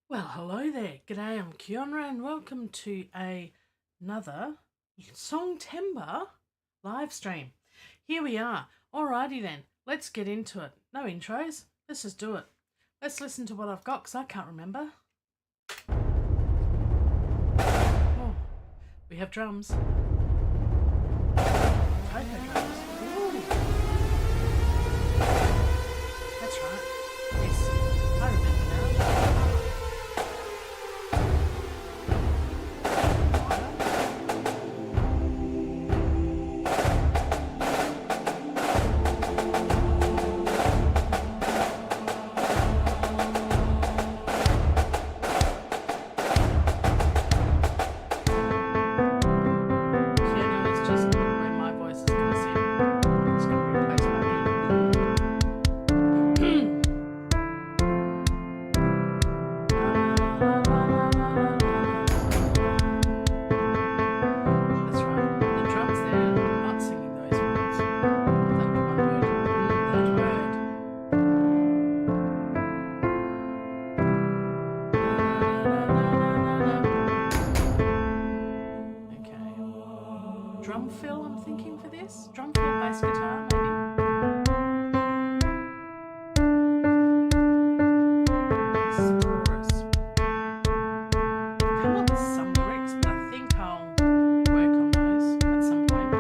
Well, hello there. G'day, I'm Keeonra and welcome to another Songtember live stream. Here we are. Alrighty then, let's get into it. No intros, let's just do it. Let's listen to what I've got because I can't remember. Oh, we have drums. Cocoa drums. Ooh. That's right. Yes, I remember now. Drum fill, I'm thinking for this. Drum fill, bass guitar, maybe. Chorus. Come up with some lyrics, but I think I'll work on those at some point.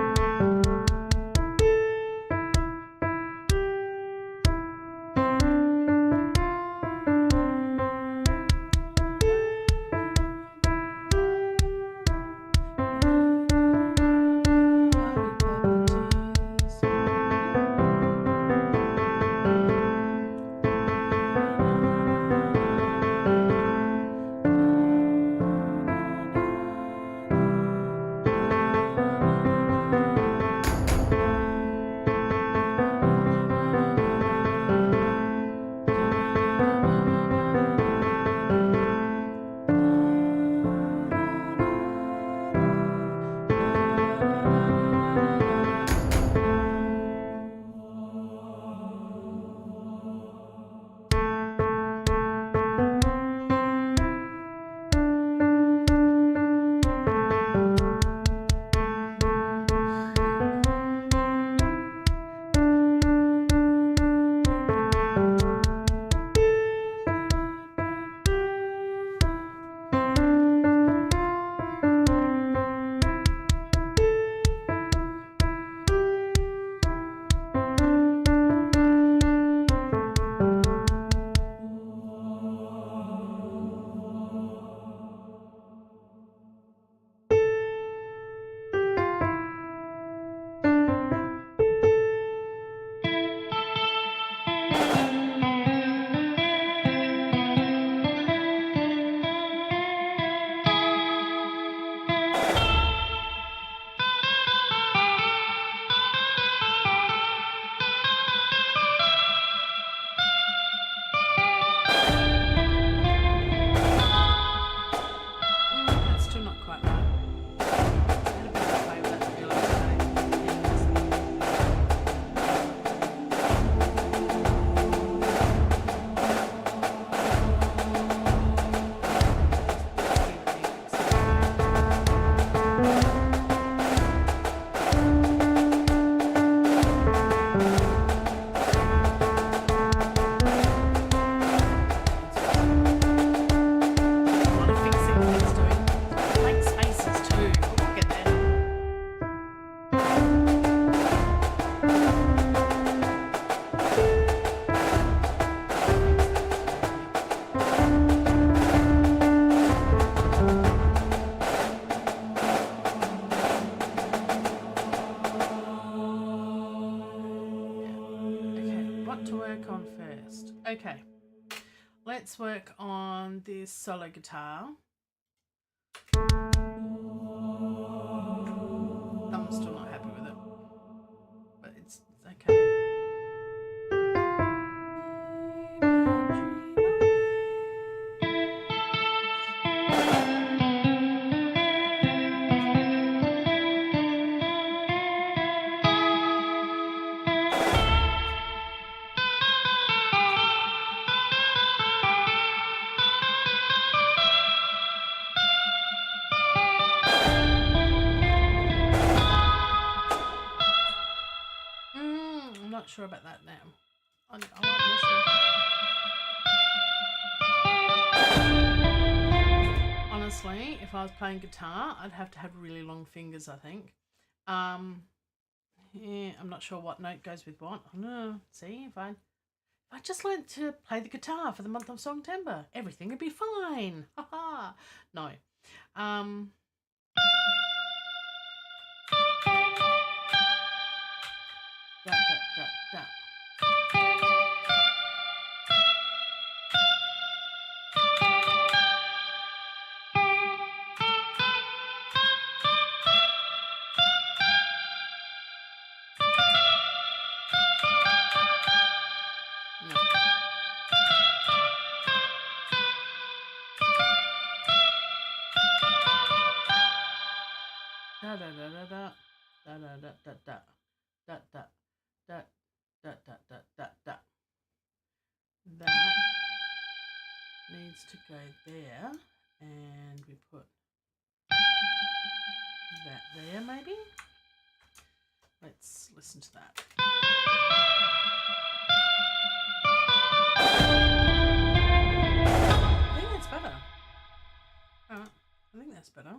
Okay, let's work on this solo guitar. I'm still not happy with it, but it's okay. sure about that now. I like this one. Honestly, if I was playing guitar, I'd have to have really long fingers, I think. Yeah, I'm not sure what note goes with what. I don't know. See, if I just learned to play the guitar for the month of Songtember, everything would be fine. Haha. No. Da, da, da, da. Da da da da da da da da da da da da da da da da da da. That needs to go there, and we put that there maybe. Let's listen to that. I think that's better. Alright, I think that's better.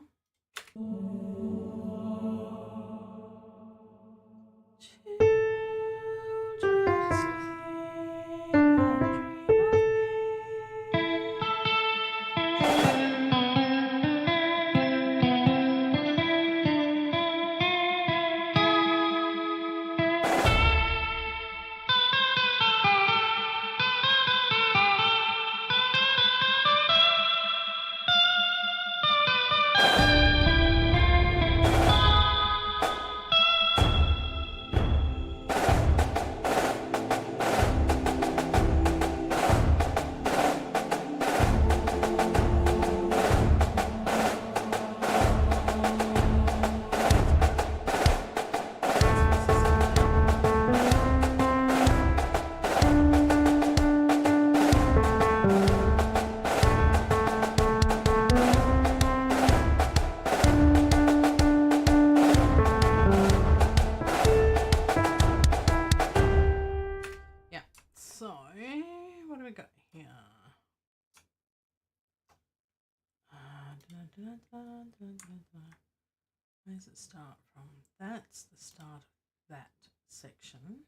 Where does it start from? That's the start of that section.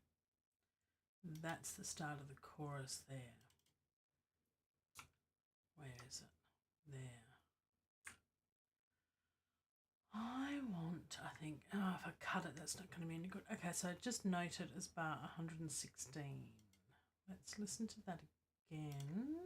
That's the start of the chorus there. Where is it? There. I think, if I cut it, that's not going to be any good. Okay, so just note it as bar 116. Let's listen to that again.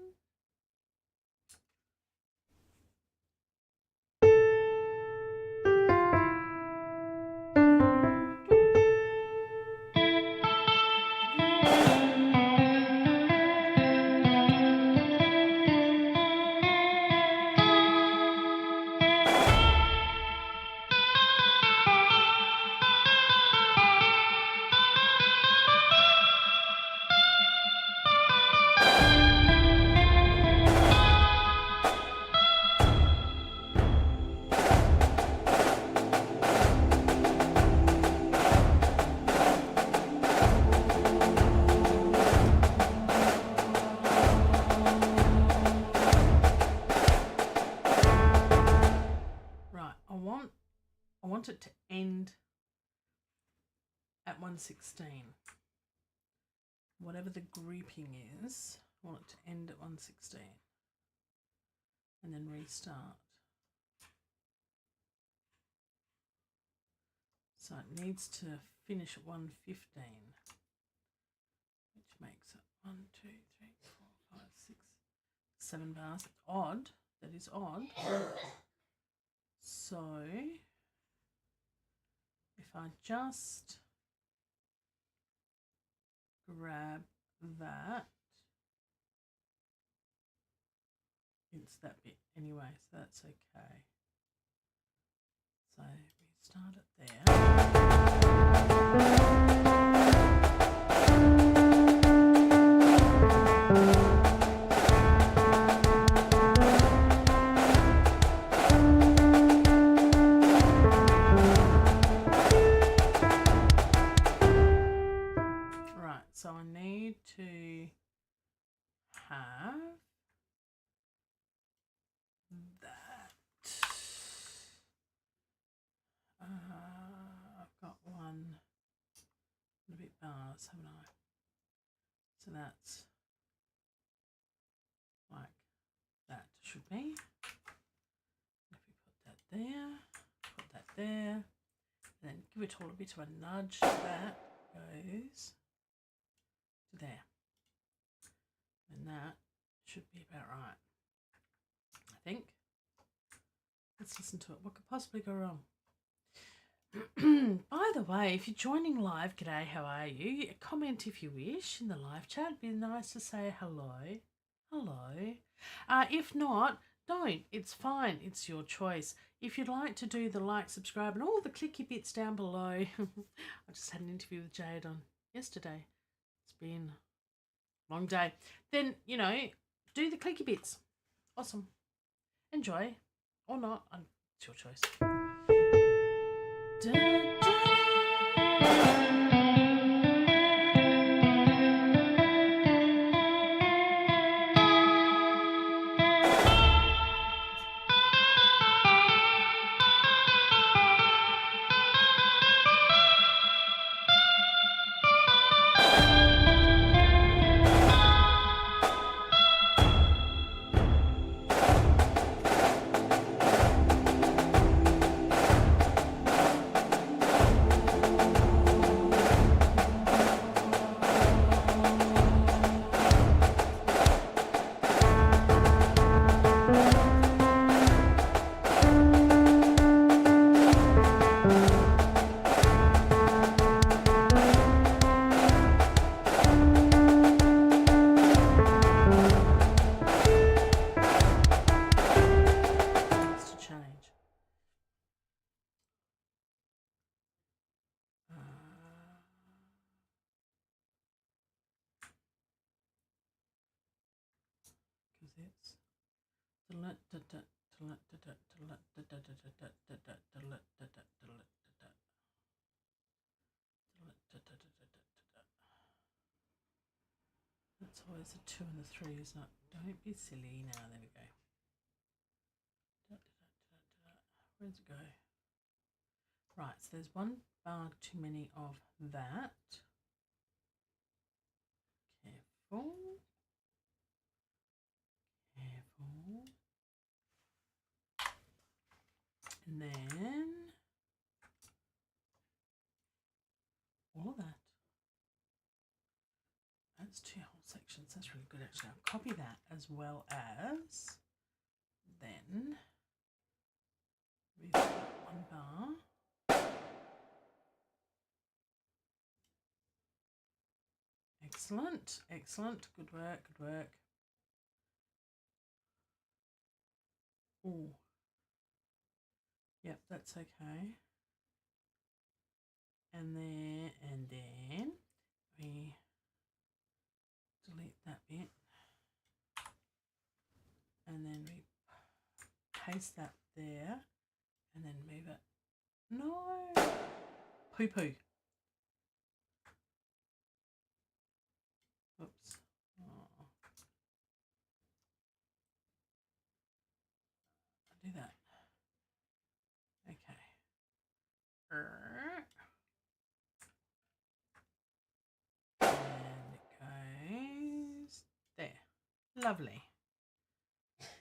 I want it to end at 116. Whatever the grouping is, I want it to end at 116. And then restart. So it needs to finish at 115, which makes it 1, 2, 3, 4, 5, 6, 7 bars. Odd. That is odd. So if I just grab that, it's that bit anyway, so that's okay. So we start it there. Right, let's have an eye. So that's like that should be. If we put that there, then give it all a bit of a nudge. That goes to there. And that should be about right, I think. Let's listen to it. What could possibly go wrong? By the way, if you're joining live, g'day, how are you? Comment if you wish in the live chat. It'd be nice to say hello. Hello. If not, don't. It's fine. It's your choice. If you'd like to do the like, subscribe, and all the clicky bits down below. I just had an interview with Jade on yesterday. It's been a long day. Then, you know, do the clicky bits. Awesome. Enjoy. Or not. It's your choice. Dun, dun. That's always a 2 and a 3, isn't it? Don't be silly now. There we go. Where's it go? Right, so there's one bar too many of that. Careful. Careful. And then all of that. That's 2 whole sections. That's really good actually. I'll copy that as well as then with 1 bar. Excellent, excellent. Good work, good work. Oh, yep, that's okay. And then we delete that bit, and then we paste that there, and then move it. No, poo poo. Oops. Oh. I'll do that. Okay. And it goes there. Lovely.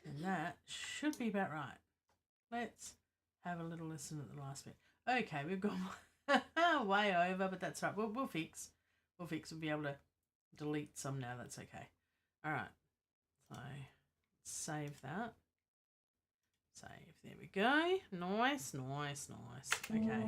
And that should be about right. Let's have a little listen at the last bit. Okay, we've gone way over, but that's right. We'll fix. We'll be able to delete some now. That's okay. All right. So save that. Save. There we go. Nice, nice, nice. Okay.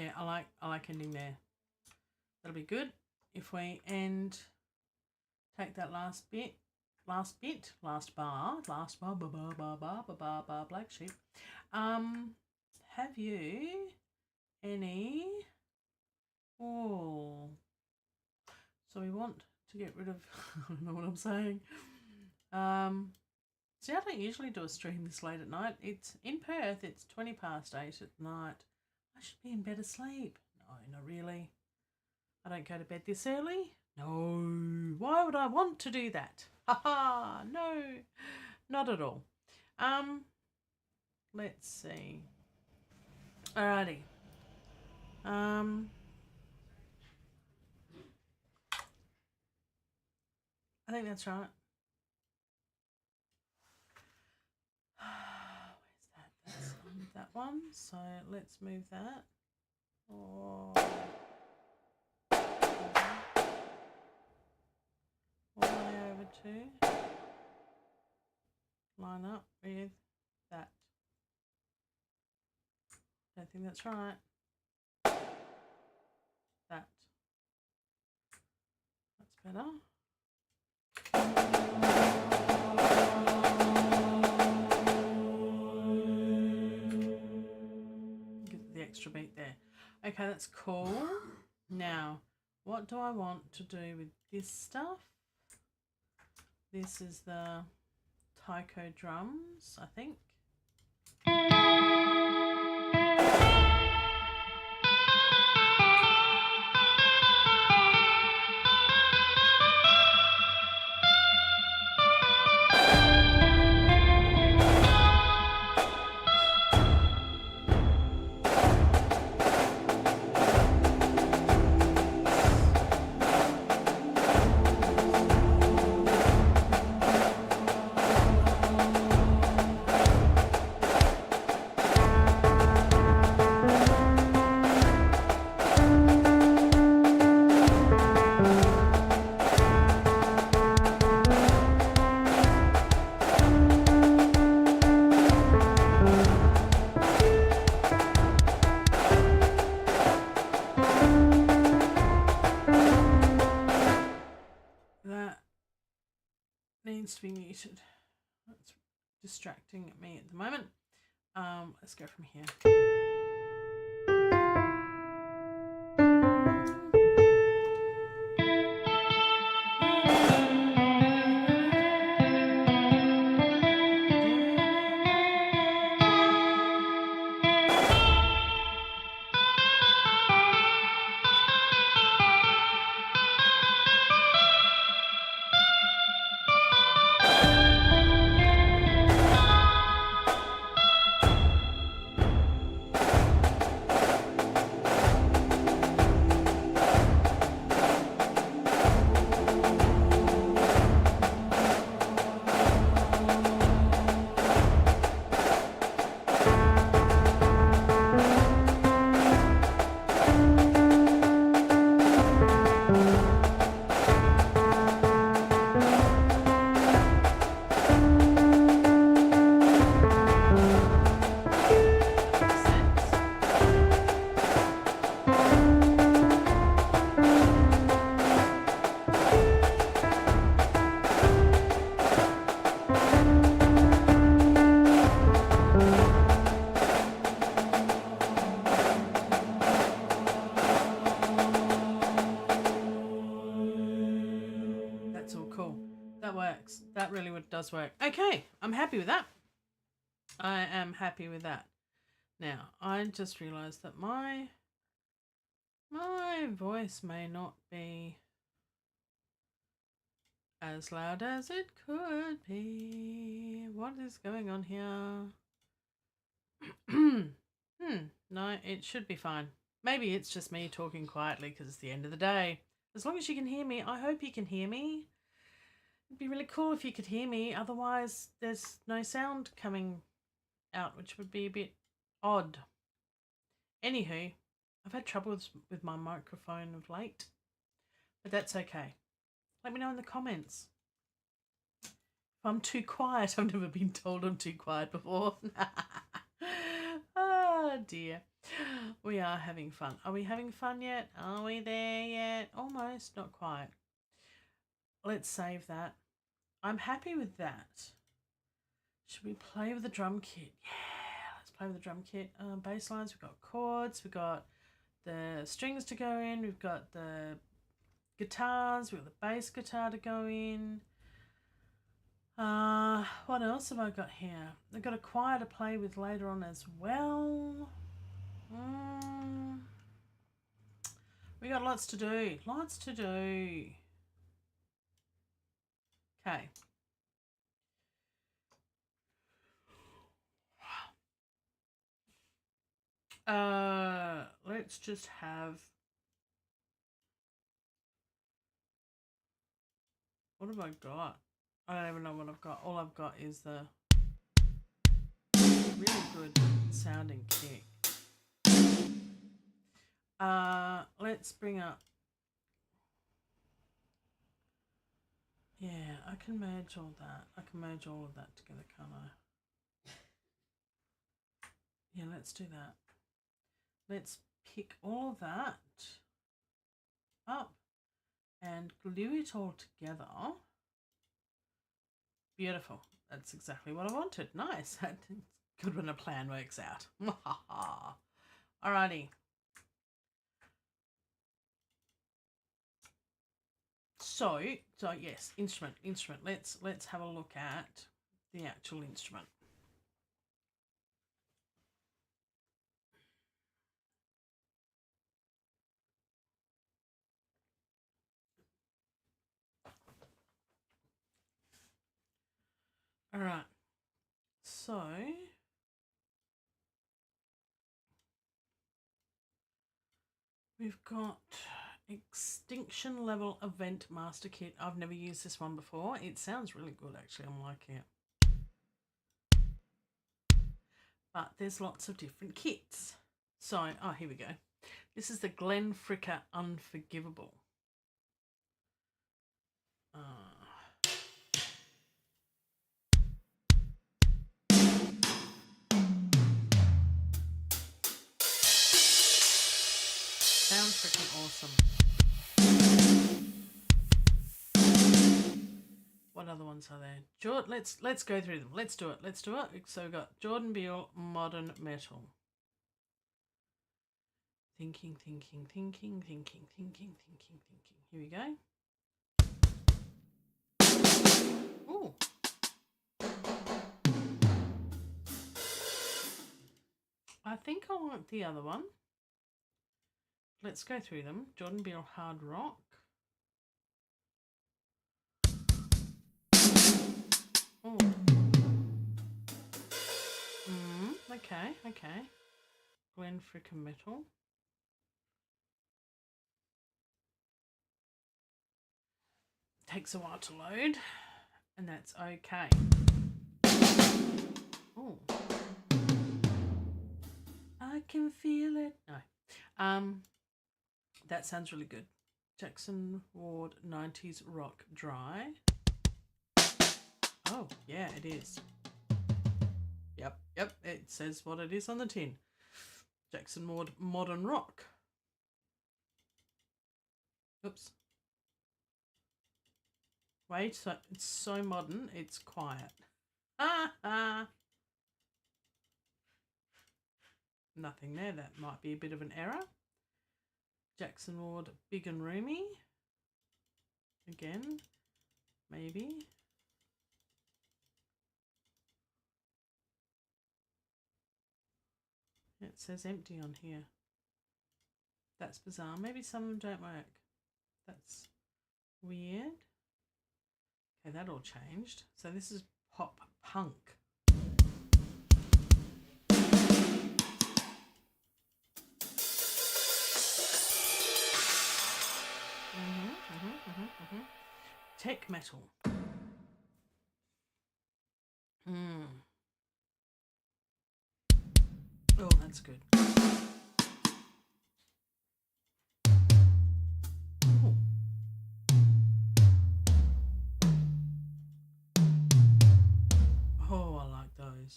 Yeah, I like ending there. That'll be good. If we take that last bar, black sheep. Have you any? Oh, so we want to get rid of. I don't know what I'm saying. See, I don't usually do a stream this late at night. It's in Perth. It's 20 past 8 at night. I should be in bed asleep. No, not really. I don't go to bed this early. No. Why would I want to do that? Haha. No, not at all. Let's see. Alrighty. I think that's right. Where's that? That's on that one. So let's move that. All the way over to line up with that. Don't think that's right. That. That's better. Get the extra beat there. Okay, that's cool. Now, what do I want to do with this stuff? This is the taiko drums, I think. To be muted. That's distracting me at the moment. Let's go from here. That really does work. Okay, I'm happy with that. I am happy with that. Now, I just realised that my voice may not be as loud as it could be. What is going on here? No, it should be fine. Maybe it's just me talking quietly because it's the end of the day. As long as you can hear me, I hope you can hear me. It'd be really cool if you could hear me. Otherwise, there's no sound coming out, which would be a bit odd. Anywho, I've had troubles with my microphone of late, but that's okay. Let me know in the comments. If I'm too quiet, I've never been told I'm too quiet before. Oh dear. We are having fun. Are we having fun yet? Are we there yet? Almost, not quite. Let's save that. I'm happy with that. Should we play with the drum kit? Yeah, let's play with the drum kit. Bass lines, we've got chords, we've got the strings to go in, we've got the guitars, we've got the bass guitar to go in. What else have I got here? I've got a choir to play with later on as well. We got lots to do. Lots to do. Okay. Let's just have... What have I got? I don't even know what I've got. All I've got is the really good sounding kick. Let's bring up... Yeah, I can merge all that. I can merge all of that together, can't I? Yeah, let's do that. Let's pick all of that up and glue it all together. Beautiful. That's exactly what I wanted. Nice. Good when a plan works out. Alrighty. So yes, instrument. Let's have a look at the actual instrument. All right. So we've got Extinction Level Event Master Kit. I've never used this one before. It sounds really good, actually. I'm liking it. But there's lots of different kits. So, here we go. This is the Glenn Fricker Unforgivable. Sounds freaking awesome. What other ones are there? Let's go through them. Let's do it. So we've got Jordan Beale, Modern Metal. Thinking. Here we go. Ooh. I think I want the other one. Let's go through them. Jordan Beale Hard Rock. Oh. Okay. Glenn Fricker Metal. Takes a while to load, and that's okay. Oh. I can feel it. No. That sounds really good. Jackson Ward 90s Rock Dry. Oh, yeah, it is. Yep, it says what it is on the tin. Jackson Ward Modern Rock. Oops. Wait, so it's so modern, it's quiet. Nothing there, that might be a bit of an error. Jackson Ward Big and Roomy. Again, maybe. It says empty on here. That's bizarre. Maybe some of them don't work. That's weird. Okay, that all changed. So this is pop punk. Tech metal. Oh, that's good. Ooh. Oh, I like those.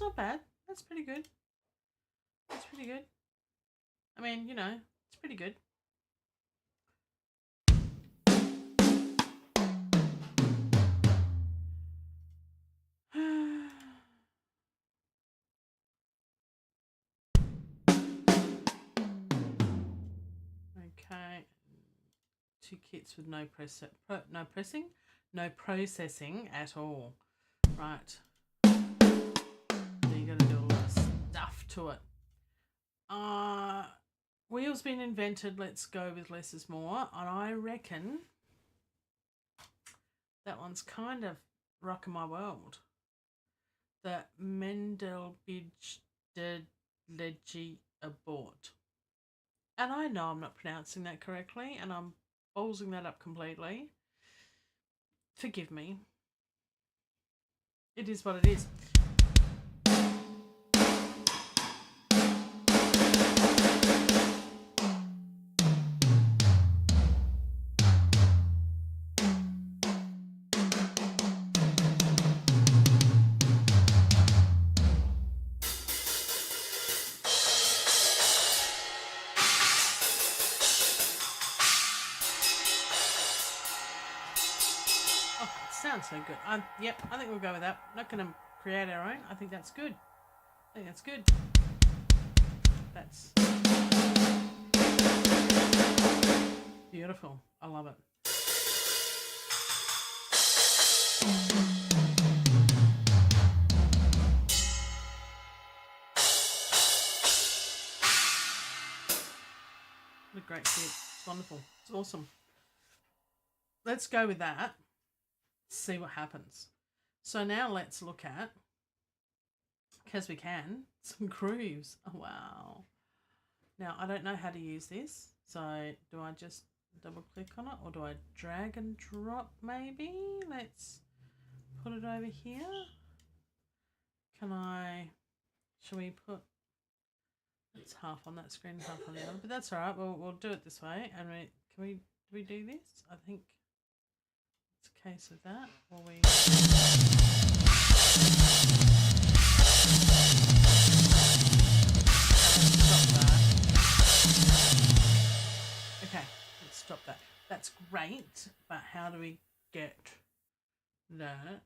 That's not bad. That's pretty good. That's pretty good. I mean, you know, it's pretty good. Okay. 2 kits with no processing at all. Right. So you got to do a lot of stuff to it. Wheels been invented. Let's go with less is more. And I reckon that one's kind of rocking my world. The Mendelbijdeledji abort. And I know I'm not pronouncing that correctly, and I'm ballsing that up completely. Forgive me. It is what it is. Sounds so good. Yep, I think we'll go with that. Not going to create our own. I think that's good. I think that's good. That's beautiful. I love it. What a great kit. It's wonderful. It's awesome. Let's go with that. See what happens. So now let's look at, because we can, some grooves. Oh, wow. Now, I don't know how to use this. So do I just double click on it, or do I drag and drop maybe? Let's put it over here. Shall we put, it's half on that screen, half on the other, but that's all right. We'll do it this way. And do we do this? I think it's a case of that, or we... Stop that. Okay, let's stop that. That's great, but how do we get that?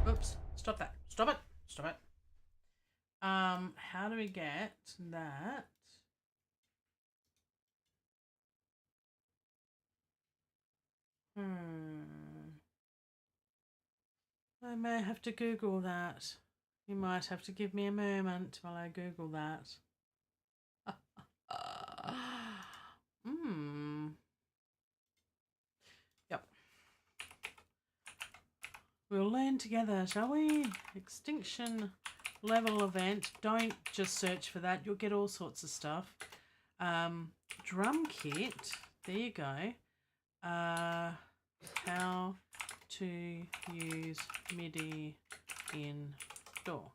Oops, stop that. Stop it. Stop it. How do we get that? I may have to Google that. You might have to give me a moment while I Google that. Yep. We'll learn together, shall we? Extinction level event. Don't just search for that. You'll get all sorts of stuff. Drum kit. There you go. How to use MIDI in DAW.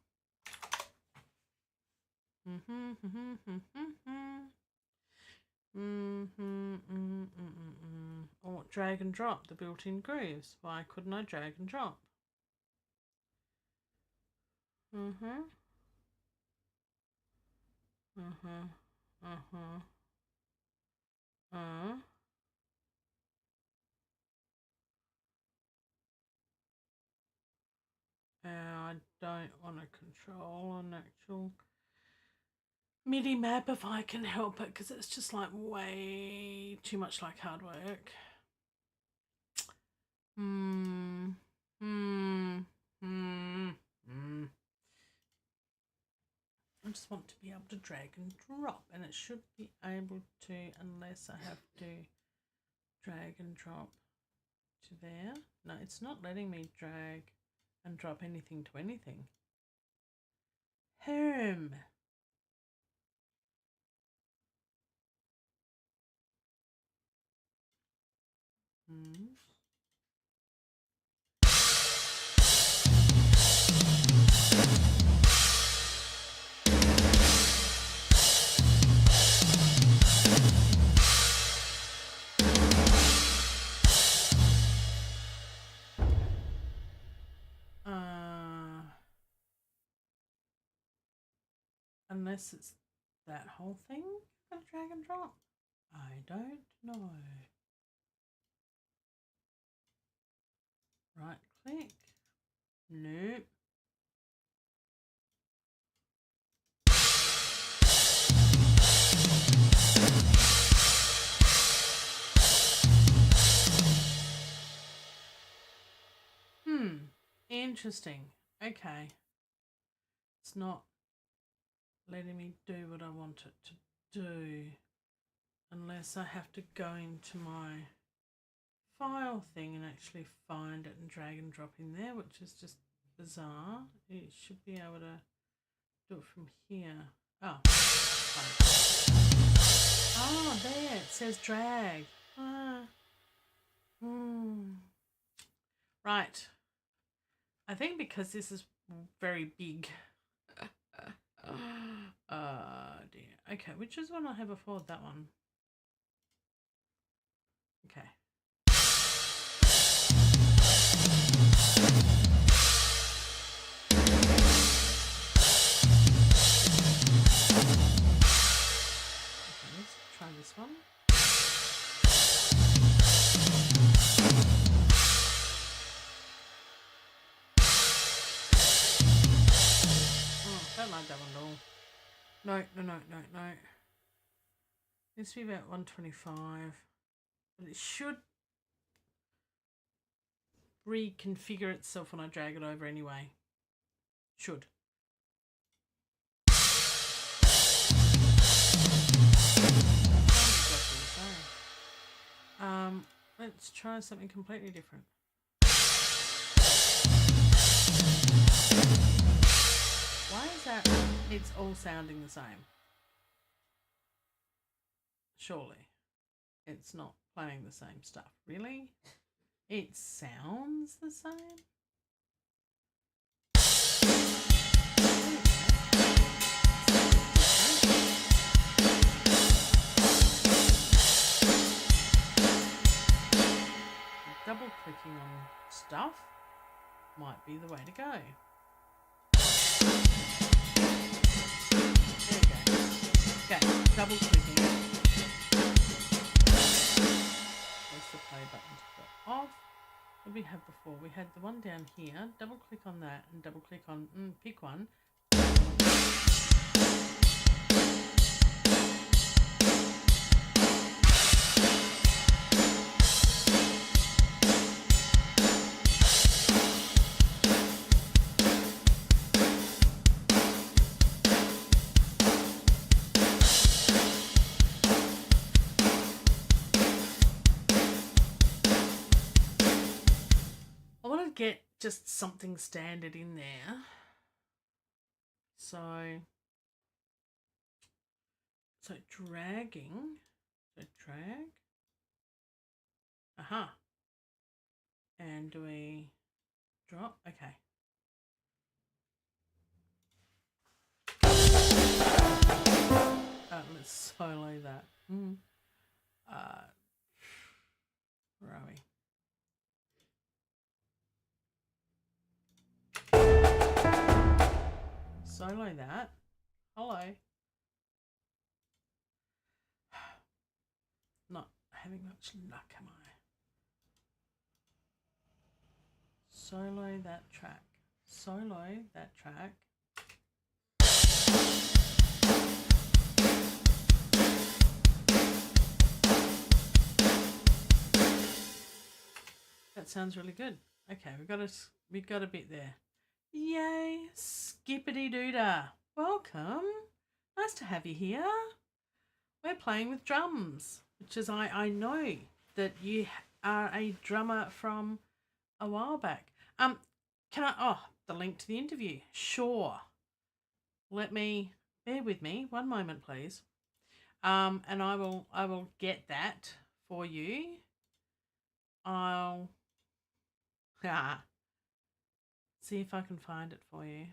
Or drag and drop the built-in grooves. Why couldn't I drag and drop? I don't want to control an actual MIDI map if I can help it, because it's just like way too much like hard work. I just want to be able to drag and drop, and it should be able to, unless I have to drag and drop to there. No, it's not letting me drag and drop anything to anything. Home. unless it's that whole thing. Gonna drag and drop. I don't know. Right click. Nope. Interesting. Okay. It's not letting me do what I want it to do unless I have to go into my file thing and actually find it and drag and drop in there, which is just bizarre. It should be able to do it from here. Oh, oh, there it says drag. Right. I think because this is very big. Dear. Okay, which is one I had before? That one. Okay. Let's try this one. Don't like that one at all. No. Needs to be about 125. But it should reconfigure itself when I drag it over anyway. Should. Let's try something completely different. Why is that? It's all sounding the same. Surely. It's not playing the same stuff. Really? It sounds the same? Double clicking on stuff might be the way to go. There we go. Okay, double clicking. Press the play button to go off. What did we have before? We had the one down here. Double click on that and double click on pick one. Get just something standard in there. So dragging. So drag. Aha. And do we drop? Okay. Let's solo that. Where are we? Solo that. Hello. Not having much luck, am I? Solo that track. Solo that track. That sounds really good. Okay, we got a bit there. Yay, skippity doodah. Welcome. Nice to have you here. We're playing with drums, which is I know that you are a drummer from a while back. Can I the link to the interview? Sure. Let me bear with me one moment, please. And I will get that for you. I'll see if I can find it for you.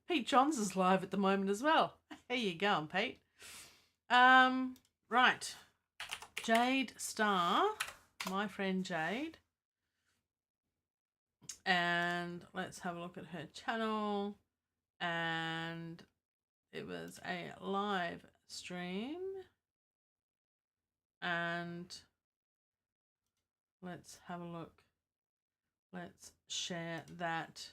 Pete Johns is live at the moment as well. How you going, Pete? Right. Jade Star, my friend Jade. And let's have a look at her channel. And it was a live stream. And let's have a look. Let's share that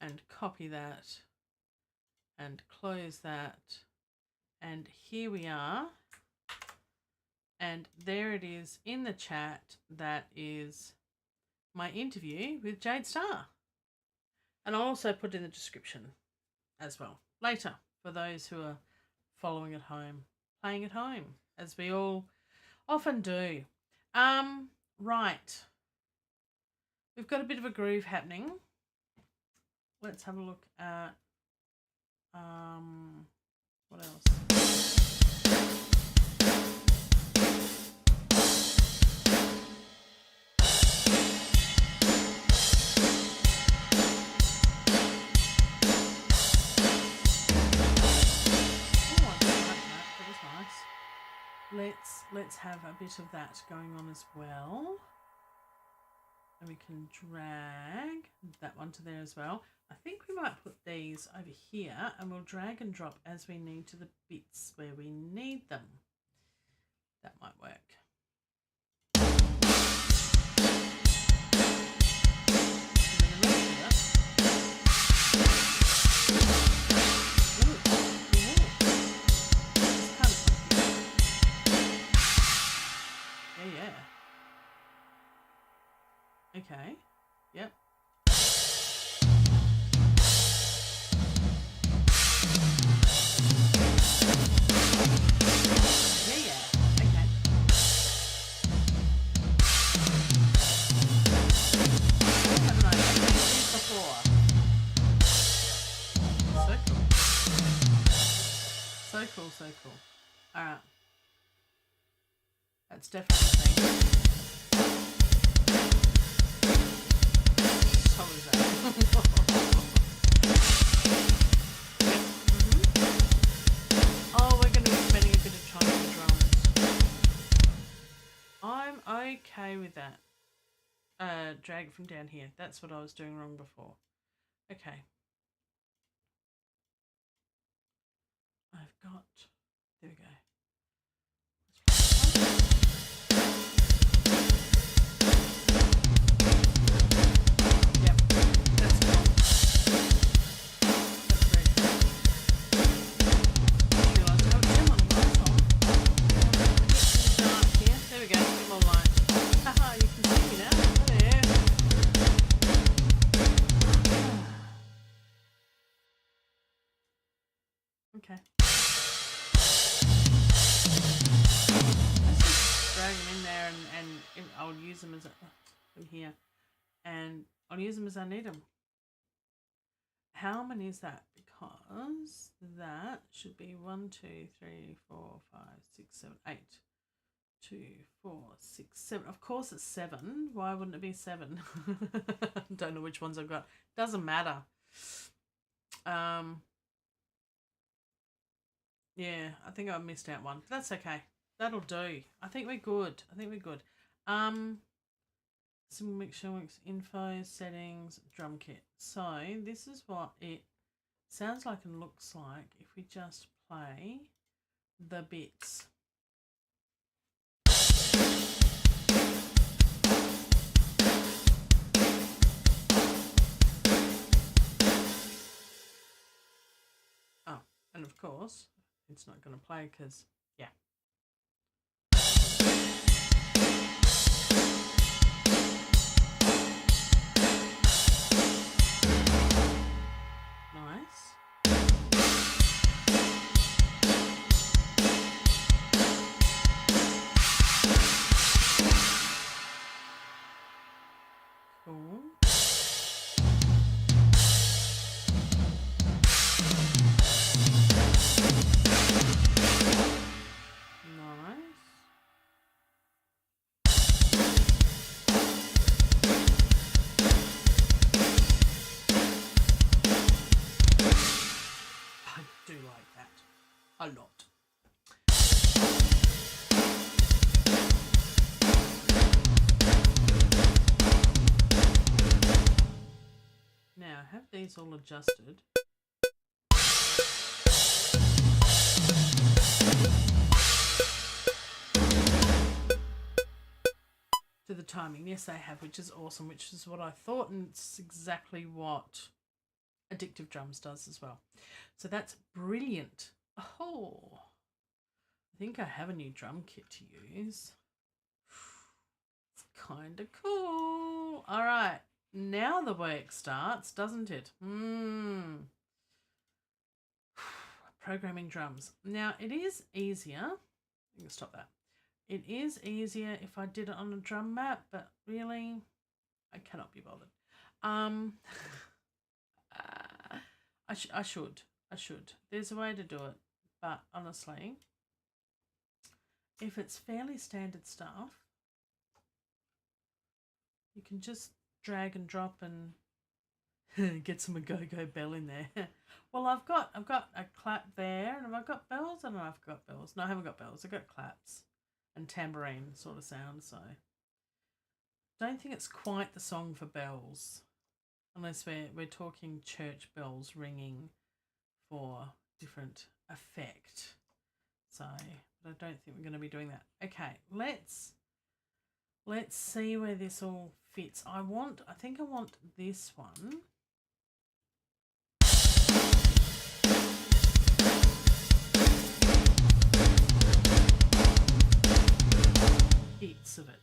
and copy that and close that. And here we are. And there it is in the chat. That is my interview with Jade Star. And I'll also put in the description as well later for those who are following at home, playing at home, as we all often do. Right. We've got a bit of a groove happening. Let's have a look at what else? Let's have a bit of that going on as well. And we can drag that one to there as well. I think we might put these over here and we'll drag and drop as we need to the bits where we need them. That might work. Okay, yep. Yeah, okay. Haven't I done these before? So cool. So cool, so cool. Alright. That's definitely a thing. Oh, we're going to be spending a bit of time with drums. I'm okay with that. Drag from down here. That's what I was doing wrong before. Okay. I've got... There we go. Okay. Just drag them in there and I'll use them as in here, and I'll use them as I need them. How many is that? Because that should be 1, 2, 3, 4, 5, 6, 7, 8. 2, 4, 6, 7. Of course it's 7. Why wouldn't it be 7? Don't know which ones I've got. Doesn't matter. Yeah, I think I missed out one. That's okay. That'll do. I think we're good. Some mixture works, info, settings, drum kit. So this is what it sounds like and looks like if we just play the bits. Oh, and of course it's not going to play because, yeah. Nice. Cool. these all adjusted. To the timing. Yes, they have, which is awesome, which is what I thought, and it's exactly what Addictive Drums does as well. So that's brilliant. Oh, I think I have a new drum kit to use. It's kind of cool. All right, now the work starts, doesn't it? Programming drums. Now it is easier. You can stop that. It is easier if I did it on a drum mat, but really, I cannot be bothered. I should. There's a way to do it, but honestly, if it's fairly standard stuff, you can just drag and drop and get some go-go bell in there. Well, I've got a clap there, and have I got bells? I don't know if I've got bells. No, I haven't got bells. I've got claps and tambourine sort of sound, so don't think it's quite the song for bells, unless we're talking church bells ringing for different effect. So, but I don't think we're going to be doing that. Okay, let's see where this all fits. I think I want this one. Bits of it,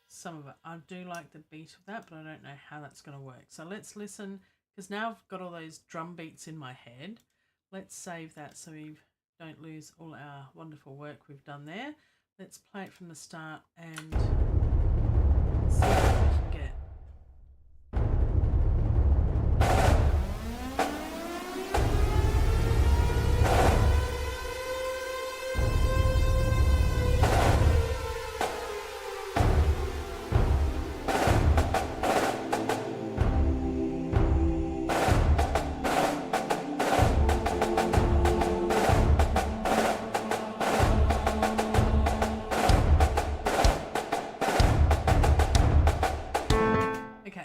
some of it. I do like the beat of that, but I don't know how that's going to work. So let's listen, because now I've got all those drum beats in my head. Let's save that so we don't lose all our wonderful work we've done there. Let's play it from the start and see what we can get.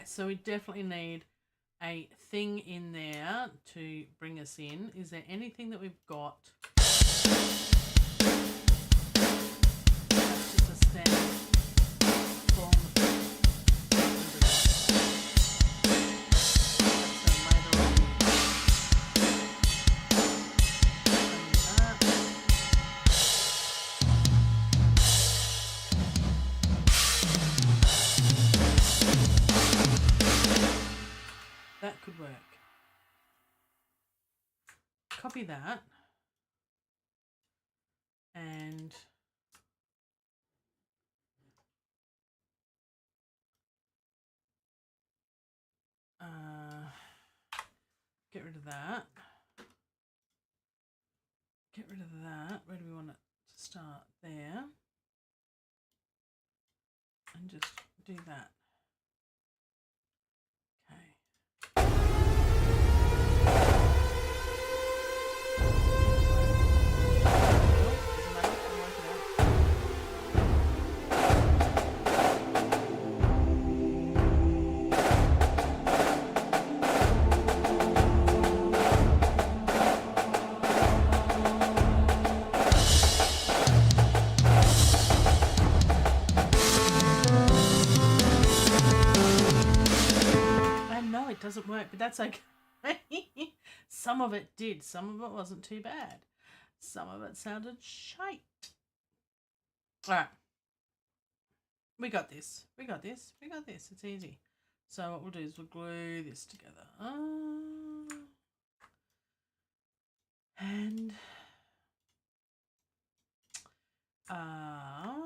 So we definitely need a thing in there to bring us in. Is there anything that we've got? That's just a standard form. That could work. Copy that and get rid of that. Get rid of that. Where do we want it to start? There. And just do that. Doesn't work, but that's okay. Some of it did, some of it wasn't too bad, some of it sounded shite. All right, we got this, it's easy. So what we'll do is we'll glue this together, and I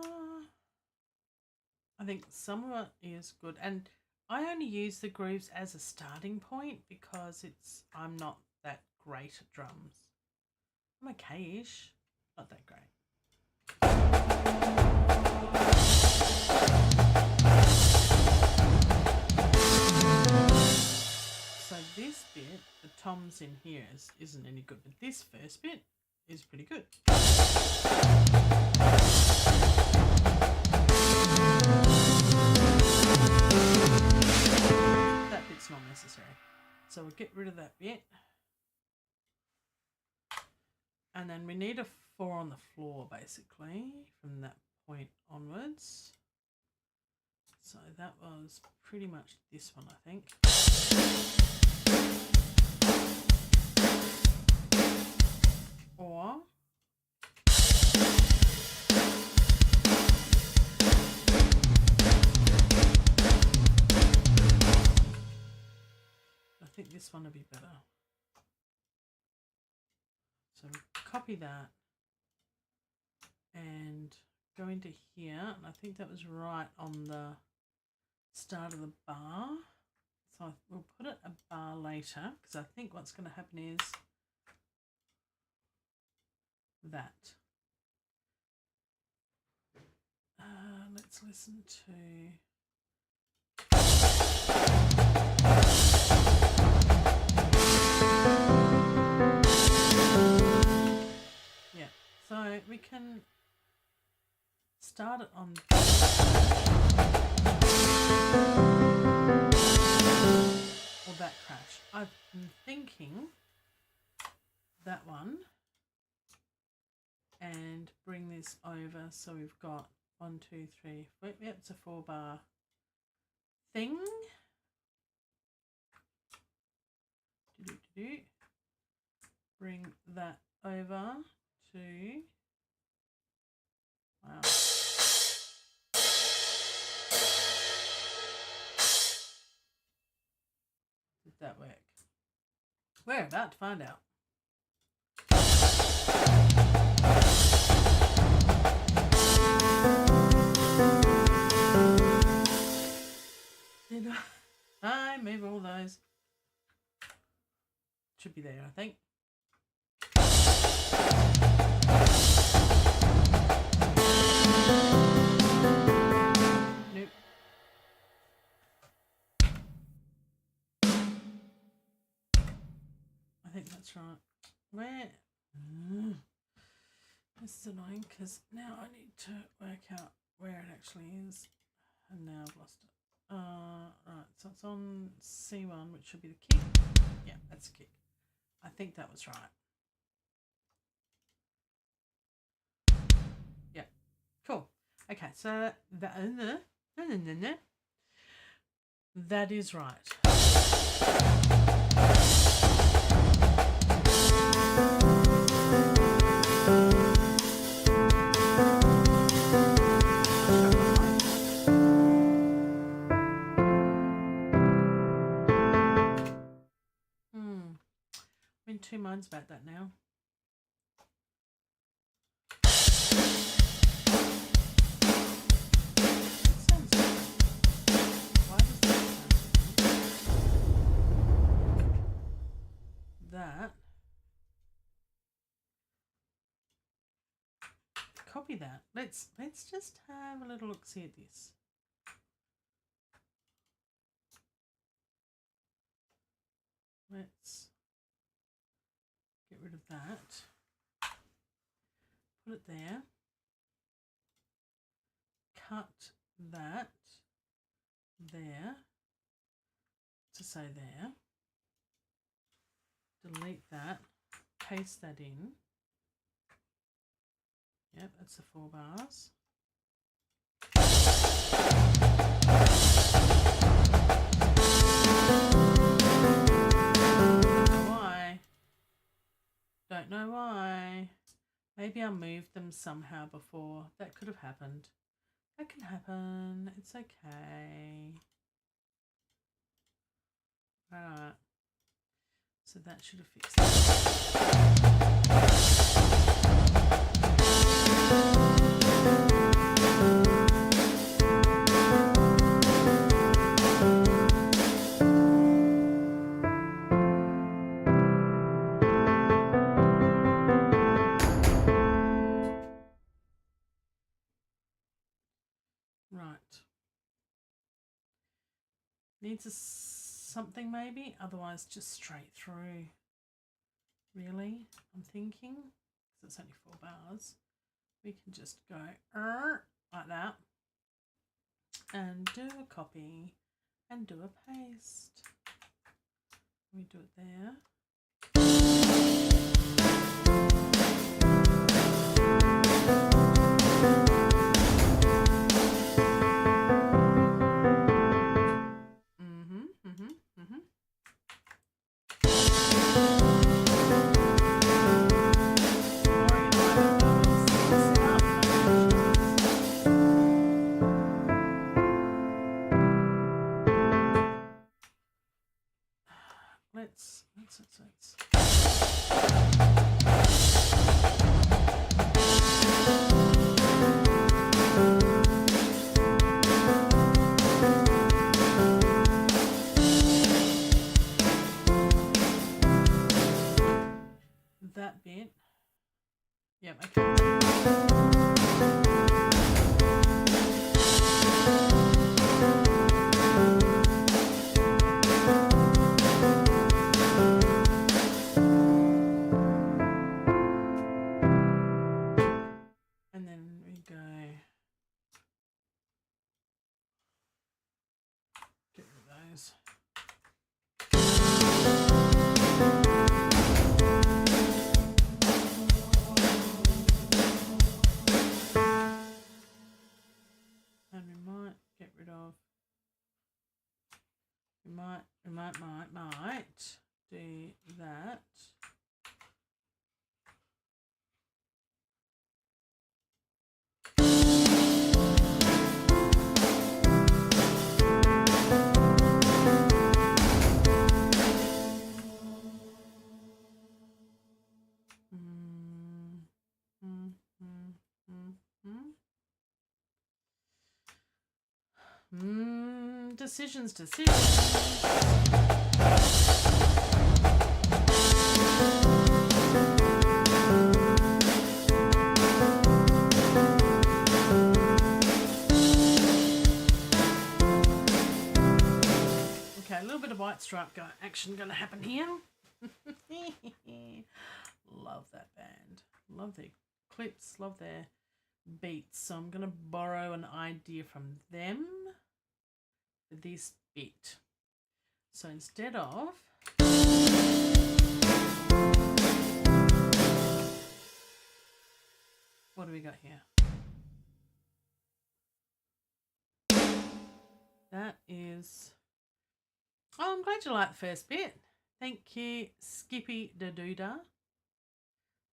think some of it is good, and I only use the grooves as a starting point because I'm not that great at drums. I'm okay-ish, not that great. So this bit, the toms in here isn't any good, but this first bit is pretty good. That bit's not necessary. So we'll get rid of that bit. And then we need a 4 on the floor, basically, from that point onwards. So that was pretty much this one, I think. Or I think this one would be better. So copy that and go into here, and I think that was right on the start of the bar. So we'll put it a bar later, because I think what's going to happen is that. Let's listen to... Yeah, so we can start it on... or that crash. I've been thinking that one, and bring this over so we've got 1, 2, 3, 4. Yep, it's a 4 bar thing. Bring that over to... Wow. Did that work? We're about to find out. Did I move all those? Should be there, I think. Nope. I think that's right. Where? This is annoying because now I need to work out where it actually is, and now I've lost it. Right, so it's on C1, which should be the kick. Yeah, that's the kick. I think that was right. Yeah, cool. Okay, so that is right. I'm in two minds about that now. That. Copy that. Let's just have a little look-see at this. Let's get rid of that. Put it there. Cut that there to say there. Delete that. Paste that in. Yep, that's the 4 bars. Don't know why. Maybe I moved them somehow before. That could have happened. That can happen. It's okay. Alright. So that should have fixed it. Right. Needs something maybe, otherwise just straight through. Really, I'm thinking, because it's only 4 bars. We can just go like that and do a copy and do a paste. we do it there. Let's. That bit. Yep, okay. Might do that. Decisions. Okay, a little bit of white stripe action going to happen here. Love that band. Love their clips. Love their beats. So I'm going to borrow an idea from them for this bit. So instead of what do we got here? That is... Oh, I'm glad you like the first bit. Thank you, Skippy the Doodah.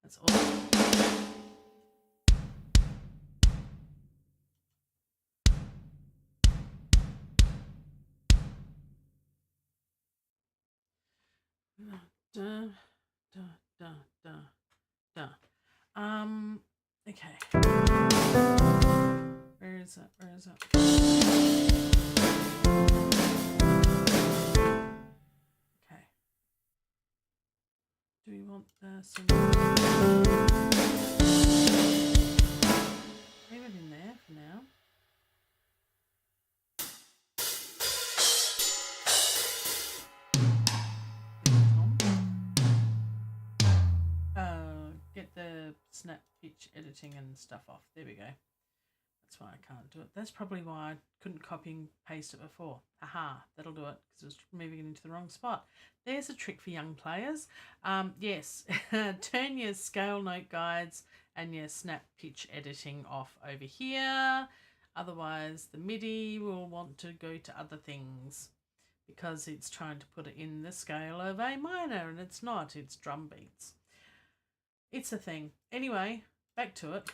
That's awesome. Okay. Where is it? Okay. Do we want this? Leave it in there for now. Get the snap pitch editing and stuff off. There we go. That's why I can't do it. That's probably why I couldn't copy and paste it before. Aha, that'll do it because it was moving it into the wrong spot. There's a trick for young players. Yes, turn your scale note guides and your snap pitch editing off over here. Otherwise, the MIDI will want to go to other things because it's trying to put it in the scale of A minor and it's not. It's drum beats. It's a thing. Anyway, back to it.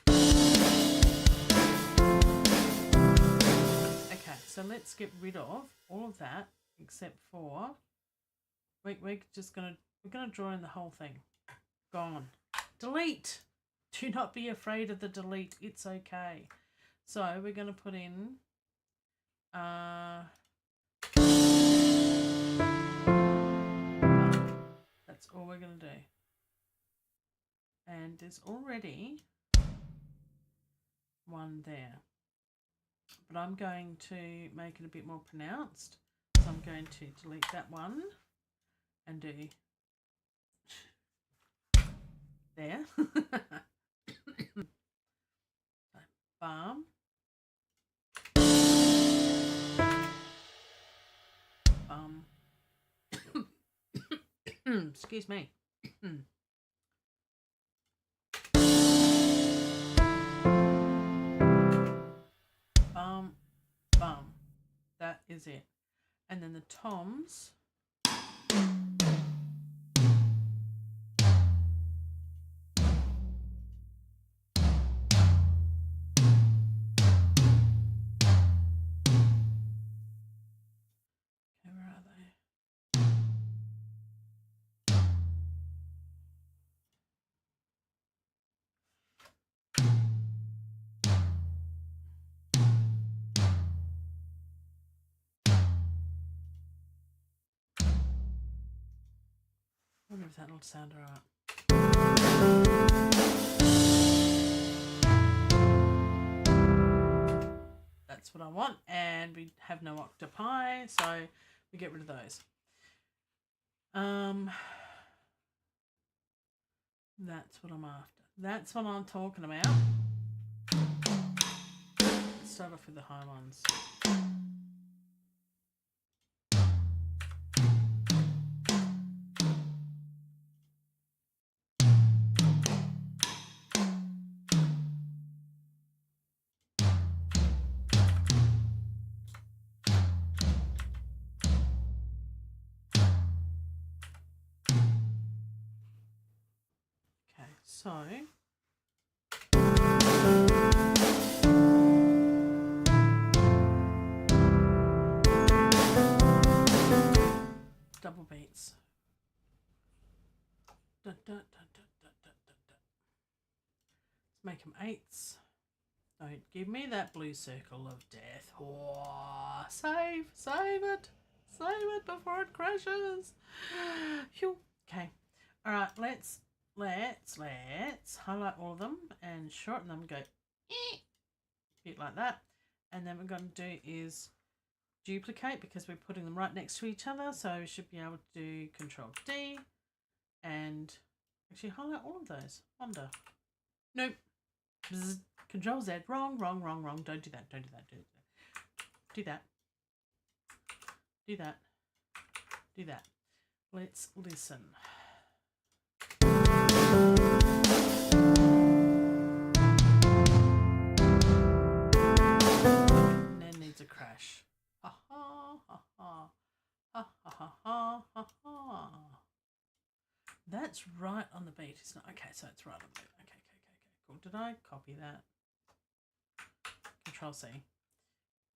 Okay, so let's get rid of all of that except for we're gonna draw in the whole thing. Gone. Delete. Do not be afraid of the delete. It's okay. So we're gonna put in that's all we're gonna do. And there's already one there. But I'm going to make it a bit more pronounced. So I'm going to delete that one and do there. Bam. Bum. Excuse me. Bum, bum. That is it. And then the toms. I wonder if that'll sound alright. That's what I want, and we have no octopi, so we get rid of those. That's what I'm after. That's what I'm talking about. Let's start off with the high ones. So, double beats. Let's make them eighths. Don't give me that blue circle of death. Oh, save it before it crashes. Phew. Okay, all right. Let's highlight all of them and shorten them. Go bit like that, and then what we're going to do is duplicate because we're putting them right next to each other. So we should be able to do Control D and actually highlight all of those. Wonder. Nope. Bzz. Control Z. Wrong. Don't do that. Do that. Let's listen. And then needs a crash. Ha ha ha ha ha ha ha ha ha. That's right on the beat. It's not okay. So it's right on the beat. Okay. Cool. Did I copy that? Control C.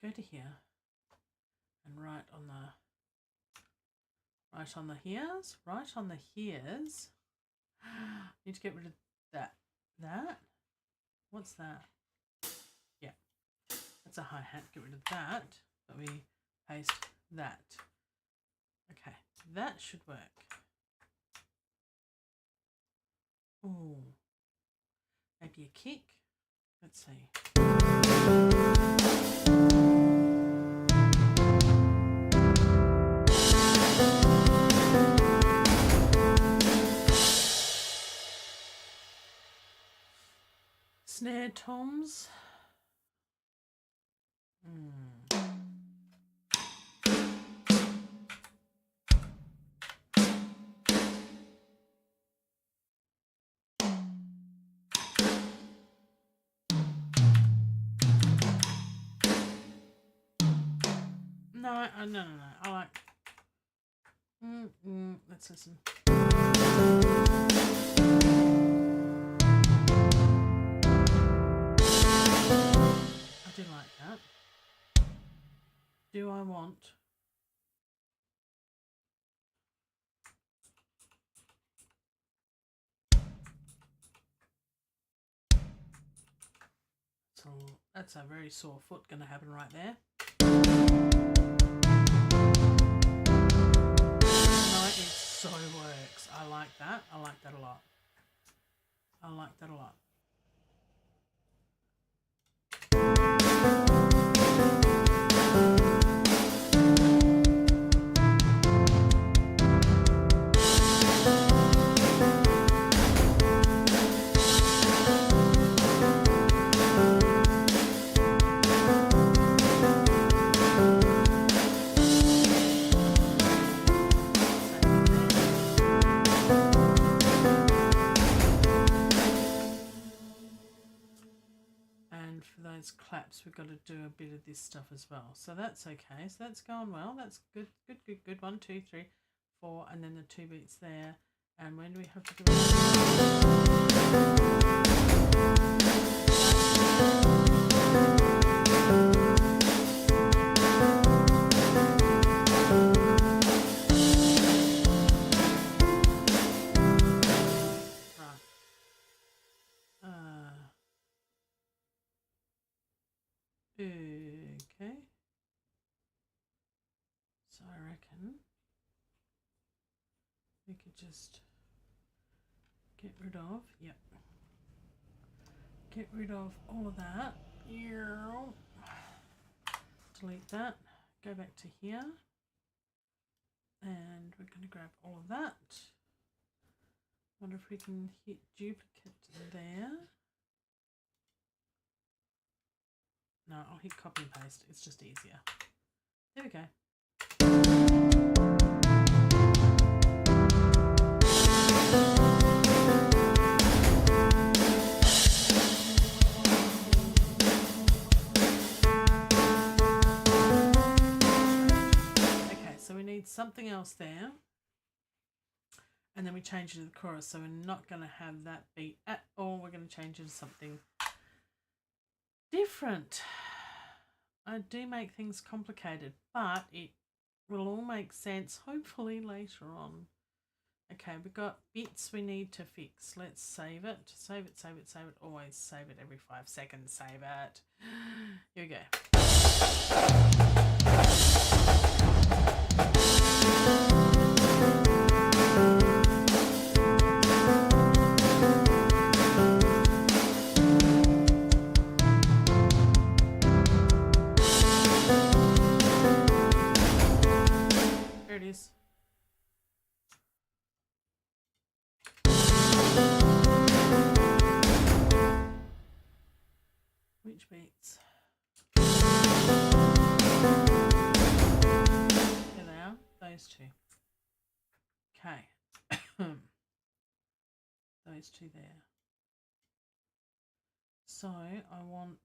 Go to here and right on the here's. Right on the here's. Need to get rid of that. What's that? Yeah, that's a hi-hat. Get rid of that, but we paste that. Okay, that should work. Ooh, maybe a kick. Let's see. Snare toms. No. I like. Let's listen. I do like that. Do I want so that's a very sore foot going to happen right there. No, it so works. I like that. I like that a lot. bit of this stuff as well. So that's okay. So that's going well. That's good, good, good, good. 1, 2, 3, 4, and then the 2 beats there. And when do we have to do it? Okay. So I reckon we could just get rid of, yep. Get rid of all of that. Delete that. Go back to here. And we're going to grab all of that. Wonder if we can hit duplicate there. No, I'll hit copy and paste. It's just easier. There we go. Okay, so we need something else there. And then we change it to the chorus. So we're not going to have that beat at all. We're going to change it to something different. I do make things complicated, but it will all make sense hopefully later on. Okay, we've got bits we need to fix. Let's save it. Save it, save it, save it. Always save it every 5 seconds. Save it. Here we go. There it is. Which beats? There they are, those two. Okay. Those two there. So I want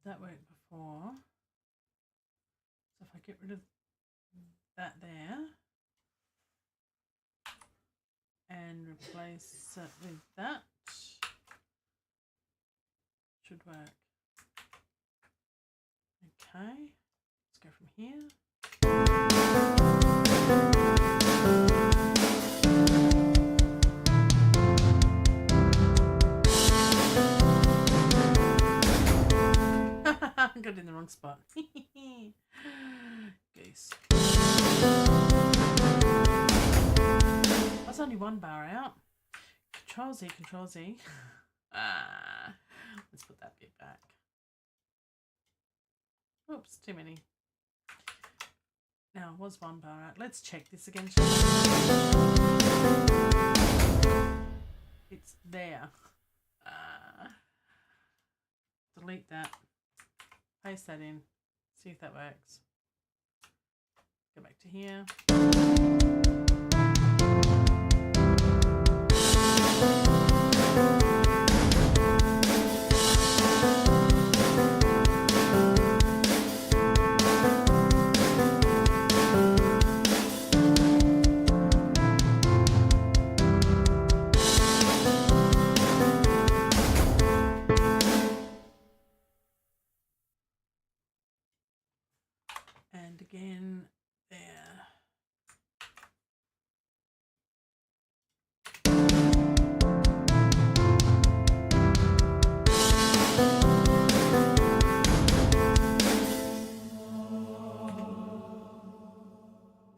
that worked before. So if I get rid of that there and replace it with that, should work. Okay, let's go from here. Got it in the wrong spot. Goose. That's only one bar out. Control Z, Control Z. Let's put that bit back. Oops, too many. Now, it was one bar out. Let's check this again. It's there. Delete that. Paste that in. See if that works. Go back to here. And again, there.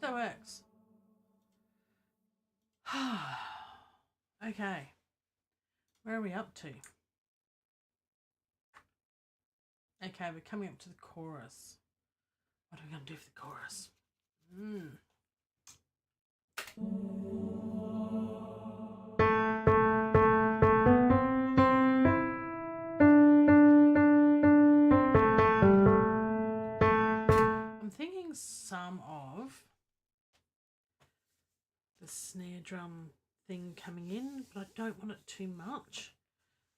That works. Okay. Where are we up to? Okay, we're coming up to the chorus. What are we going to do for the chorus? I'm thinking some of the snare drum thing coming in, but I don't want it too much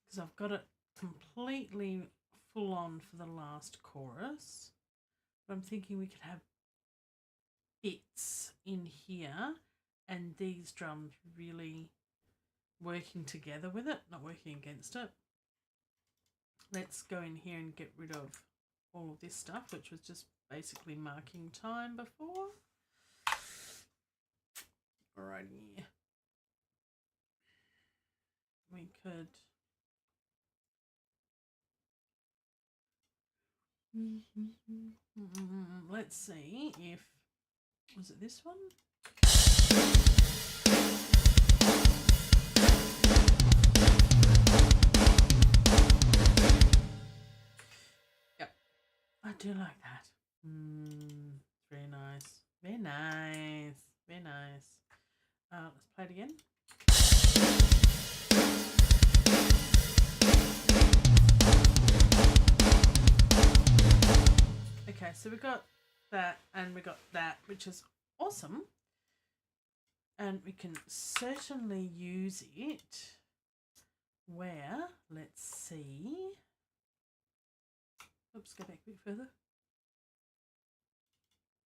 because I've got it completely full on for the last chorus. But I'm thinking we could have bits in here and these drums really working together with it, not working against it. Let's go in here and get rid of all of this stuff, which was just basically marking time before. Alrighty. We could let's see if, was it this one? Yep, I do like that. Very nice, very nice, very nice. Let's play it again. Okay, so we got that and we got that, which is awesome. And we can certainly use it where, let's see. Oops, go back a bit further.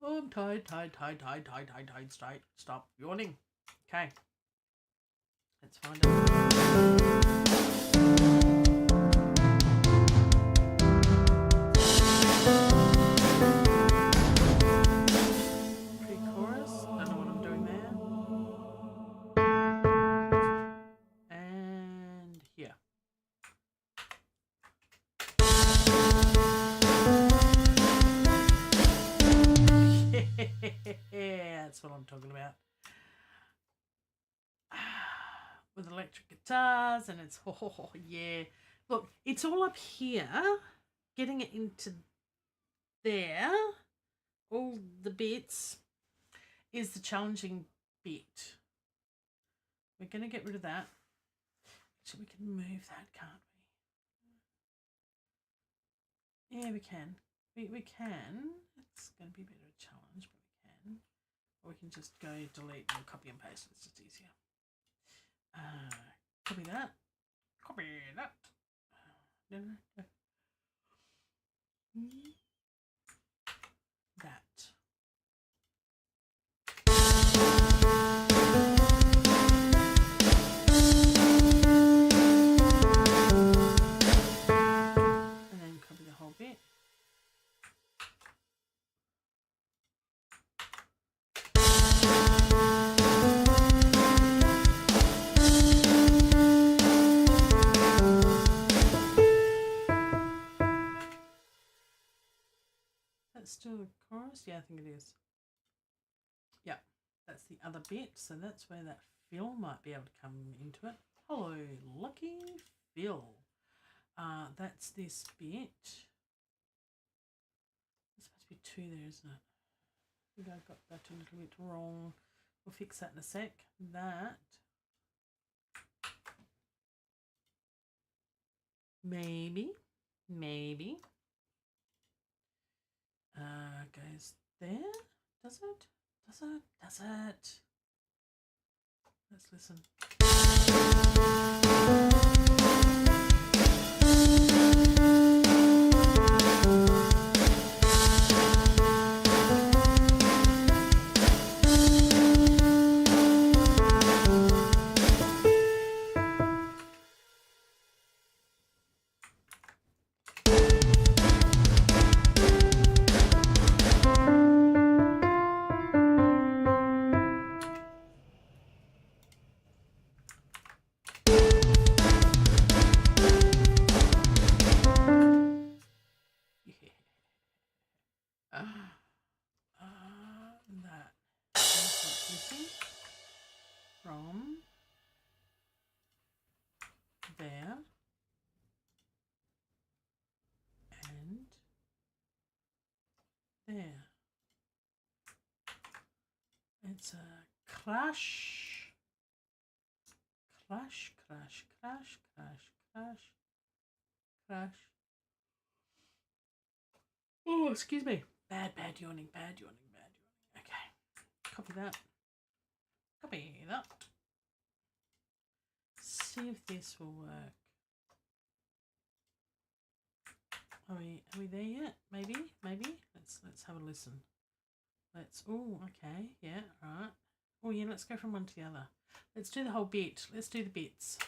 Oh, I'm tired, straight. Stop yawning. Okay. Let's find it. That's what I'm talking about. With electric guitars, and it's yeah. Look, it's all up here. Getting it into there, all the bits, is the challenging bit. We're going to get rid of that. Actually, we can move that, can't we? Yeah, we can. We can. It's going to be a bit of a challenge, but we can. Or we can just go delete and copy and paste. It's just easier. Copy that. Copy that. That. And then copy the whole bit. Still a chorus? Yeah, I think it is. Yeah, that's the other bit. So that's where that fill might be able to come into it. Hello, lucky fill. That's this bit. There's supposed to be two there, isn't it? I think I got that a little bit wrong. We'll fix that in a sec. That. Maybe. Goes there. Does it? Does it? Let's listen. That is what's missing from there and there. It's a clash. Oh, excuse me. Bad yawning. Okay. Copy that. Copy see if this will work. Are we there yet? Maybe. Let's have a listen. Oh, okay, yeah, right. Oh yeah, let's go from one to the other. Let's do the whole bit. Let's do the bits.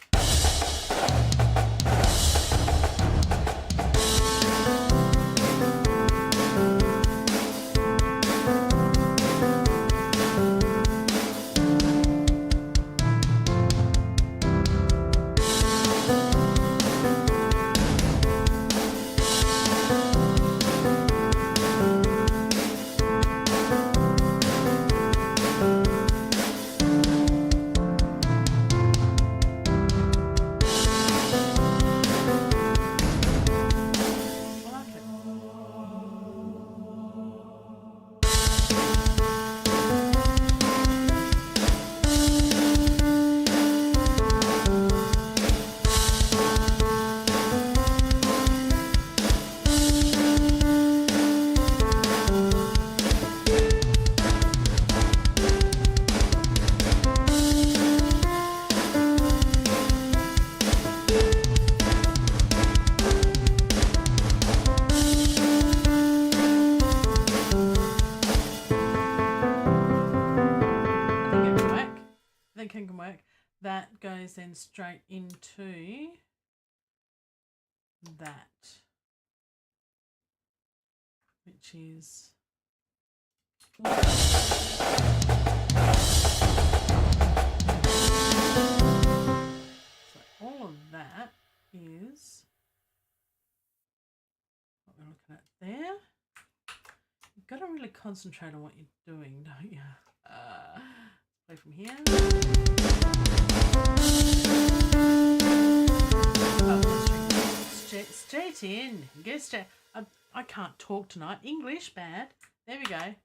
Can work. That goes then straight into that, which is so all of that is what we're looking at there. You've got to really concentrate on what you're doing, don't you? Play from here. Straight in. Go straight. I can't talk tonight. English bad. There we go.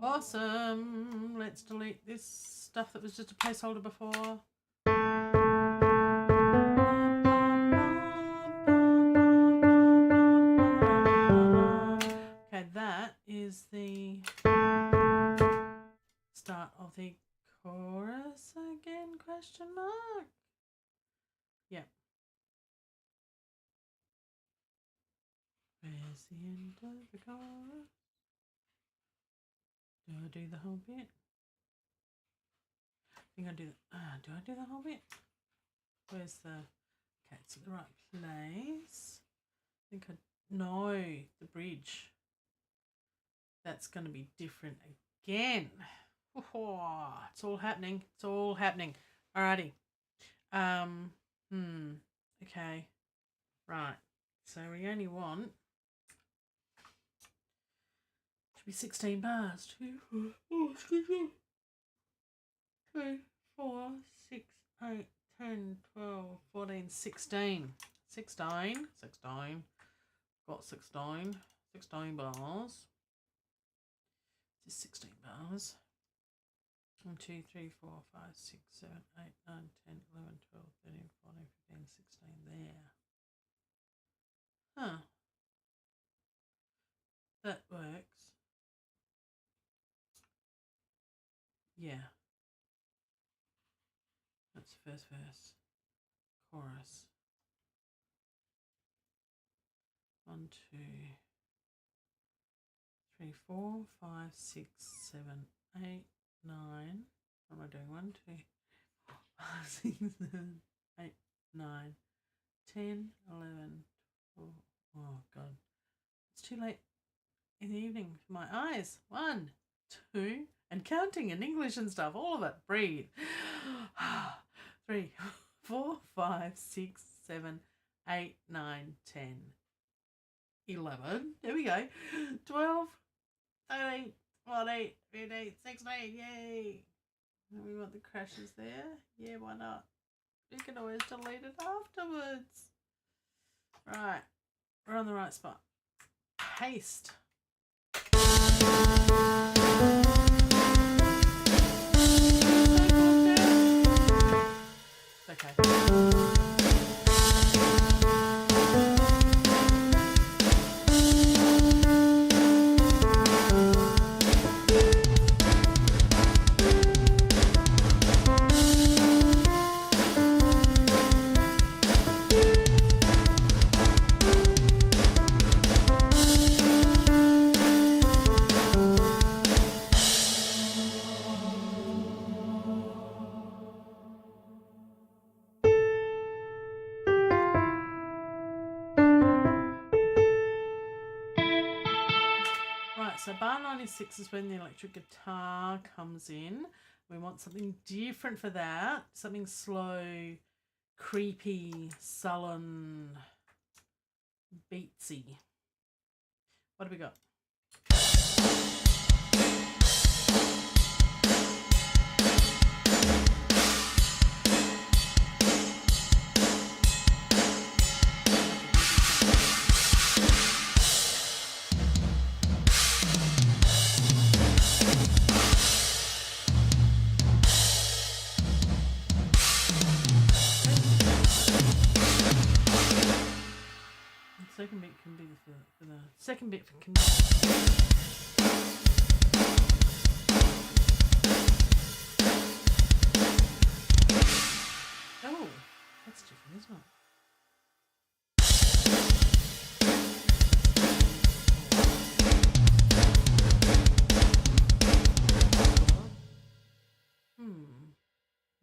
Awesome. Let's delete this stuff that was just a placeholder before. Okay, that is the start of the chorus again, question mark. Yep. Where's the end of the chorus? Do I do the whole bit? I think I do. Do I do the whole bit? Where's the? Okay, it's at the right place. I think no, the bridge. That's going to be different again. Oh, it's all happening. It's all happening. Alrighty. Okay. Right. So we only want. Be 16 bars. 2, 4, 6, 8, 10, 12, 14, 16. 16. Got 16. 16 bars. This is 16 bars. 1, 2, 3, 4, 5, 6, 7, 8, 9, 10, 11, 12, 13, 14, 15, 16 there. Huh. That works. Yeah. That's the first verse. Chorus. 1, 2, 3, 4, 5, 6, 7, 8, 9. What am I doing? 1, 2, 4, 5, 6, 7, 8, 9, 10, 11, 12. Oh, God. It's too late in the evening for my eyes. 1, 2, and counting and English and stuff. All of it. Breathe. 3, 4, 5, 6, 7, 8, 9, 10, 11. There we go. 12, 13, on 8, 8, 16, yay. And we want the crashes there. Yeah, why not? We can always delete it afterwards. Right, we're on the right spot. Paste. It's okay. So bar 96 is when the electric guitar comes in. We want something different for that. Something slow, creepy, sullen, beatsy. What do we got? Second bit can be for the second bit can be. Oh, that's different, isn't it?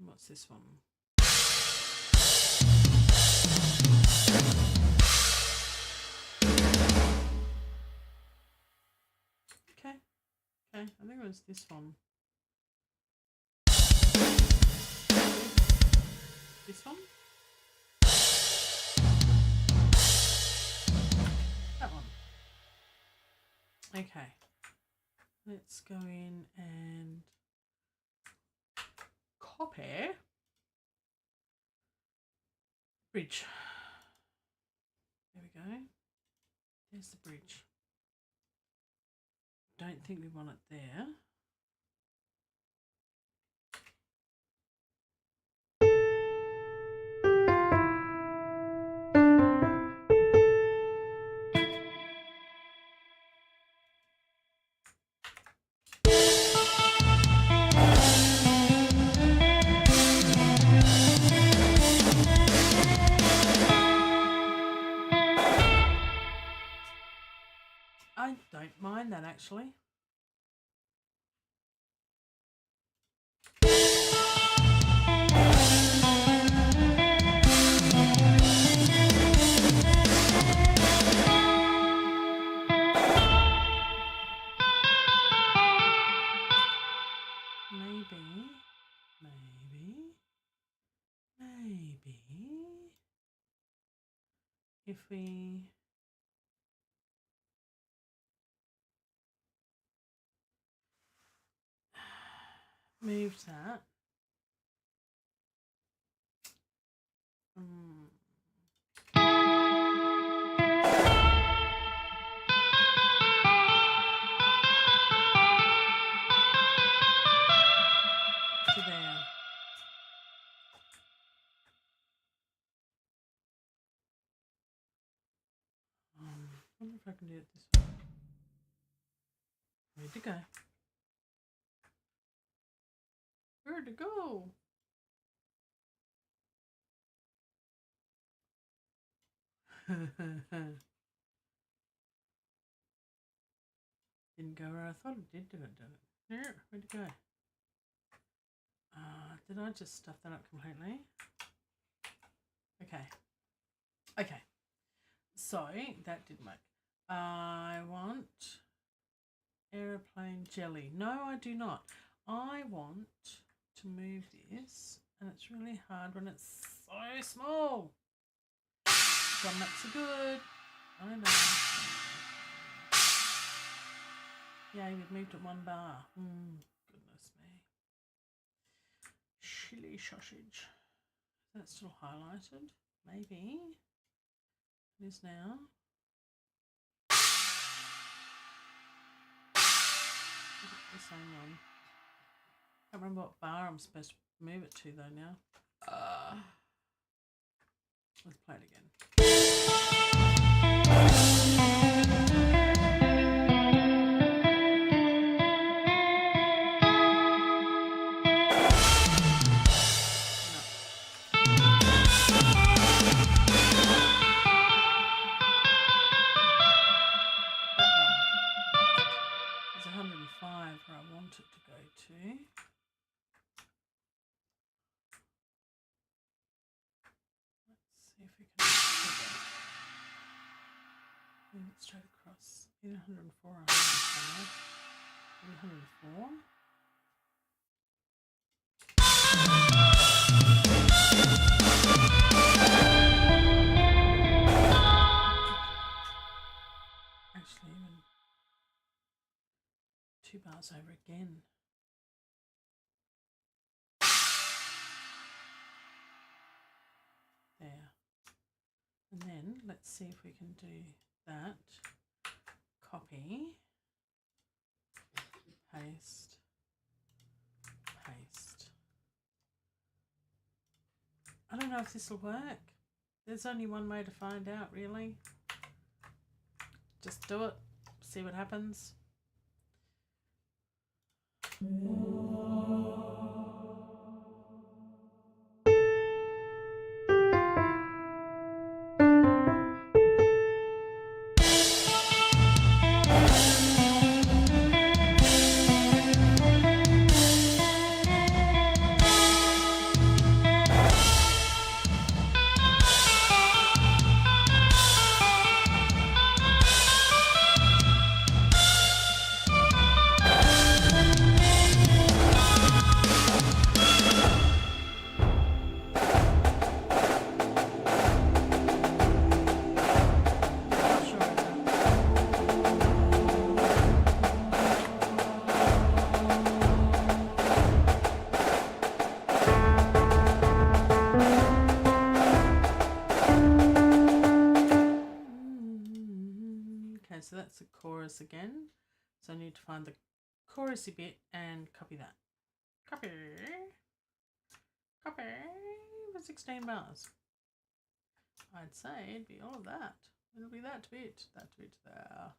What's this one? Okay, I think it was this one. This one? That one. Okay. Let's go in and copy bridge. There we go. There's the bridge. Don't think we want it there. I don't mind that actually. Maybe if we move that to there. I wonder if I can do it this way. Where'd it go? Where'd it go? Didn't go where I thought it did it? Here, where'd it go? Did I just stuff that up completely? Okay. So that didn't work. I want aeroplane jelly. No, I do not. I want to move this, and it's really hard when it's so small. Some maps are good. I know. Yay, we've moved it 1 bar. Goodness me. Chili sausage. That's still highlighted. Maybe. It is now. The same one. I can't remember what bar I'm supposed to move it to though now. Let's play it again. There's 105 where I want it to go to. Let's see if we can move it straight across. 104, 105, 104. Actually, even 2 bars over again. There. And then let's see if we can do that. Copy, paste, paste. I don't know if this will work. There's only one way to find out, really. Just do it, see what happens. So that's the chorus again. So I need to find the chorusy bit and copy that. Copy. Copy for 16 bars. I'd say it'd be all of that. It'll be that bit there.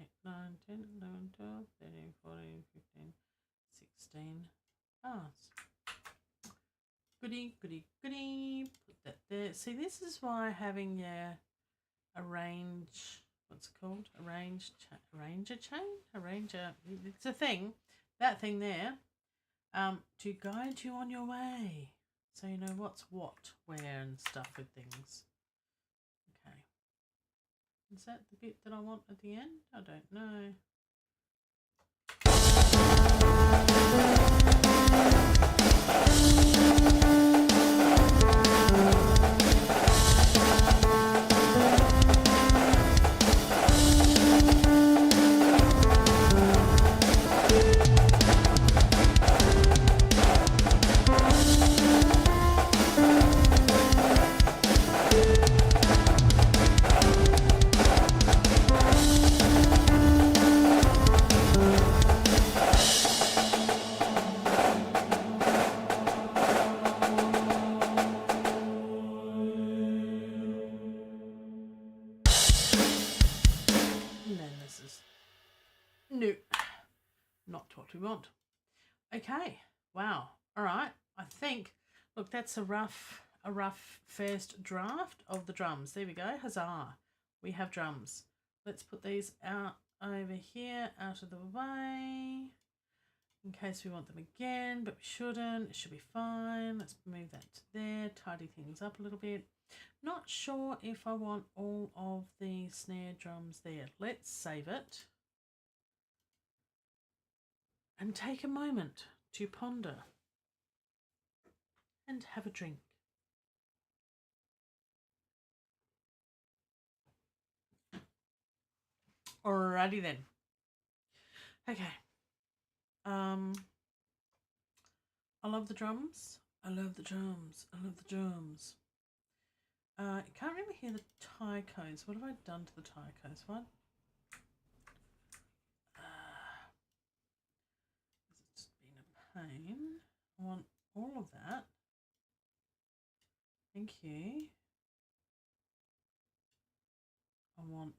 8, 9, 10, 11, 12, 13, 14, 15, 16 bars. Goody, goody, goody. Put that there. See, this is why having your arrange, what's it called? Arranger chain? It's a thing. That thing there, to guide you on your way. So you know what's what, where and stuff with things. Okay. Is that the bit that I want at the end? I don't know. No, not what we want. Okay, wow. All right, I think, look, that's a rough first draft of the drums. There we go, huzzah. We have drums. Let's put these out over here, out of the way, in case we want them again, but we shouldn't. It should be fine. Let's move that to there, tidy things up a little bit. Not sure if I want all of the snare drums there. Let's save it and take a moment to ponder and have a drink. Alrighty then. Okay. I love the drums. I love the drums. I love the drums. You can't really hear the taikos. What have I done to the taikos? What? It's been a pain. I want all of that. Thank you. I want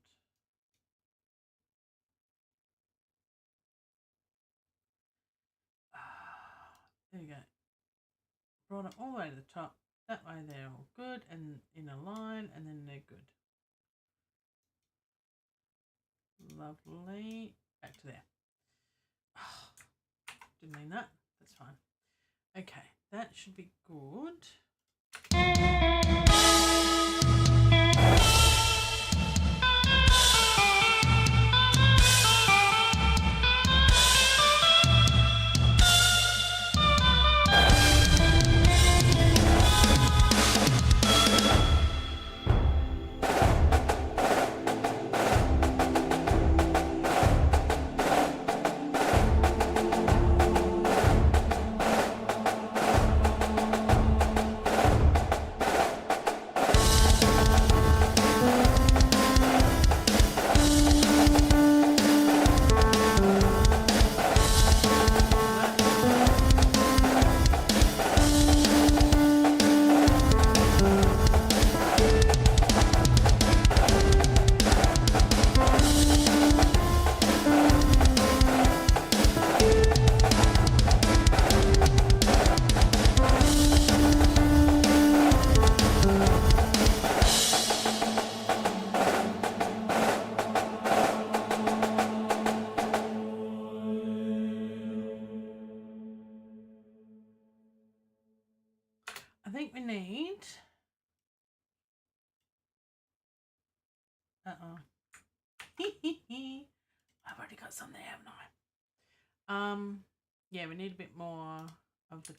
there you go. Brought it all the way to the top. That way they're all good and in a line, and then they're good. Lovely. Back to there. Oh, didn't mean that. That's fine. Okay, that should be good. I think we need I've already got some there, haven't I? Yeah, we need a bit more of the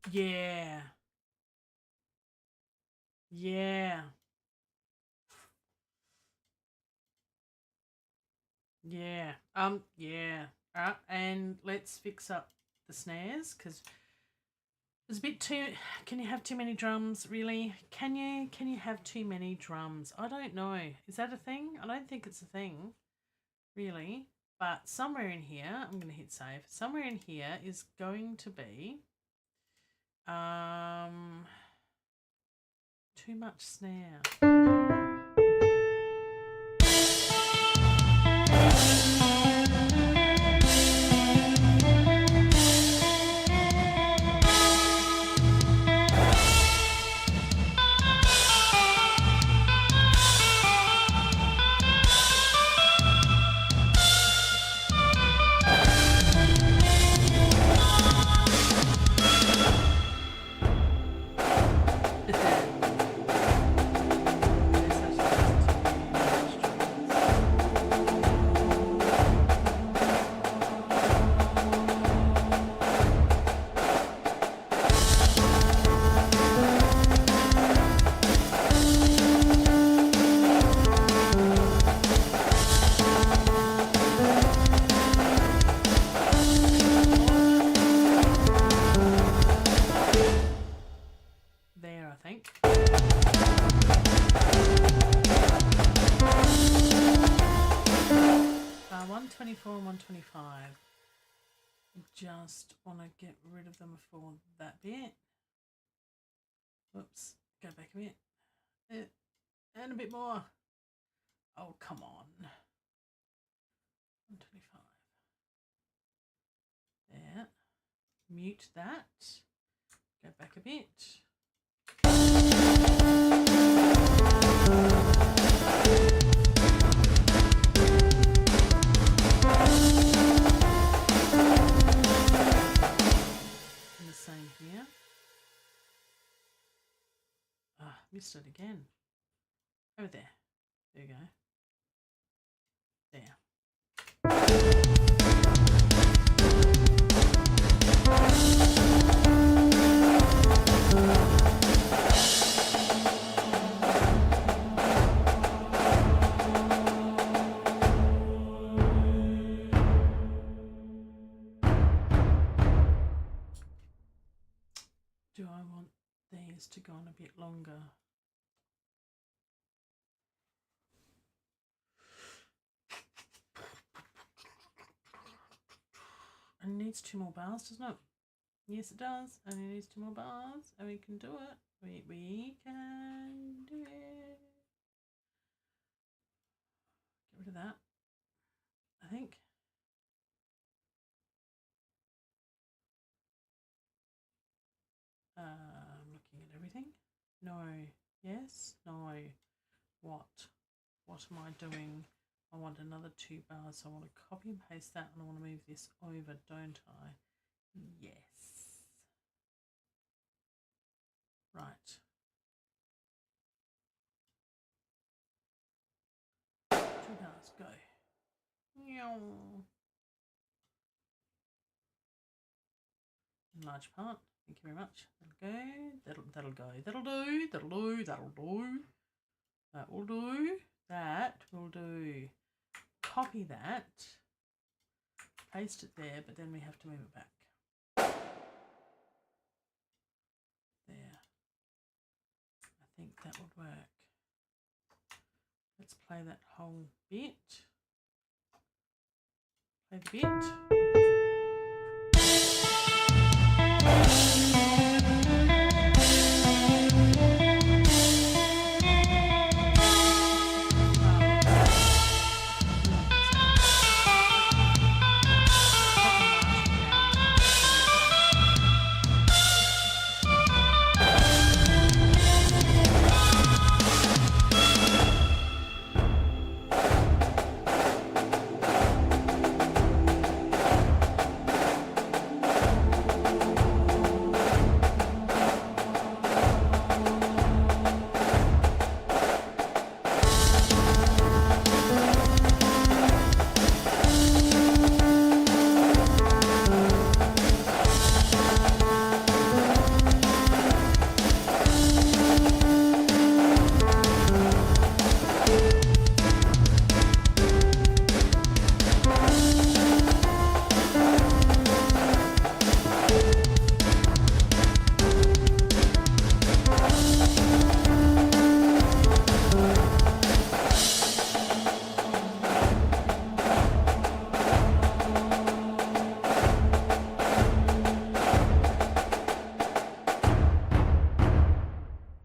Yeah. Yeah. Yeah. Yeah. And let's fix up the snares, because there's a bit too. Can you have too many drums? Really? Can you have too many drums? I don't know. Is that a thing? I don't think it's a thing, really. But somewhere in here, I'm going to hit save. Somewhere in here is going to be too much snare. There, I think. 124 and 125. Just want to get rid of them for that bit. Whoops. Go back a bit. And a bit more. Oh, come on. 125. There. Mute that. Go back a bit. And the same here. missed it again. Over there. There you go. There. Do I want these to go on a bit longer? And it needs 2 more bars, doesn't it? Yes, it does. And it needs 2 more bars, and we can do it. We can do it. Get rid of that, I think. Looking at everything. No. Yes. No. What? What am I doing? I want another 2 bars. So I want to copy and paste that, and I want to move this over, don't I? Yes. Right. 2 bars, go. Enlarge part. Thank you very much. That'll go. That'll do. That'll do. That'll do. That will do. That will do. Copy that. Paste it there, but then we have to move it back. There. I think that would work. Let's play that whole bit. Play the bit.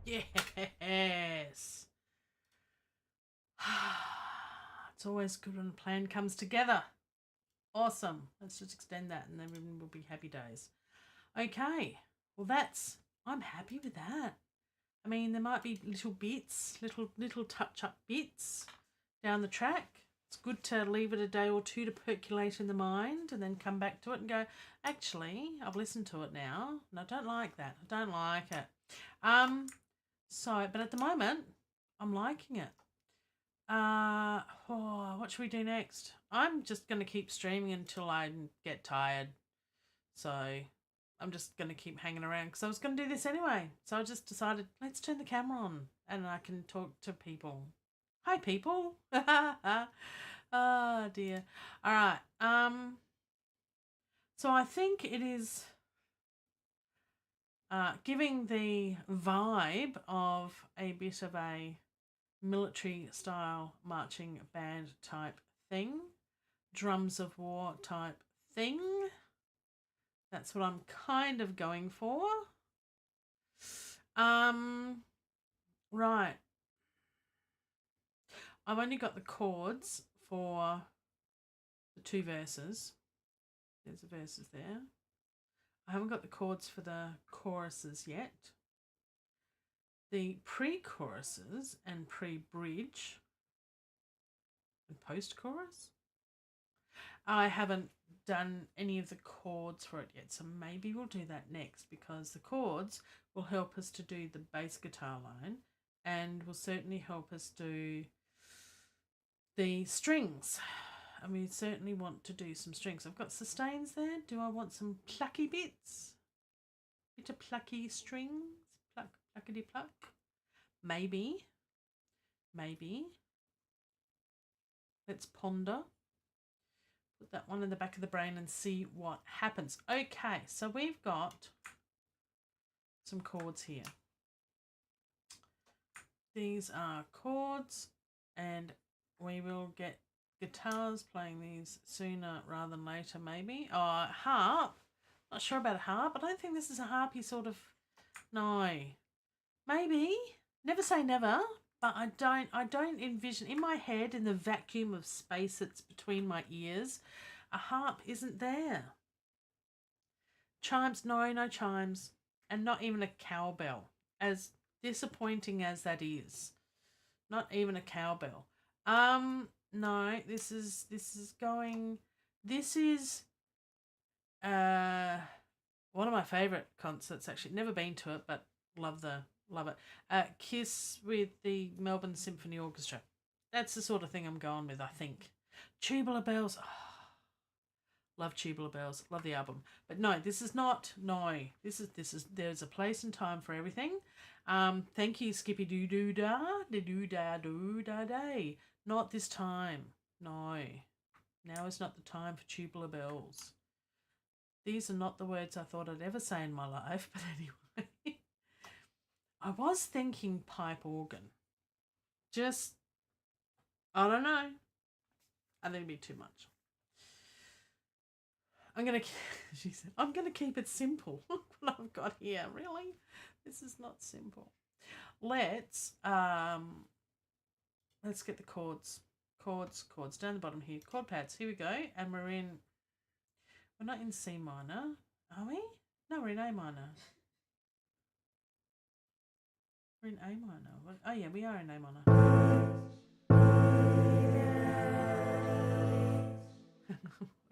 Yes. It's always good when a plan comes together. Awesome. Let's just extend that and then we'll be happy days. Okay. Well, I'm happy with that. I mean, there might be little bits, little touch-up bits down the track. It's good to leave it a day or 2 to percolate in the mind and then come back to it and go, actually, I've listened to it now and I don't like that. I don't like it. But at the moment, I'm liking it. What should we do next? I'm just going to keep streaming until I get tired. So I'm just going to keep hanging around because I was going to do this anyway. So I just decided, let's turn the camera on and I can talk to people. Hi, people. Oh, dear. All right. So I think it is giving the vibe of a bit of a military style marching band type thing, drums of war type thing. That's what I'm kind of going for. Right. I've only got the chords for the 2 verses. There's the verses there. I haven't got the chords for the choruses yet. The pre-choruses and pre-bridge and post-chorus, I haven't done any of the chords for it yet, so maybe we'll do that next because the chords will help us to do the bass guitar line and will certainly help us do the strings. And we certainly want to do some strings. I've got sustains there. Do I want some plucky bits? Bit of plucky strings? Pluckety pluck? Maybe. Maybe. Let's ponder. Put that one in the back of the brain and see what happens. Okay, so we've got some chords here. These are chords, and we will get guitars playing these sooner rather than later, maybe. Oh, harp. Not sure about a harp. I don't think this is a harpy sort of. No. Maybe. Never say never. But I don't envision in my head, in the vacuum of space that's between my ears, a harp isn't there. Chimes, no chimes, and not even a cowbell. As disappointing as that is, not even a cowbell. No, this is one of my favorite concerts. Actually, never been to it, but love it. Kiss with the Melbourne Symphony Orchestra. That's the sort of thing I'm going with, I think. Tubular Bells. Oh, love Tubular Bells. Love the album. But no, this is not. No, this is. There's a place and time for everything. Thank you, Skippy Doo Doo Da, Doo Da Doo Da Day. Not this time. No. Now is not the time for Tubular Bells. These are not the words I thought I'd ever say in my life, but anyway. I was thinking pipe organ. Just, I don't know. I think it'd be too much. She said, I'm going to keep it simple. Look what I've got here. Really? This is not simple. Let's get the chords. Chords down the bottom here. Chord pads. Here we go. And we're not in C minor, are we? No, we're in A minor. We're in A minor. Oh yeah, we are in A minor.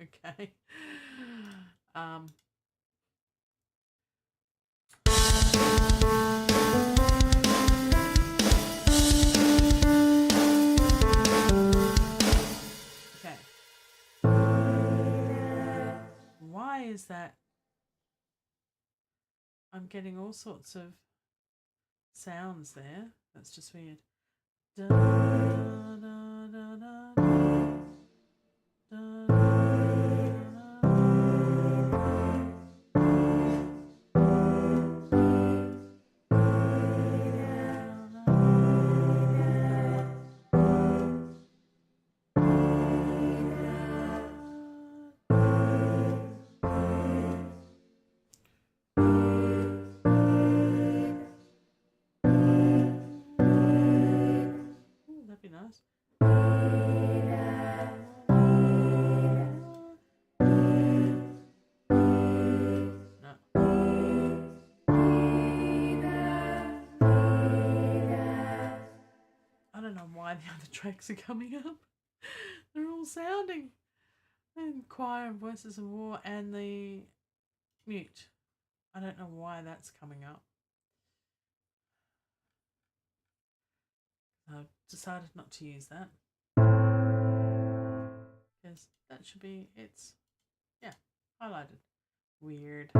Okay. Okay. Why is that? I'm getting all sorts of sounds there. That's just weird. Da, da, da, da, da, da, da. That'd be nice. No. I don't know why the other tracks are coming up. They're all sounding. And choir and voices of war and the mute. I don't know why that's coming up. I've decided not to use that. Because that should be, yeah, highlighted. Weird.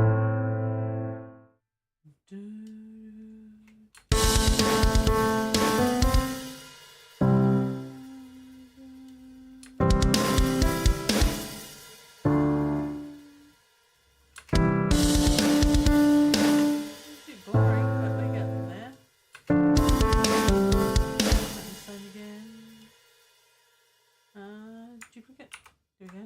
Duplicate. There we go.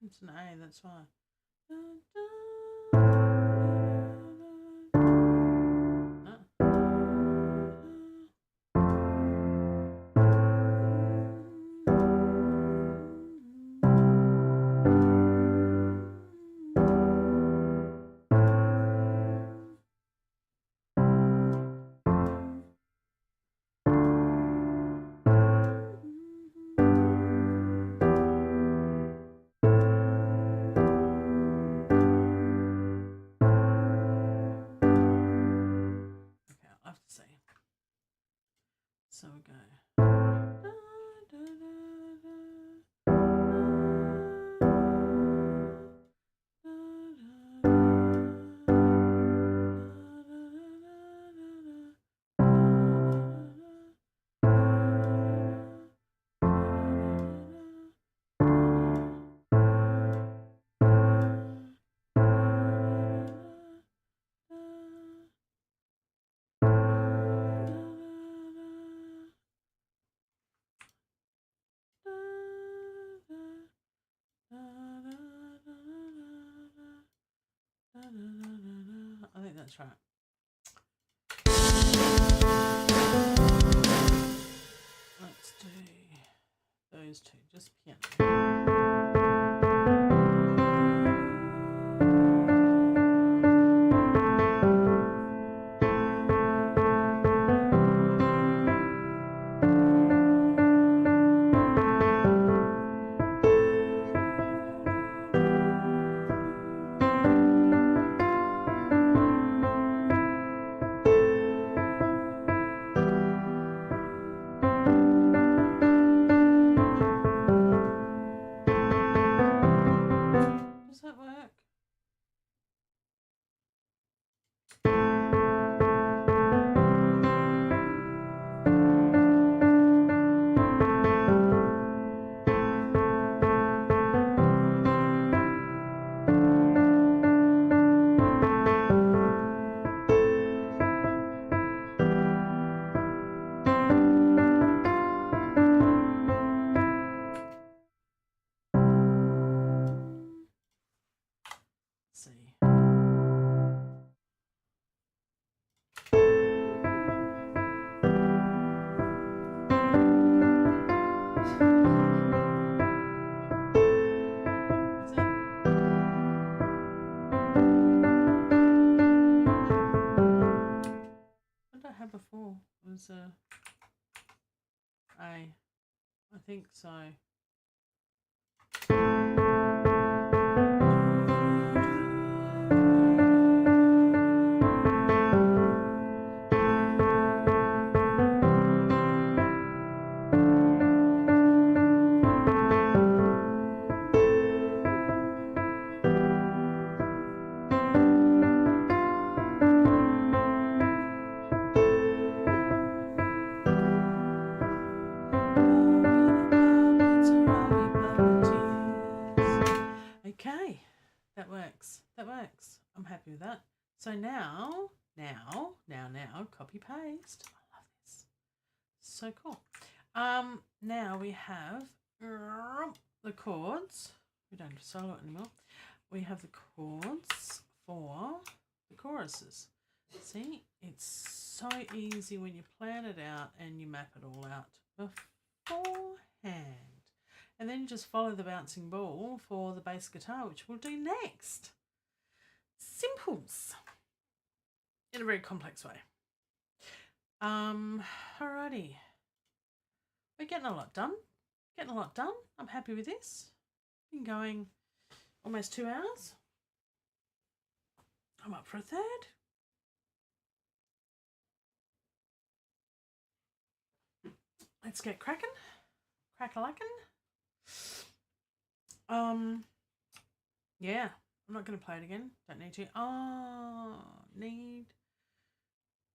It's an A, that's why. So we go. I think that's right. Let's do those two, just piano. Does that work? See. What did I have before? It was A. I think so. Okay, that works. That works. I'm happy with that. So now, copy paste. I love this. So cool. Now we have the chords. We don't solo it anymore. We have the chords for the choruses. See, it's so easy when you plan it out and you map it all out beforehand. And then you just follow the bouncing ball for the bass guitar, which we'll do next. Simples. In a very complex way. Alrighty. We're getting a lot done. I'm happy with this. Been going almost 2 hours. I'm up for a third. Let's get cracking. Crack-a-lackin'. Yeah, I'm not going to play it again. Don't need to. Need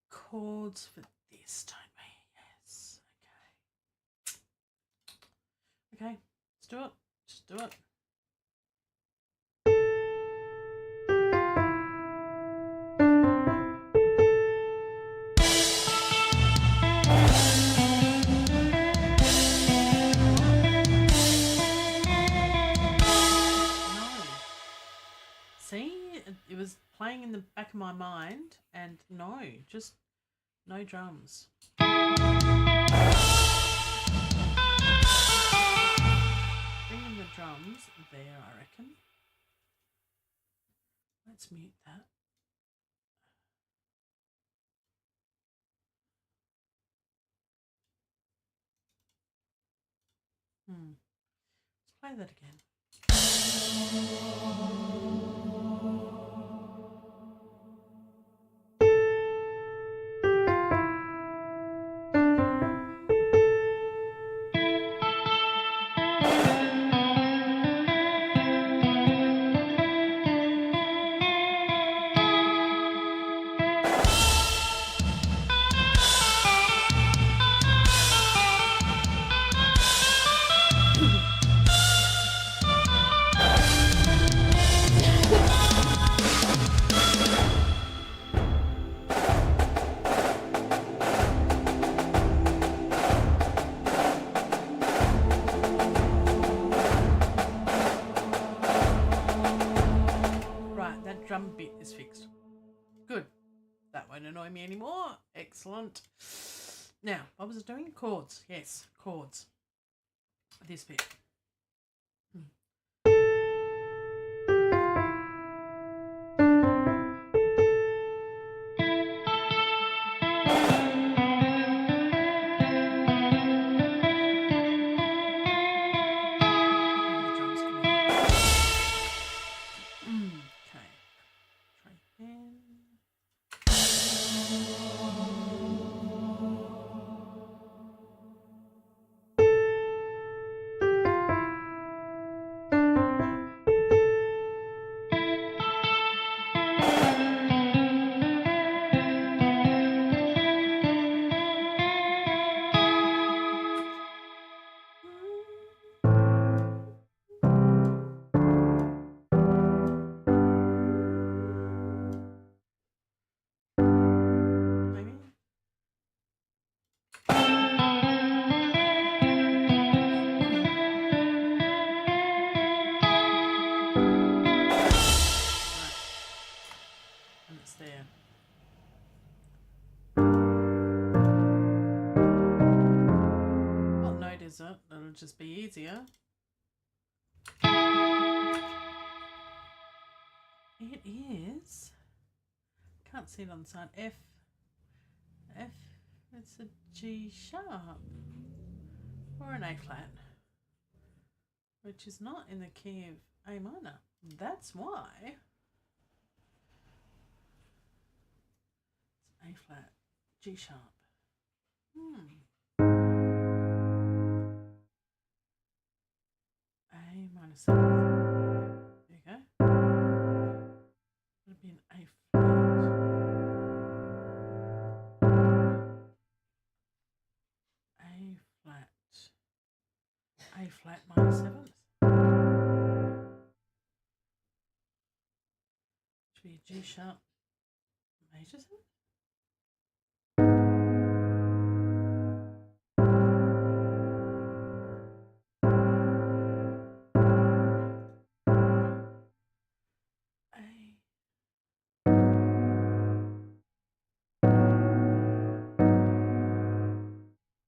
chords for this, don't we? Yes. Okay, let's do it. Just do it. It was playing in the back of my mind, and no, just no drums. Bring in the drums there, I reckon. Let's mute that. Let's play that again. drum bit is fixed. Good. That won't annoy me anymore. Excellent. Now, what was it doing? Chords. Yes, chords. This bit. There. What note is it? It'll just be easier. It is. Can't see it on the side. F. It's a G sharp or an A flat, which is not in the key of A minor. That's why. A flat, G sharp. A minor 7. There you go. Would be an A flat. A flat minor 7th. Should be a G sharp major 7th.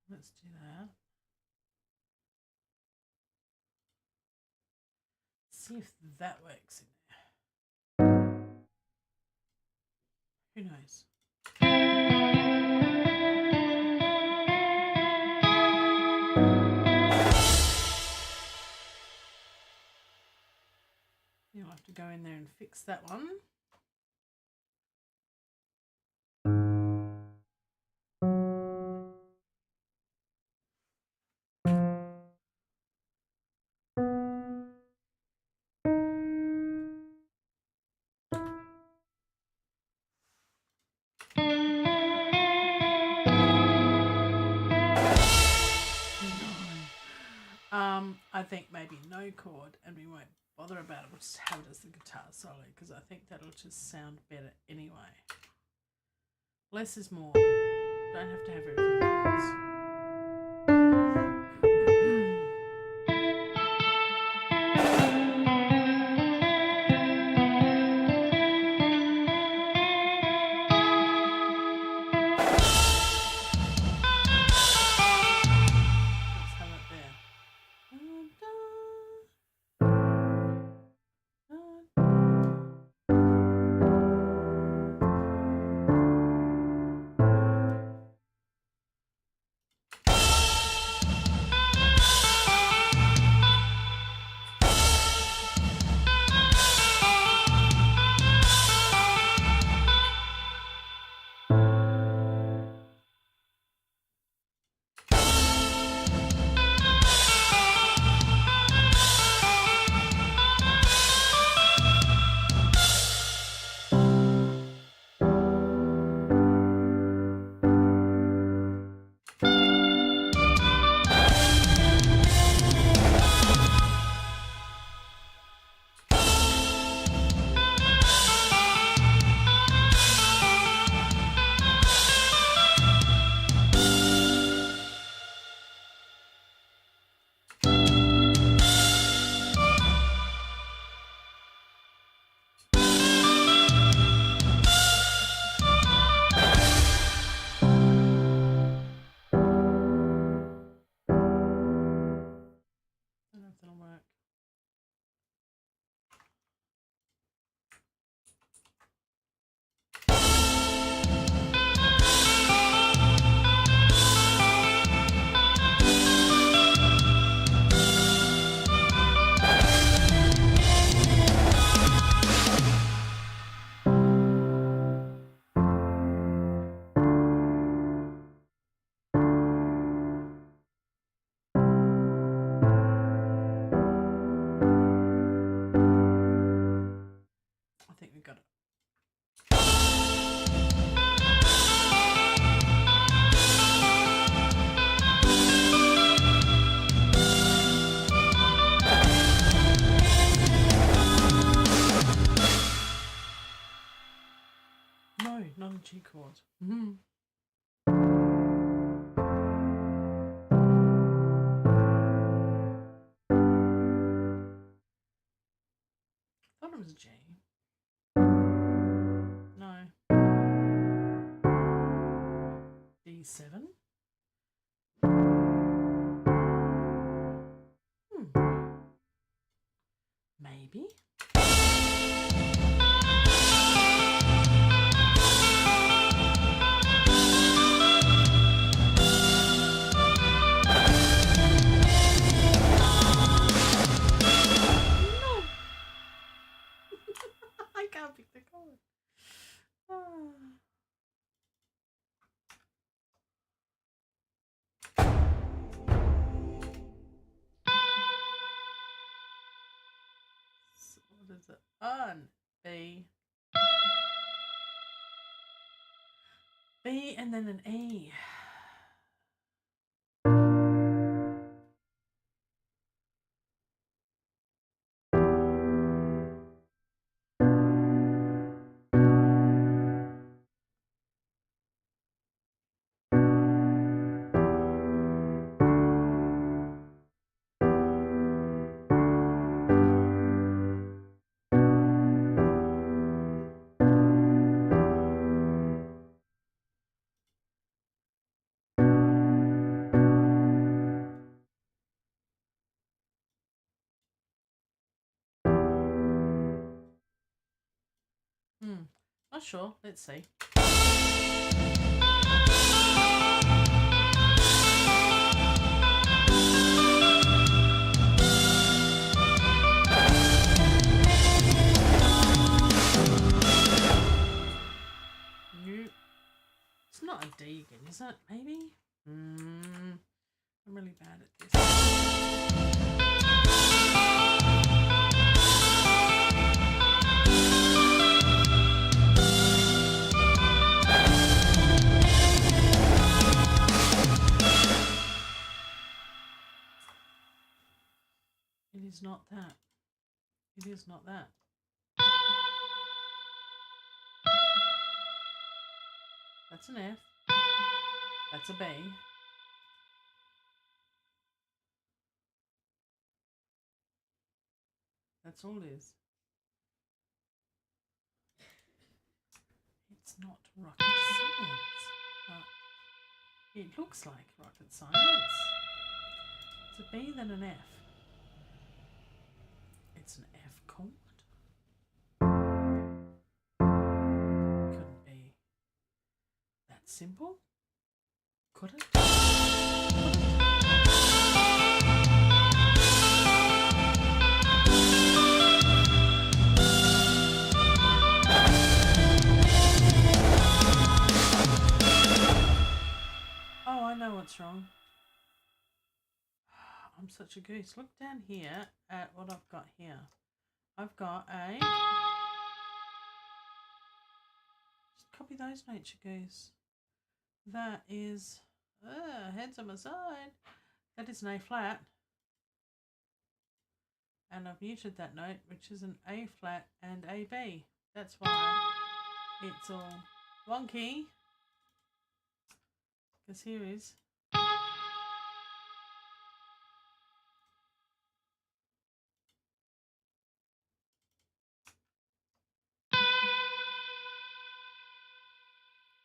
Let's do that. See if that works in there. Who knows? You'll have to go in there and fix that one. I think maybe no chord, and we won't bother about it. We'll just have it as the guitar solo because I think that'll just sound better anyway. Less is more. Don't have to have everything at once. work. I think we got it. No, not a G chord. I thought it was a G. No. D7. Maybe. I can't pick the chord. So what is it? On B. B and then an E. Not sure. Let's see. Nope. It's not a D again, is it? Maybe? I'm really bad at this. It is not that. It is not that. That's an F. That's a B. That's all it is. It's not rocket science, but it looks like rocket science. It's a B, then an F. It's an F chord. Couldn't be that simple, could it? Oh, I know what's wrong. I'm such a goose. Look down here at what I've got here. I've got a... Just copy those notes, you goose. That is... heads on my side. That is an A flat. And I've muted that note, which is an A flat and A B. That's why it's all wonky. Because here is...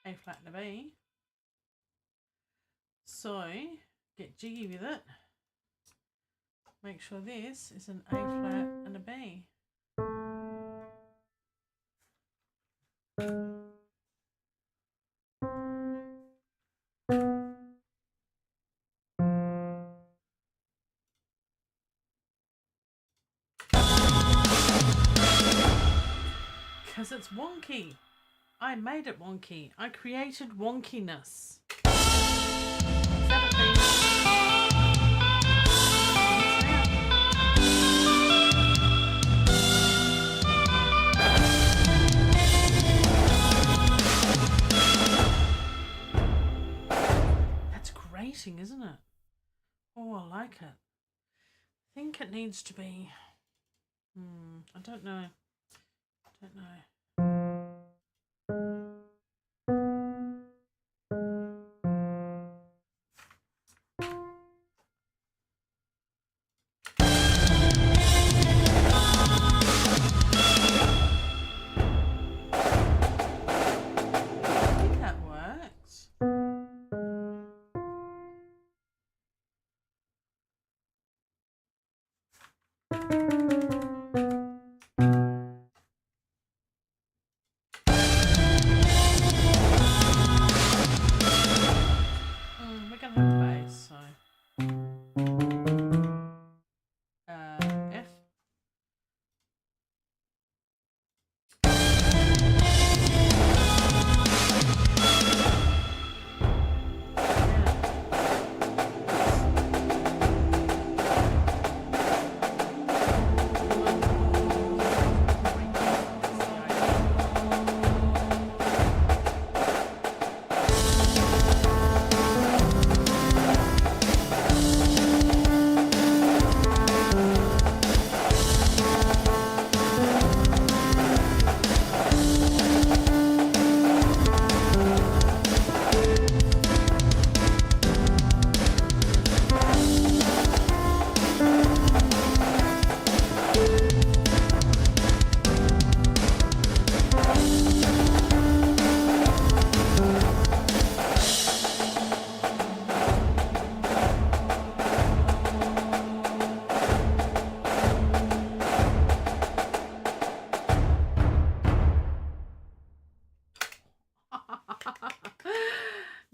A flat and a B. So, get jiggy with it. make sure this is an A flat and a B. Because it's wonky. I made it wonky. I created wonkiness. Is that a thing? That's grating, isn't it? Oh, I like it. I think it needs to be... I don't know. I don't know. I think that works. We're going to have the bass, so... F.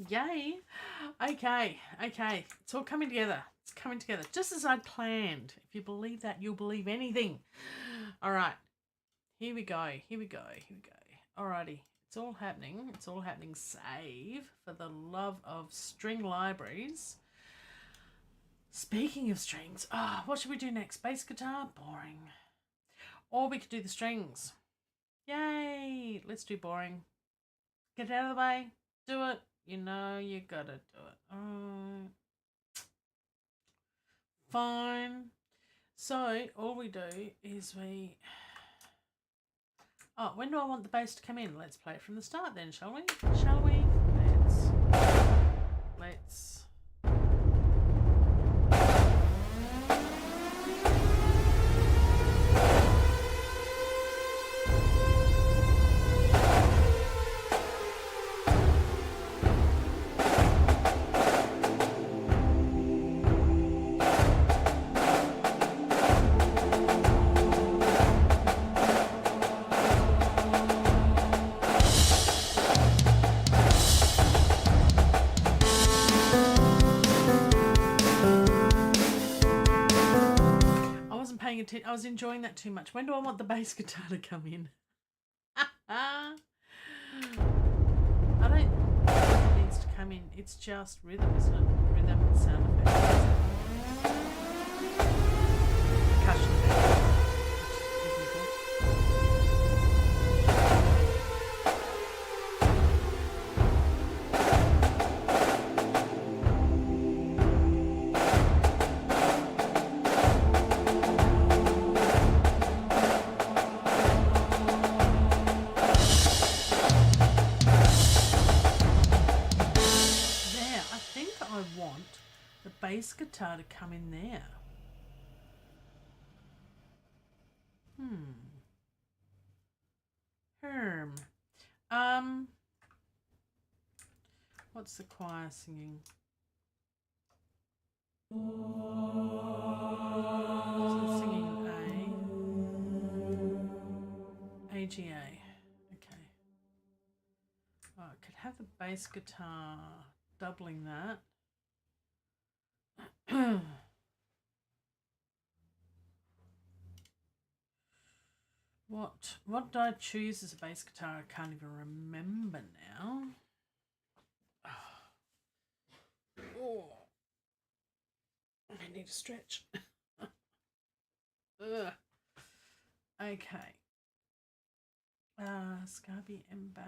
Yay. Okay. It's all coming together. It's coming together just as I'd planned. If you believe that, you'll believe anything. All right. Here we go. Alrighty. It's all happening. Save for the love of string libraries. Speaking of strings, what should we do next? Bass guitar? Boring. Or we could do the strings. Yay. Let's do boring. Get it out of the way. Do it. You know you gotta do it. Alright. Fine. So all we do is we... Oh, when do I want the bass to come in? Let's play it from the start then, shall we? Let's... I was enjoying that too much. When do I want the bass guitar to come in? I don't think it needs to come in. It's just rhythm, isn't it? Rhythm and sound effects. Percussion effects. Bass guitar to come in there. What's the choir singing? AGA. Okay. Oh, I could have the bass guitar doubling that. What did I choose as a bass guitar? I can't even remember now. Oh, I need a stretch. Ugh. Okay. Scarby and bass.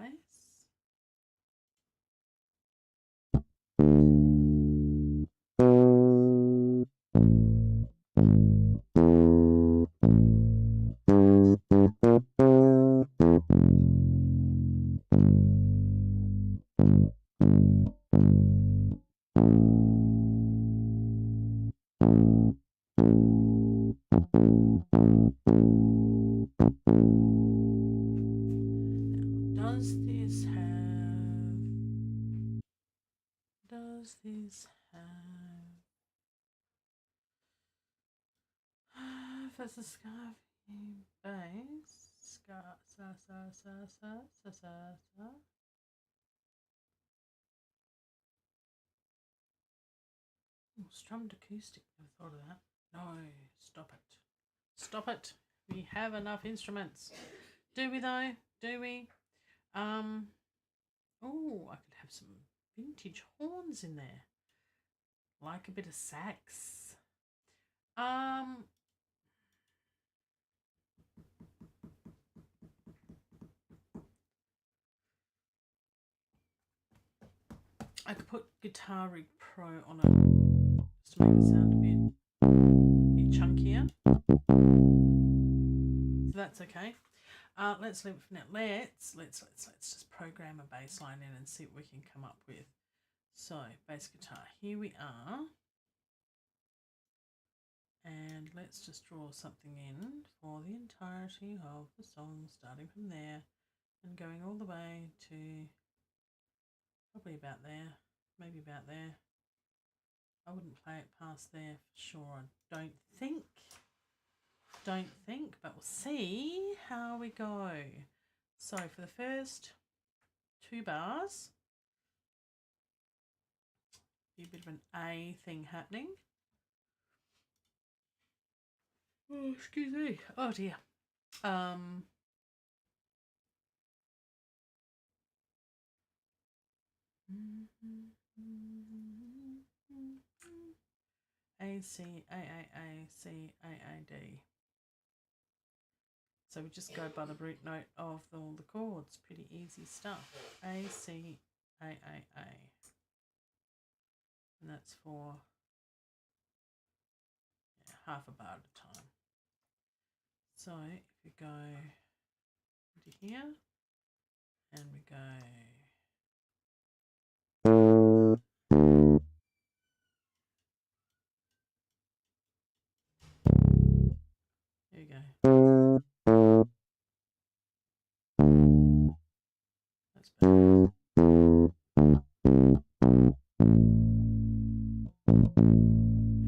Does this have if it's a scarfy bass, strummed acoustic, never thought of that. No, stop it. Stop it. We have enough instruments. Do we though? Do we? Oh, I could have some vintage horns in there. Like a bit of sax. I could put Guitar Rig Pro on it just to make it sound a bit chunkier. So that's okay. Let's leave it for now. Let's just program a bass line in and see what we can come up with. So bass guitar, here we are. And let's just draw something in for the entirety of the song, starting from there and going all the way to probably about there, maybe about there. I wouldn't play it past there for sure, I don't think, but we'll see how we go. So for the first 2 bars, be a bit of an A thing happening. Oh, excuse me. Oh dear. A, C, A, A, C, A, A, D. So we just go by the root note of all the chords. Pretty easy stuff. A, C, A, A, A. And that's for half a bar at a time. So if we go into here and we go there you go. That's better. There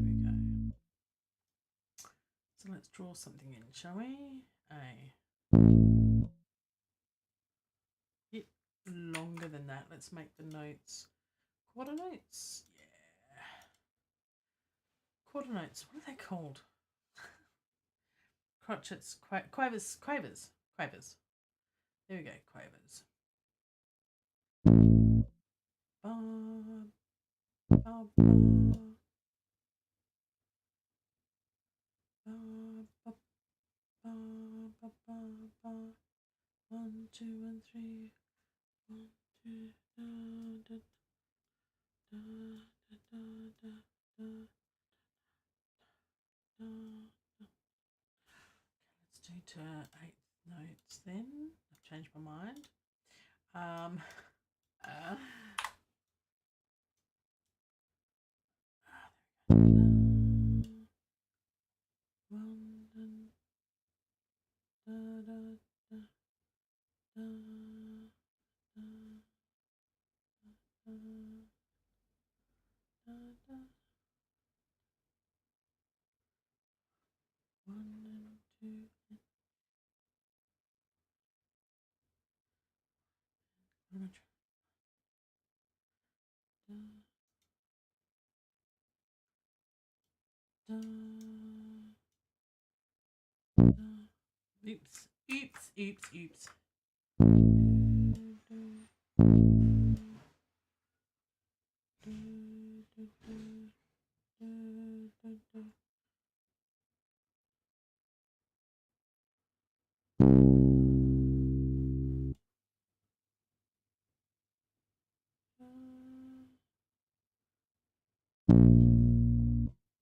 we go. So let's draw something in, shall we? A bit longer than that. Let's make the notes quarter notes. Yeah. Quarter notes. What are they called? Crotchets, quavers. There we go, quavers. Ba, ba, ba, ba, ba, ba, ba, ba. 1, 2, and 3. 1, 2, da, da, da, da, da, da, da, da. Let's do to 8 notes then. I've changed my mind. Oops, oops, oops, oops.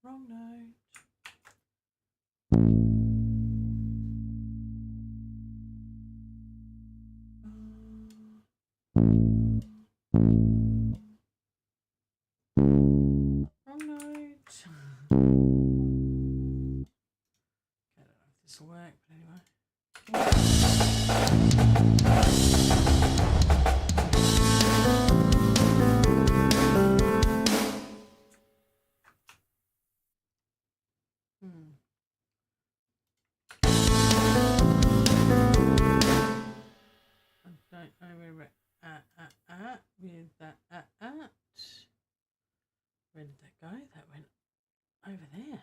Wrong note. Wrong note. I don't know if this will work, but anyway. I don't know where we're at with that at. Where did that go? That went over there.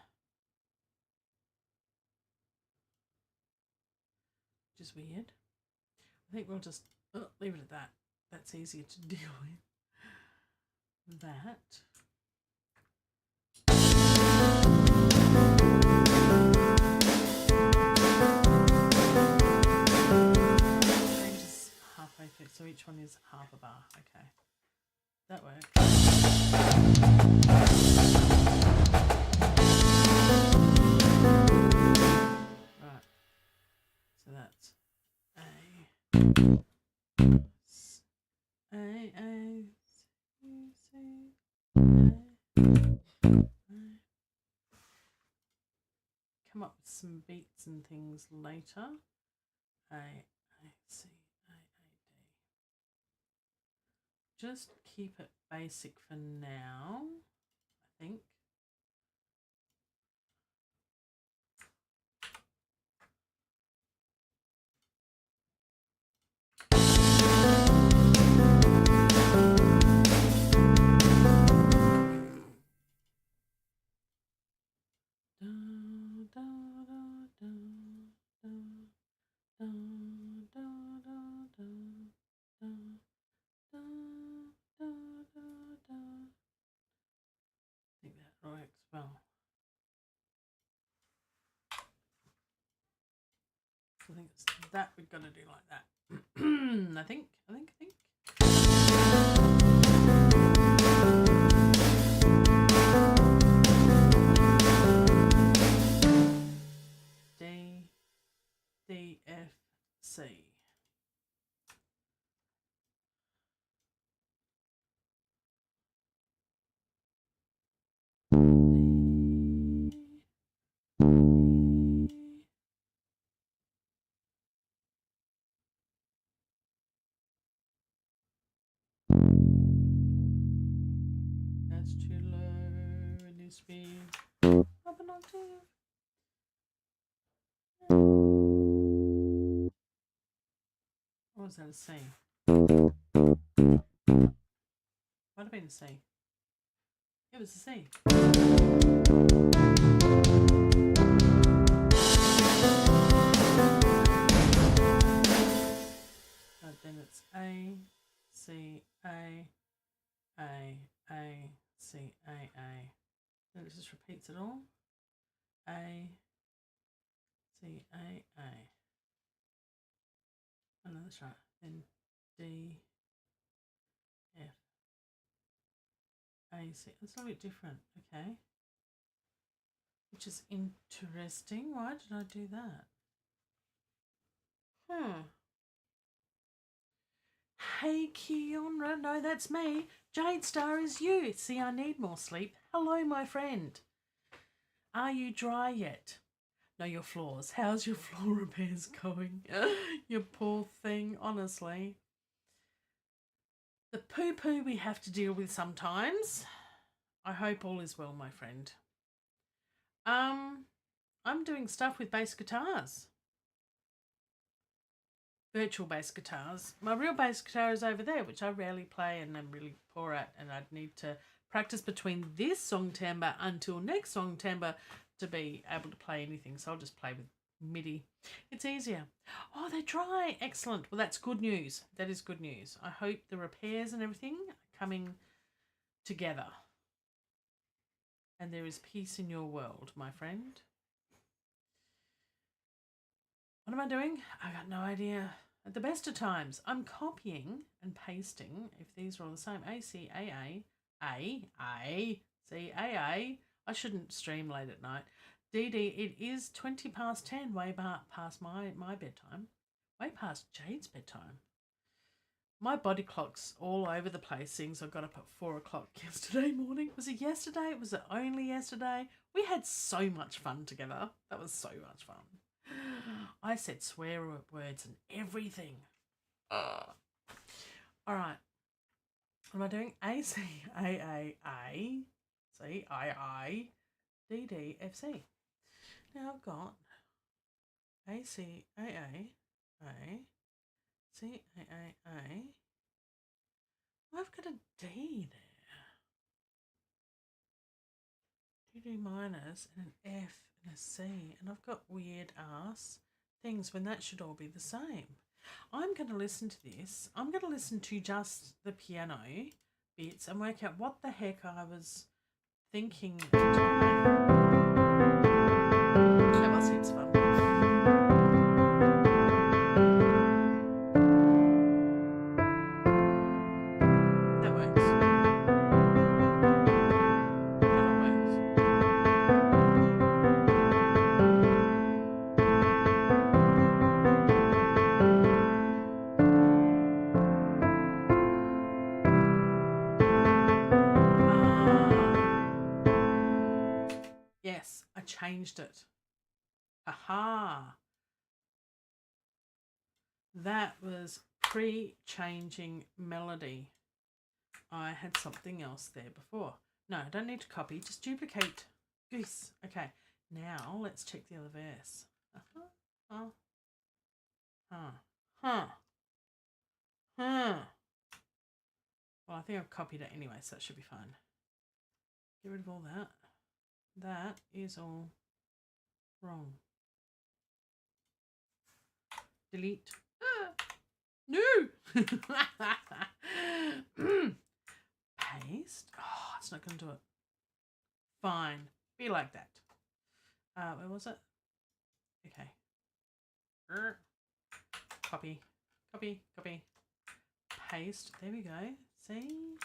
Which is weird. I think we'll just leave it at that. That's easier to deal with. That. Changes halfway through, so each one is half a bar. Okay, that works. Right, so that's come up with some beats and things later. A-C-A-A-D. Just keep it basic for now, I think. I think that works well. I think it's that we've got to do like that. I think. D, D, F, C. That's too low. It needs to be up an octave. What was that, a C? Might have been a C. It was a C. Then it's A, C, A, C, A. Then it just repeats it all. A, C, A. Oh no, that's right. Then D, F, A, C. It's a little bit different, okay. Which is interesting. Why did I do that? Hey Keeonra, no, that's me. Jade Star is you. See, I need more sleep. Hello, my friend. Are you dry yet? Know your floors. How's your floor repairs going? You poor thing, honestly. The poo-poo we have to deal with sometimes. I hope all is well, my friend. I'm doing stuff with bass guitars. virtual bass guitars. My real bass guitar is over there, which I rarely play and I'm really poor at, and I'd need to practice between this song timbre until next song timbre to be able to play anything. So I'll just play with MIDI. It's easier. Oh, they're dry. Excellent. Well, that's good news. That is good news. I hope the repairs and everything are coming together. And there is peace in your world, my friend. What am I doing? I got no idea. At the best of times, I'm copying and pasting, if these are all the same, A, C, A, A, A, C, A, A. I shouldn't stream late at night. D, D, it is 20 past 10, way past my bedtime. Way past Jade's bedtime. My body clock's all over the place, things I got up at 4 o'clock yesterday morning. Was it yesterday? Was it only yesterday? We had so much fun together. That was so much fun. I said swear words and everything. All right. What am I doing? A, C, A, C, I, D, D, F, C. Now I've got A, C, A, C, A. I've got a D there. D minus and an F and a C, and I've got weird ass things when that should all be the same. I'm going to listen to this. I'm going to listen to just the piano bits and work out what the heck I was thinking at the time. That was heaps fun. That works. That works. Yes, I changed it. Aha. That was pre-changing melody. I had something else there before. No, I don't need to copy, just duplicate. Goose. Okay, now let's check the other verse. Well, I think I've copied it anyway, so that should be fine. Get rid of all that. That is all wrong. Delete. No! Paste. Oh, it's not going to do it. Fine. Be like that. Where was it? Okay. Copy. Copy. Copy. Paste. There we go. See?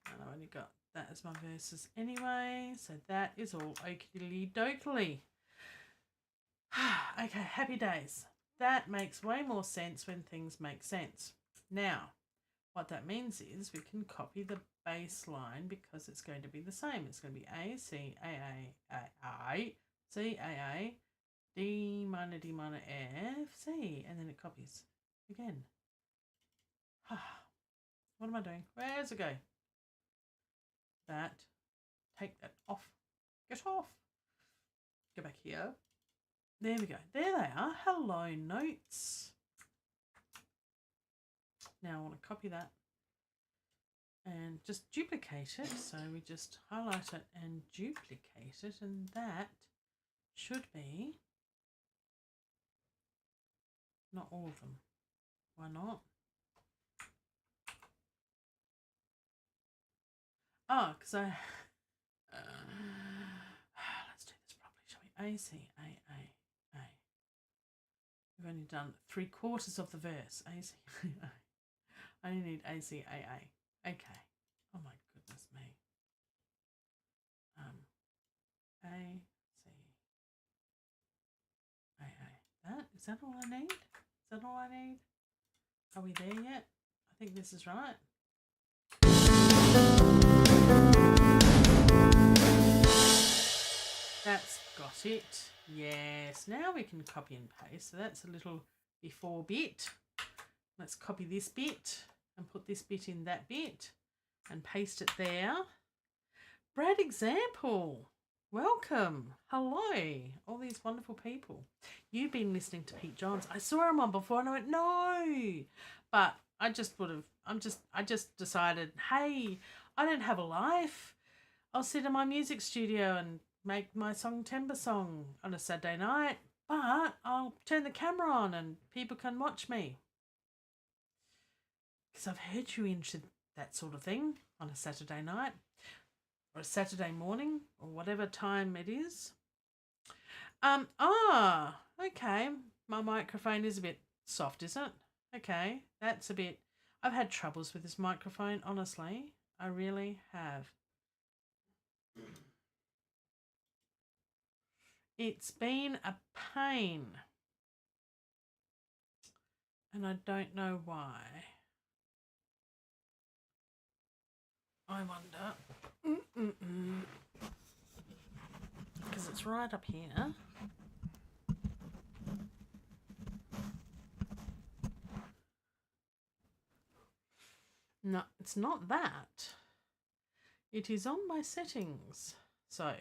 And I've only got that as my verses anyway. So that is all okie dokie. Okay, happy days. That makes way more sense when things make sense. Now, what that means is we can copy the bass line because it's going to be the same. It's going to be A, C, A, C, A, D minor, F, C, and then it copies again. What am I doing? Where does it go? That. Take that off. Get off. Go back here. There we go. There they are. Hello, notes. Now I want to copy that and just duplicate it. So we just highlight it and duplicate it, and that should be not all of them. Why not? Oh, because I let's do this properly, shall we? A, C, A. We've only done 3/4 of the verse. A, C, A. I only need A, C, A. Okay. Oh my goodness me. A, C, A. Is that all I need? Is that all I need? Are we there yet? I think this is right. That's got it. Yes. Now we can copy and paste. So that's a little before bit. Let's copy this bit and put this bit in that bit and paste it there. Brad example. Welcome. Hello. All these wonderful people. You've been listening to Pete Johns. I saw him on before and I went, no. But I just decided, hey, I don't have a life. I'll sit in my music studio and make my songtember song on a Saturday night, but I'll turn the camera on and people can watch me. Because I've heard you into that sort of thing on a Saturday night or a Saturday morning or whatever time it is. Okay. My microphone is a bit soft, isn't it? Okay, that's a bit... I've had troubles with this microphone, honestly. I really have. It's been a pain. And I don't know why. I wonder. Because it's right up here. No, it's not that. It is on my settings. So.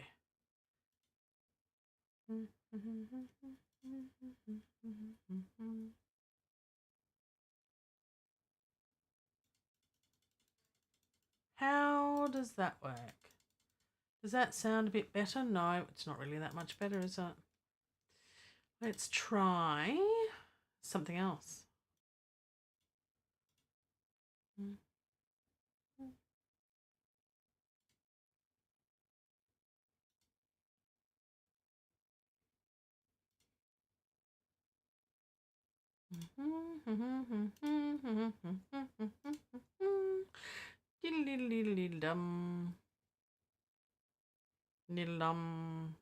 How does that work? Does that sound a bit better? No, it's not really that much better, is it? Let's try something else. Diddle-diddle-diddle-dum. Diddle-dum.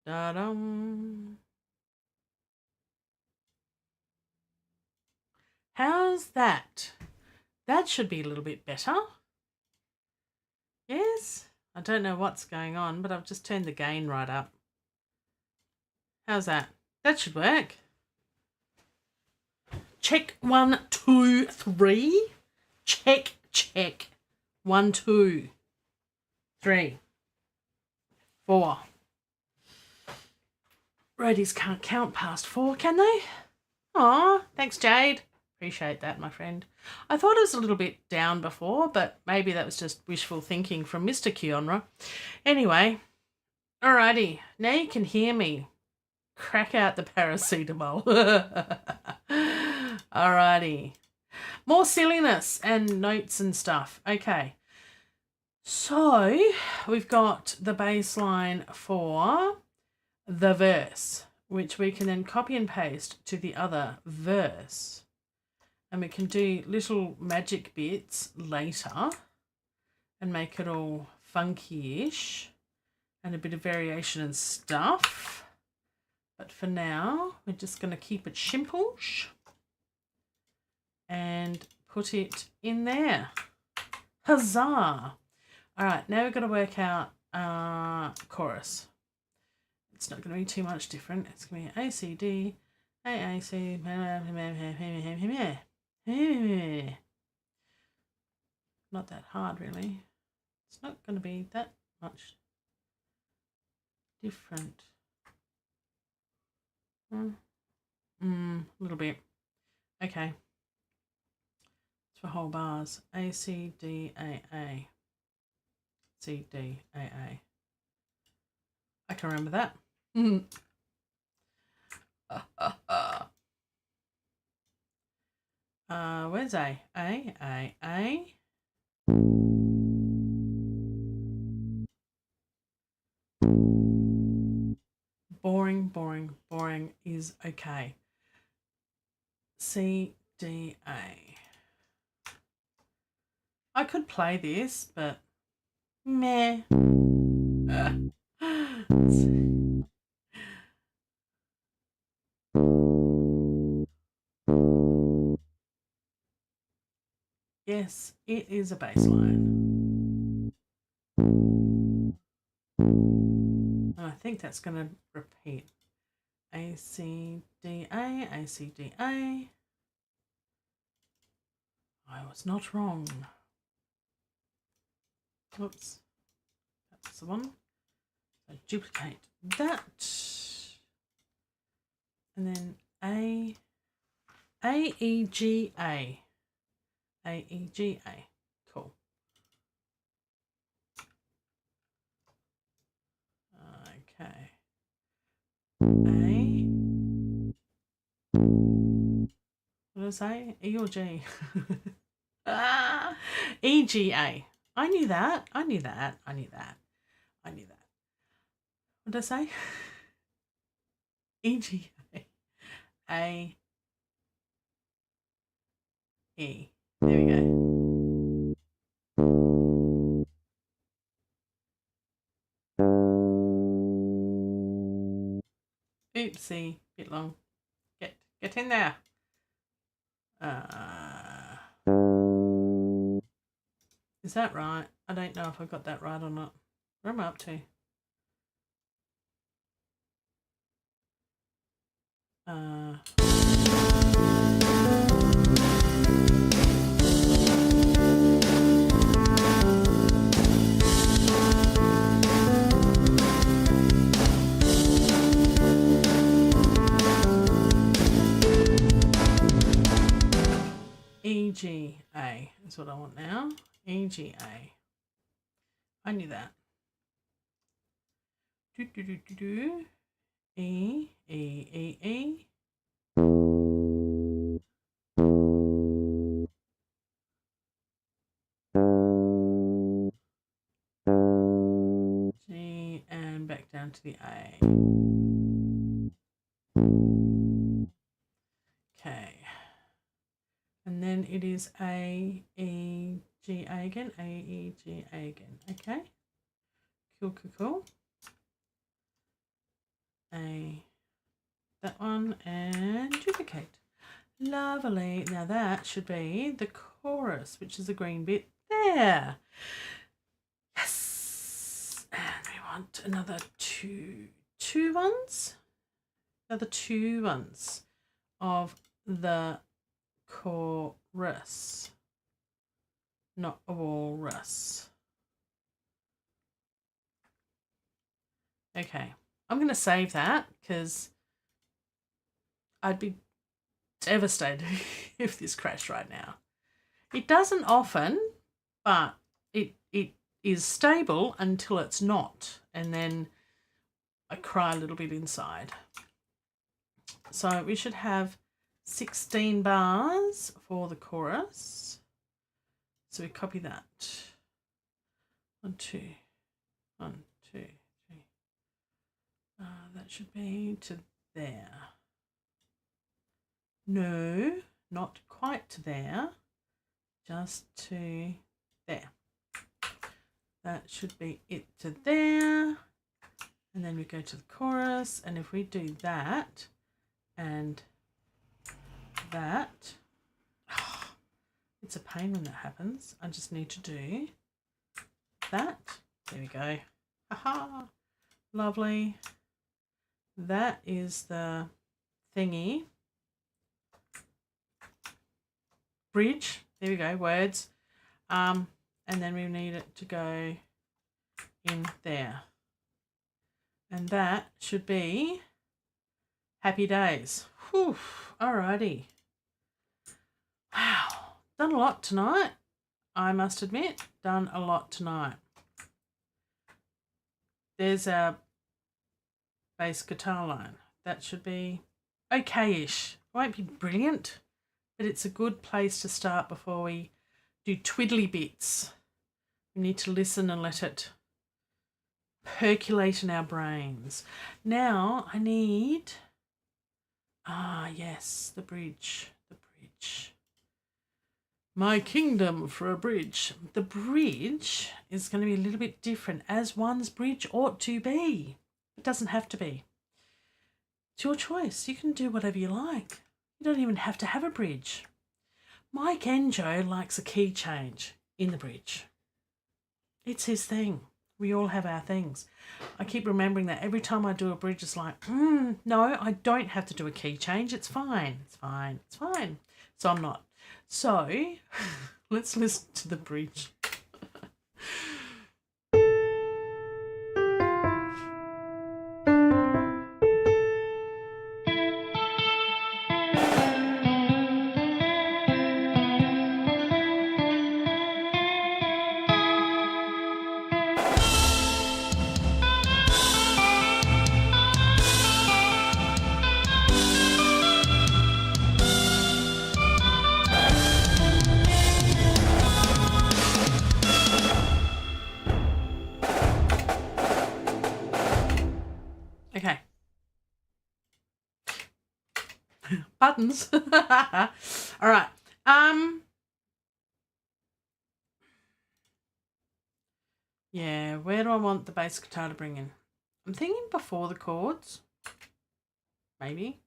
Da-dum. How's that? That should be a little bit better. Yes? I don't know what's going on, but I've just turned the gain right up. How's that? That should work. Check 1, 2, 3. Check, check. 1, 2, 3, 4. Roadies can't count past 4, can they? Aw, thanks, Jade. Appreciate that, my friend. I thought it was a little bit down before, but maybe that was just wishful thinking from Mr. Keeonra. Anyway, alrighty. Now you can hear me. Crack out the paracetamol. Alrighty. More silliness and notes and stuff. Okay. So we've got the bass line for the verse, which we can then copy and paste to the other verse. And we can do little magic bits later and make it all funky-ish and a bit of variation and stuff. But for now, we're just going to keep it simple and put it in there. Huzzah! All right, now we've got to work out chorus. It's not going to be too much different. It's going to be A, C, D, A, C, not that hard, really. It's not going to be that much different. A little bit. Okay. It's for whole bars. A, C, D, A, A. C, D, A, A. I can remember that. Where's A? A, A, A. Boring, boring, boring is okay. C, D, A. I could play this, but meh. Yes, it is a bass line. And I think that's going to repeat. A, C, D, A, A, C, D, A. I was not wrong. Oops. That's the one. So duplicate that. And then A, E, G, A. A, E, G, A. Cool. Okay. A. What did I say? E or G? E, G, A. I knew that. I knew that. I knew that. I knew that. What did I say? E, G, A. A, E. There we go. Oopsie, bit long. Get in there. Is that right? I don't know if I got that right or not. Where am I up to? E, G, A is what I want now. E, G, A. I knew that. Do, do, do, do, do. E, E, E, E. G, and back down to the A. Okay. And then it is A, E, G, A again. A, E, G, A again. Okay. Cool, cool, cool. A, that one, and duplicate. Lovely. Now that should be the chorus, which is the green bit there. Yes. And we want another two ones. Another two ones of the chorus, not a walrus. Okay, I'm going to save that because I'd be devastated if this crashed right now. It doesn't often, but it is stable until it's not, and then I cry a little bit inside. So we should have 16 bars for the chorus. So we copy that. 1, 2, 1, 2, 3. That should be to there. No, not quite to there. Just to there. That should be it to there. And then we go to the chorus. And if we do that and that, oh, it's a pain when that happens. I just need to do that. There we go. Aha, lovely. That is the thingy. Bridge. There we go. Words. And then we need it to go in there. And that should be happy days. Whew. Alrighty. Wow. Done a lot tonight. I must admit, done a lot tonight. There's our bass guitar line. That should be okay-ish. Won't be brilliant, but it's a good place to start before we do twiddly bits. We need to listen and let it percolate in our brains. Now I need, yes, the bridge. My kingdom for a bridge. The bridge is going to be a little bit different, as one's bridge ought to be. It doesn't have to be. It's your choice. You can do whatever you like. You don't even have to have a bridge. Mike Enjo likes a key change in the bridge. It's his thing. We all have our things. I keep remembering that every time I do a bridge, it's like, no, I don't have to do a key change. It's fine. It's fine. It's fine. So I'm not. So let's listen to the bridge. Buttons. All right. Yeah, where do I want the bass guitar to bring in? I'm thinking before the chords. Maybe.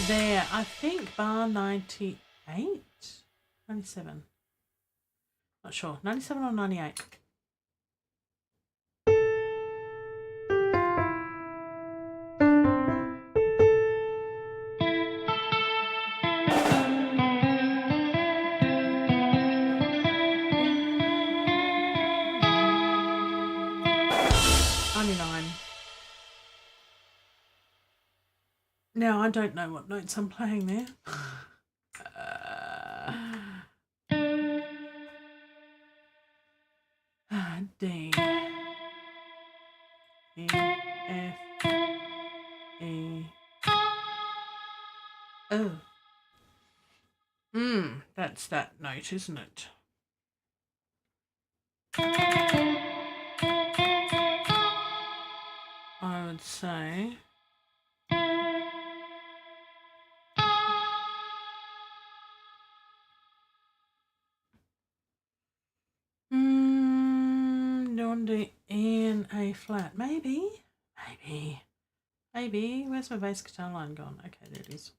There, I think bar 98? 97. Not sure. 97 or 98. Now, I don't know what notes I'm playing there. D, E, F, E, O. That's that note, isn't it? I would say... don't do E and A flat. Maybe. Where's my bass guitar line gone? Okay, there it is.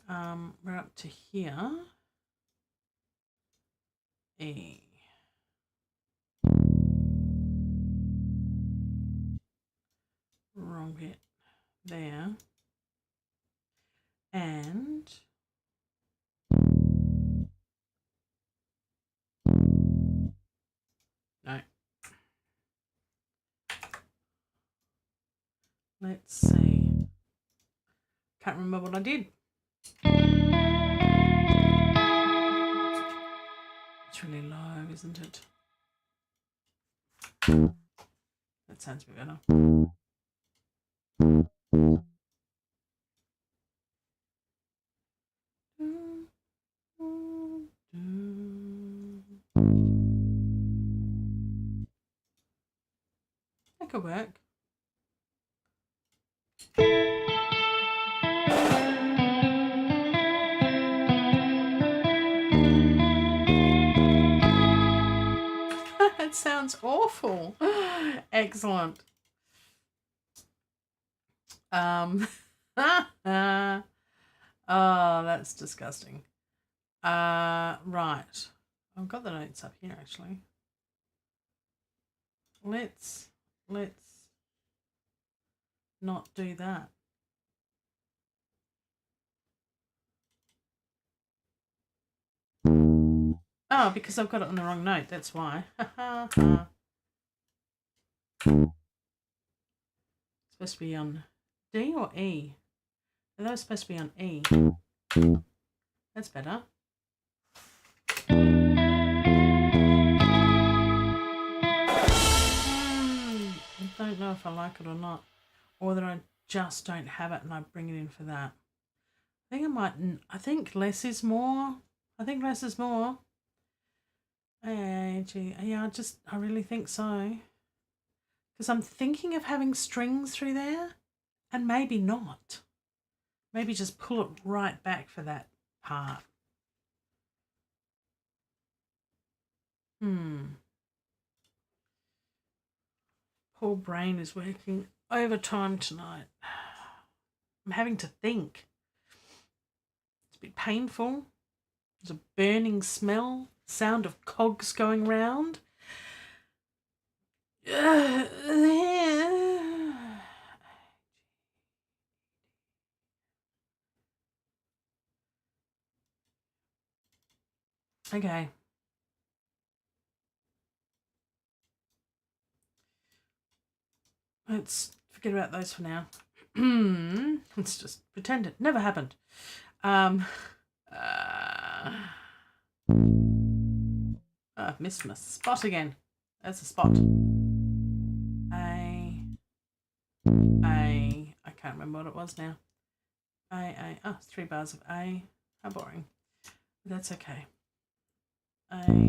We're up to here. E. Wrong bit. There. And... no. Let's see. Can't remember what I did. It's really low, isn't it? That sounds a bit better. That could work. That sounds awful. Excellent. Oh, that's disgusting. Right. I've got the notes up here actually. Let's not do that. Oh, because I've got it on the wrong note, that's why. It's supposed to be on D or E? That was supposed to be on E. That's better. I don't know if I like it or not. Or that I just don't have it and I bring it in for that. I think less is more. Yeah, I really think so. Because I'm thinking of having strings through there and maybe not. Maybe just pull it right back for that part. Poor brain is working overtime tonight. I'm having to think. It's a bit painful. There's a burning smell, sound of cogs going round. Okay. Let's forget about those for now. Let's just pretend it never happened. I've missed my spot again. There's a spot. I can't remember what it was now. A. Oh, it's 3 bars of A. How boring. But that's okay. A.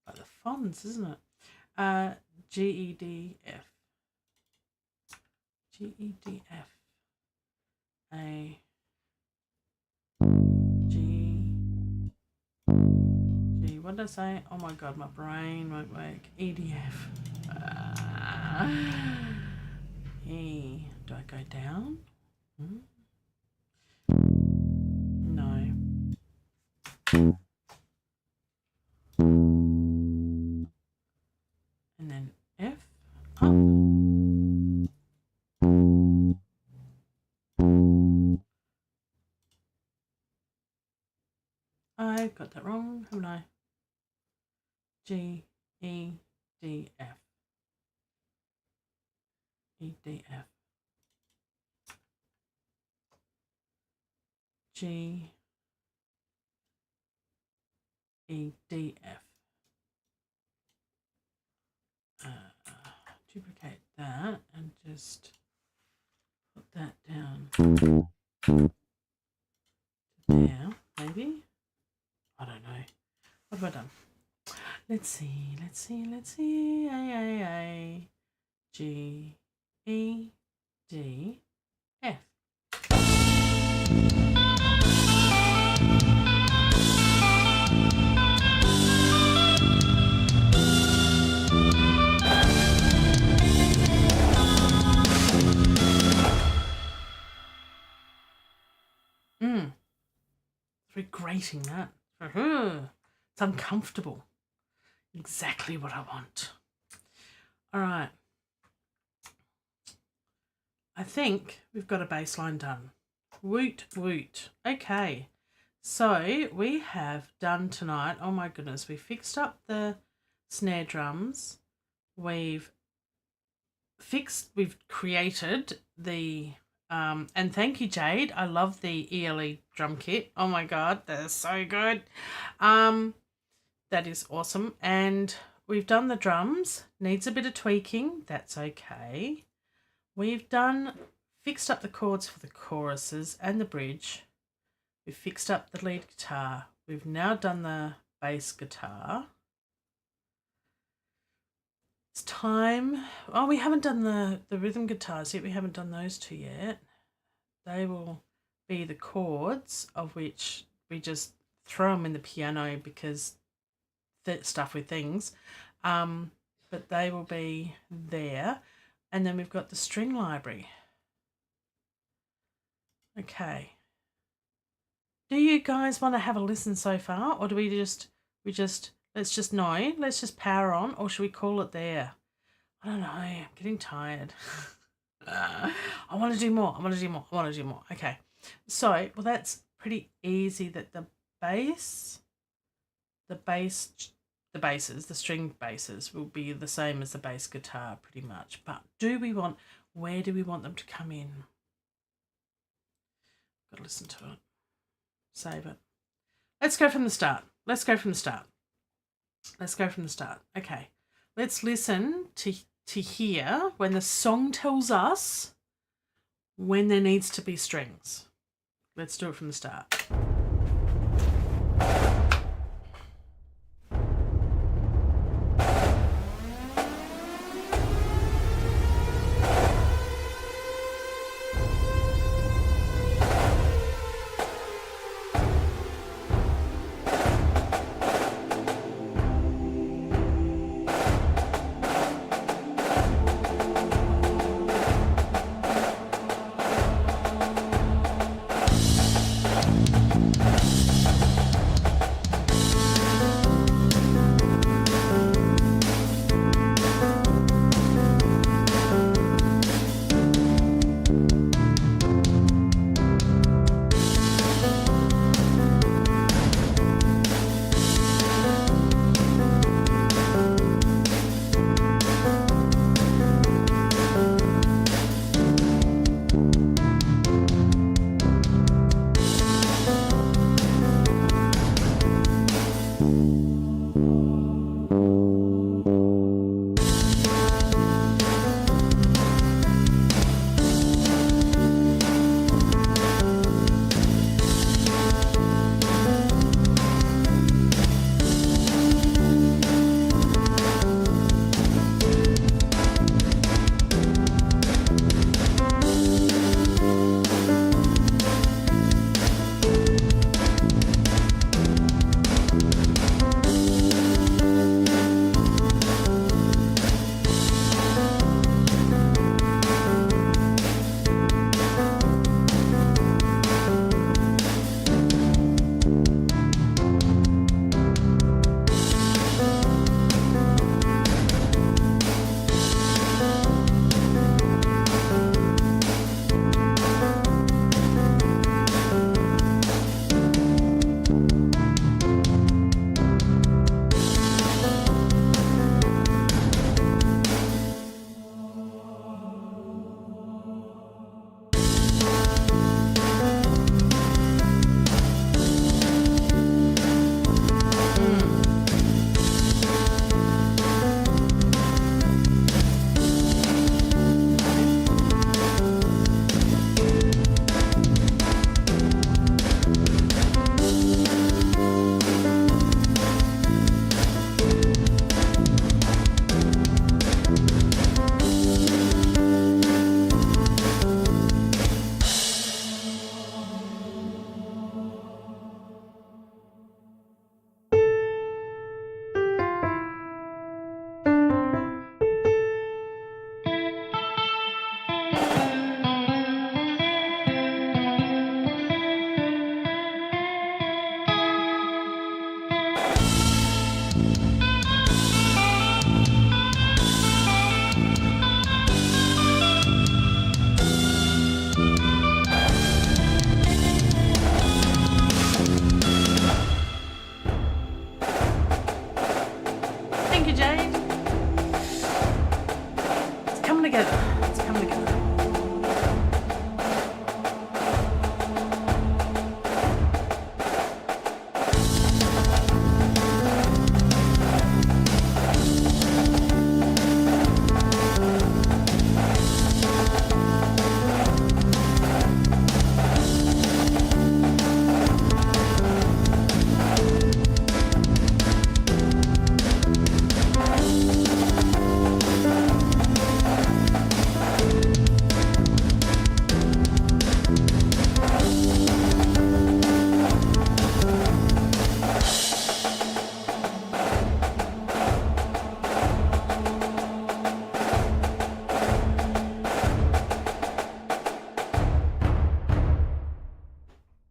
By the fonts, isn't it? G, E, D, F. G, E, D, F. A. G. G. What did I say? Oh my god, my brain won't work. E, D, F. E. Do I go down? No. And then F, up. I got that wrong, haven't I? G, E, D, F. E, D, F. G, E, D, F. Duplicate that and just put that down there, maybe. I don't know. What have I done? Let's see. A, G, E, D, F. It's very grating, that. It's uncomfortable. Exactly what I want. All right. I think we've got a bass line done. Woot, woot. Okay. So we have done tonight, oh my goodness, we fixed up the snare drums. We've created the, and thank you, Jade. I love the ELE drum kit. Oh my God, they're so good. That is awesome. And we've done the drums. Needs a bit of tweaking. That's okay. We've fixed up the chords for the choruses and the bridge. We've fixed up the lead guitar. We've now done the bass guitar. It's time. Oh, we haven't done the rhythm guitars yet. We haven't done those two yet. They will be the chords, of which we just throw them in the piano because stuff with things. But they will be there. And then we've got the string library. Okay. Do you guys want to have a listen so far, or do let's just power on, or should we call it there? I don't know. I'm getting tired. I want to do more. Okay. So, well, that's pretty easy. That the string basses will be the same as the bass guitar pretty much. But where do we want them to come in? Got to listen to it. Save it. Let's go from the start. Okay. Let's listen to hear when the song tells us when there needs to be strings. Let's do it from the start. together. It's coming together.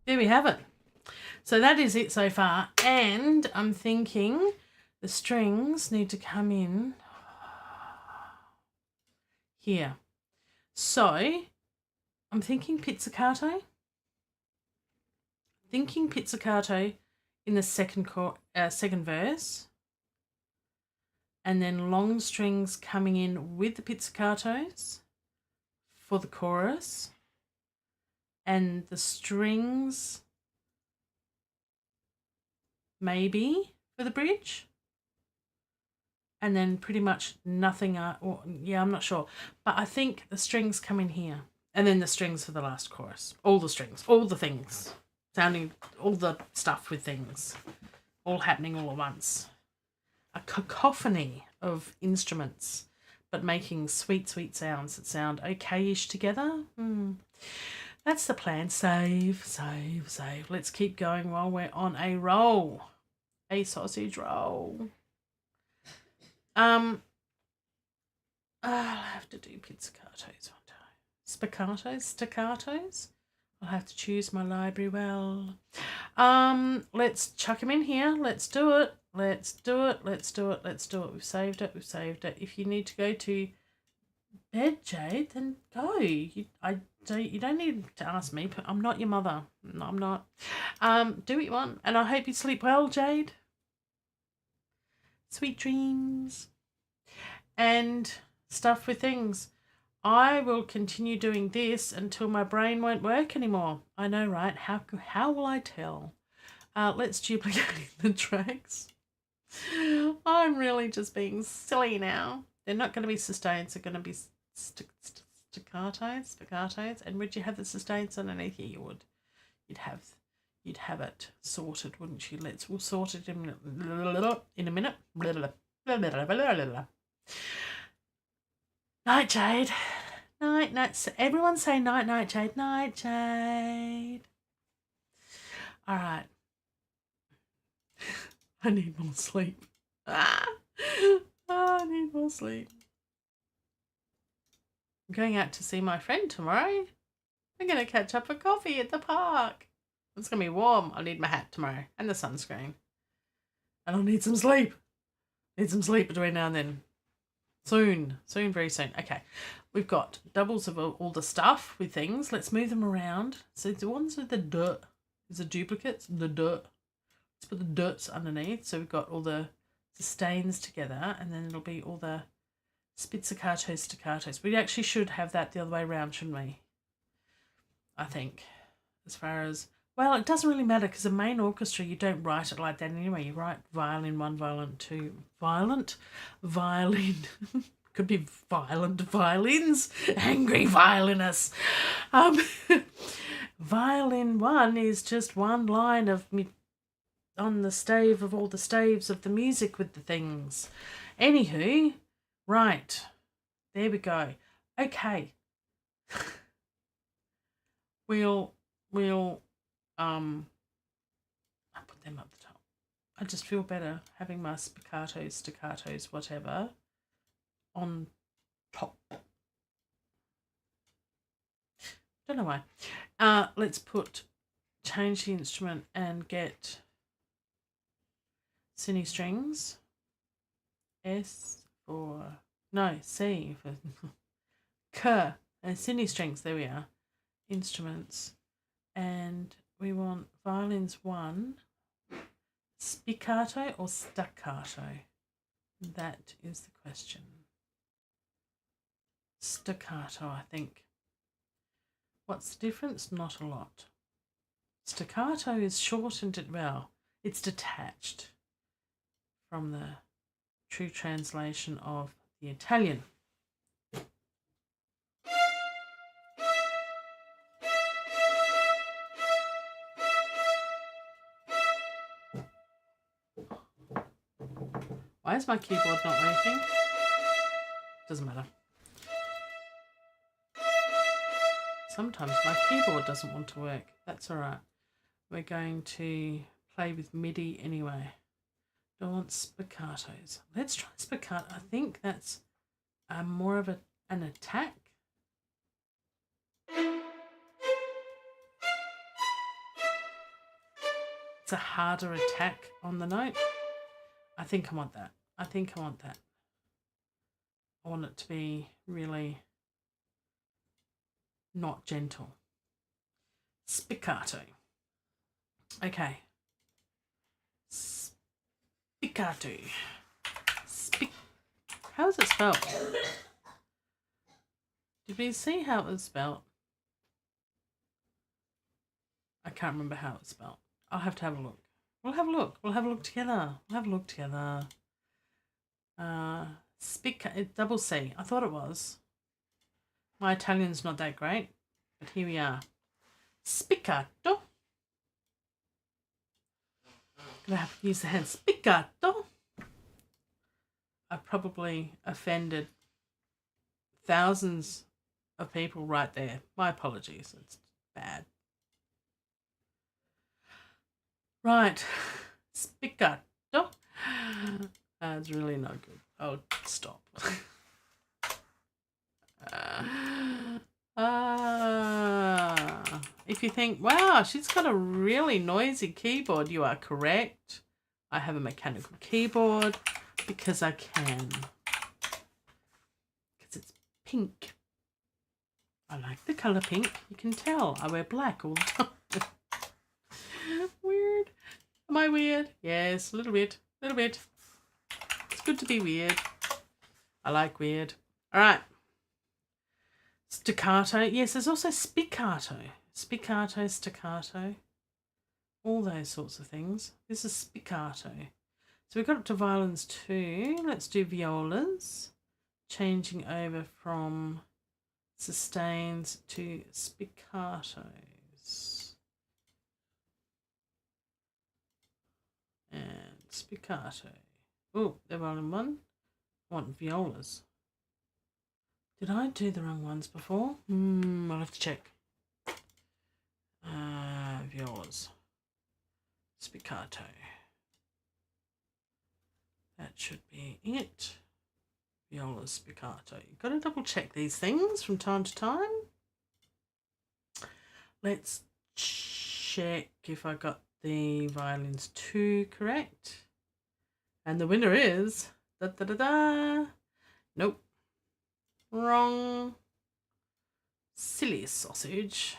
There we have it. So that is it so far. And I'm thinking the strings need to come in here. So I'm thinking pizzicato. In the second verse. And then long strings coming in with the pizzicatos for the chorus. And the strings maybe for the bridge, and then pretty much nothing. I'm not sure, but I think the strings come in here, and then the strings for the last chorus. All the strings, all the things, sounding, all the stuff with things, all happening all at once. A cacophony of instruments, but making sweet, sweet sounds that sound okay-ish together. That's the plan. Save. Let's keep going while we're on a roll. A sausage roll. I'll have to do pizzicatos one time. Staccatos. I'll have to choose my library well. Let's chuck them in here. Let's do it. We've saved it. If you need to go to bed, Jade, then go. You don't need to ask me. I'm not your mother. No, I'm not. Do what you want, and I hope you sleep well, Jade. Sweet dreams and stuff with things. I will continue doing this until my brain won't work anymore. I know, right? How will I tell? Let's duplicate the tracks. I'm really just being silly now. They're not going to be sustains. They're going to be staccatos. And would you have the sustains underneath here? You would. You'd have it sorted, wouldn't you? We'll sort it in a minute. Night, Jade. Night. Everyone say night, Jade. Night, Jade. All right. I need more sleep. I need more sleep. I'm going out to see my friend tomorrow. We're going to catch up for coffee at the park. It's going to be warm. I'll need my hat tomorrow and the sunscreen. And I'll need some sleep. Between now and then. Soon, very soon. Okay, we've got doubles of all the stuff with things. Let's move them around. So the ones with the dirt is the duplicates, the dirt. Let's put the dirts underneath. So we've got all the sustains together, and then it'll be all the staccatos. We actually should have that the other way around, shouldn't we? I think, as far as, well, it doesn't really matter because the main orchestra, you don't write it like that anyway. You write violin 1, violin 2, violin. Could be violent violins, angry violinists. Violin 1 is just one line of on the stave of all the staves of the music with the things. Anywho, right, there we go. Okay. We'll I put them up the top. I just feel better having my staccatos, whatever, on top. Don't know why. Let's change the instrument and get cine strings. C for K and cine strings. There we are. Instruments, and we want violins 1, spiccato or staccato. That is the question. staccato, I think. What's the difference? Not a lot. Staccato is shortened, well, it's detached from the true translation of the Italian. Why is my keyboard not working? Doesn't matter. Sometimes my keyboard doesn't want to work. That's all right. We're going to play with MIDI anyway. Don't want spiccatos. Let's try spiccato. I think that's more of an attack. It's a harder attack on the note. I think I want that. I think I want that. I want it to be really not gentle. Spiccato. Okay. Spiccato. How is it spelled? Did we see how it was spelled? I can't remember how it's spelled. I'll have to have a look. We'll have a look. We'll have a look together. We'll have a look together. Double C. I thought it was. My Italian's not that great, but here we are. Spiccato. Gonna have to use the hand. Spiccato. I probably offended thousands of people right there. My apologies. It's bad. Right. Spiccato. It's really not good. Oh, stop. If you think, wow, she's got a really noisy keyboard, you are correct. I have a mechanical keyboard because I can. Because it's pink. I like the colour pink. You can tell. I wear black all the time. Weird. Am I weird? Yes, a little bit. A little bit. It's good to be weird. I like weird. All right. Staccato. Yes, there's also spiccato. Spiccato, staccato. All those sorts of things. This is spiccato. So we've got up to violins too. Let's do violas. Changing over from sustains to spiccatos. And spiccato. Oh, they're violin one. I want violas. Did I do the wrong ones before? I'll have to check. Violas. Spiccato. That should be it. Viola spiccato. You've got to double check these things from time to time. Let's check if I got the violins 2 correct. And the winner is Nope. Wrong. Silly sausage.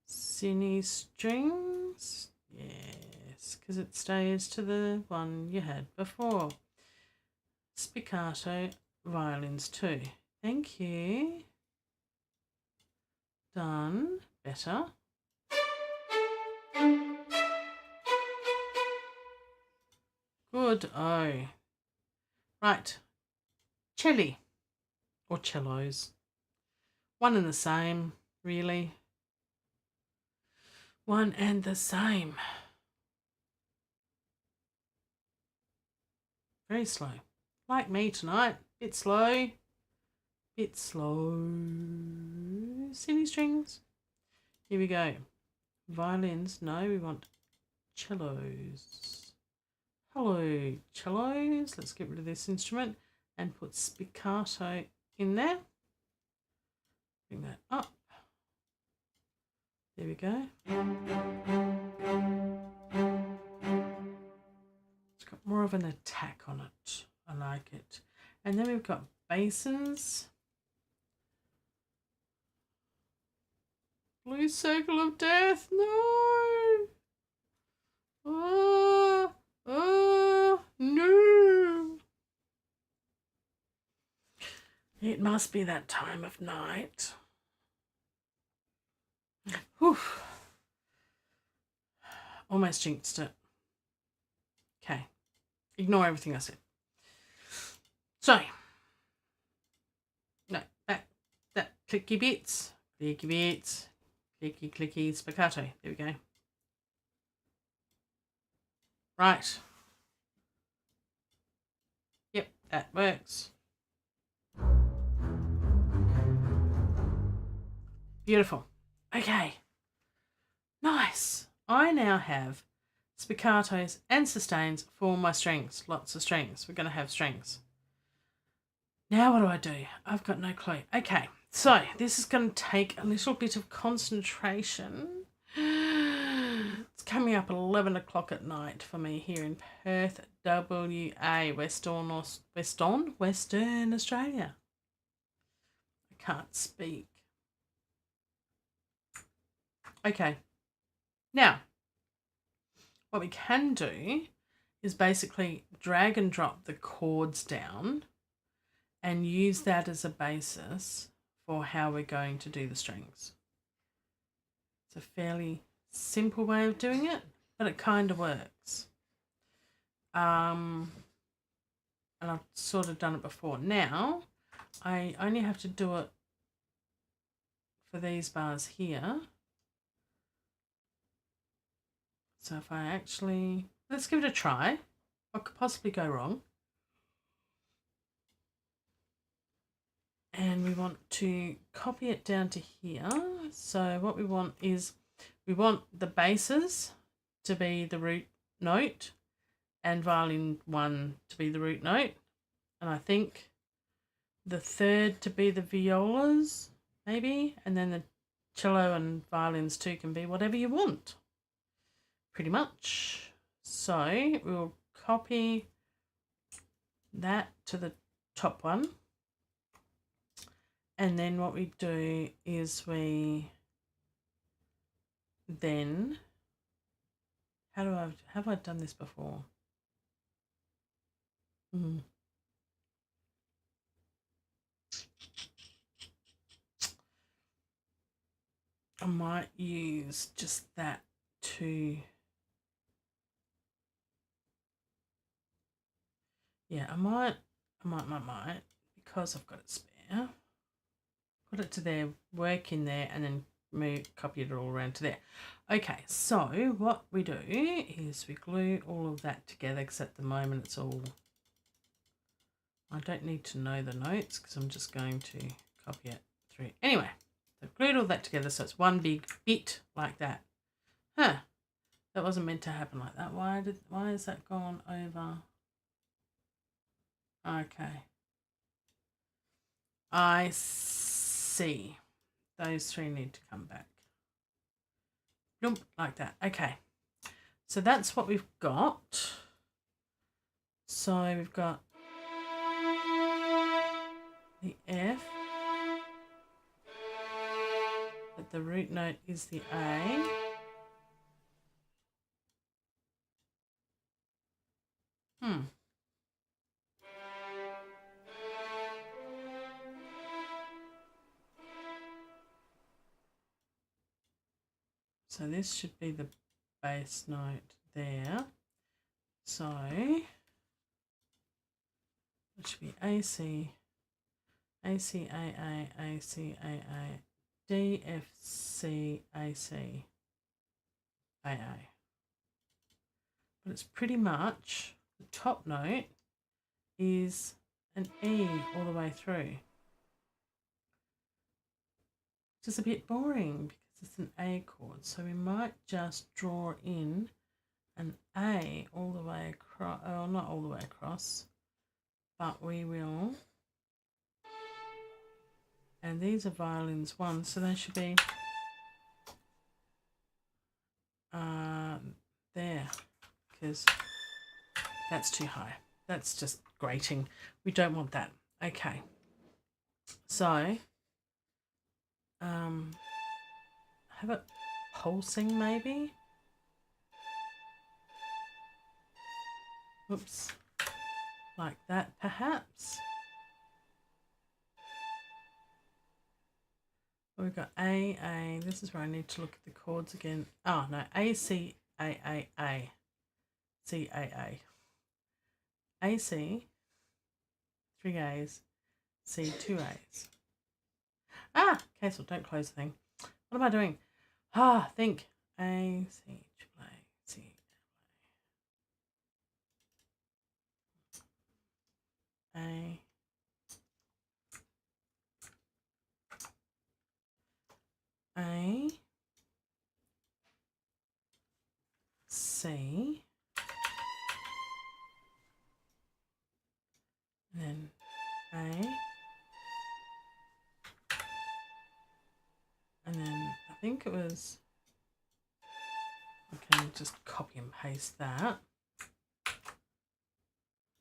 Silly strings. Yes, because it stays to the one you had before. Spiccato, violins 2. Thank you. Done. Better. Good. Oh. Right. Celli. Or cellos. One and the same, really. One and the same. Very slow. Like me tonight. Bit slow. Bit slow. Silly strings. Here we go. Violins. No, we want cellos. Hello, cellos. Let's get rid of this instrument and put spiccato in there. Bring that up. There we go. It's got more of an attack on it. I like it. And then we've got basses. Blue circle of death. No. No. It must be that time of night. Whew. Almost jinxed it. Okay. Ignore everything I said. So. No, back. That clicky bits. Clicky bits. Clicky, clicky, spiccato. There we go. Right. Yep, that works. Beautiful. Okay. Nice. I now have spiccatos and sustains for my strings. Lots of strings. We're going to have strings. Now what do? I've got no clue. Okay. So this is going to take a little bit of concentration. It's coming up at 11 o'clock at night for me here in Perth, WA, Western Australia. I can't speak. Okay. Now, what we can do is basically drag and drop the chords down and use that as a basis for how we're going to do the strings. It's a fairly simple way of doing it, but it kind of works. And I've sort of done it before. Now, I only have to do it for these bars here. So if I actually, let's give it a try. What could possibly go wrong? And we want to copy it down to here. So what we want is, we want the basses to be the root note and violin 1 to be the root note. And I think the third to be the violas, maybe. And then the cello and violins 2 can be whatever you want, pretty much. So we'll copy that to the top one. And then what we do is we then, have I done this before? I might use just that to, yeah, I might, because I've got it spare. Put it to there, work in there, and then copy it all around to there. Okay, so what we do is we glue all of that together, because at the moment it's all, I don't need to know the notes because I'm just going to copy it through. Anyway, I've glued all that together so it's one big bit like that. Huh, that wasn't meant to happen like that. Why has that gone over? Okay. I see. Those 3 need to come back. Bloop, like that. Okay. So that's what we've got. So we've got the F, but the root note is the A. So this should be the bass note there. So it should be A, C, A, C, A, A, A, C, A, A, D, F, C, A, C, A, A. But it's pretty much, the top note is an E all the way through. Which is a bit boring because it's an A chord. So we might just draw in an A all the way across, oh, not all the way across, but we will, and these are violins 1, so they should be there, because that's too high. That's just grating. We don't want that. Okay. So, have it pulsing maybe. Oops. Like that perhaps. So we've got A. This is where I need to look at the chords again. Oh, no. A, C, A. C, A. A, C, 3 A's, C, 2 A's. Ah, cancel, don't close the thing. What am I doing? Think. A, C, A, C, A, C, and then A, and then I think it was, okay, just copy and paste that.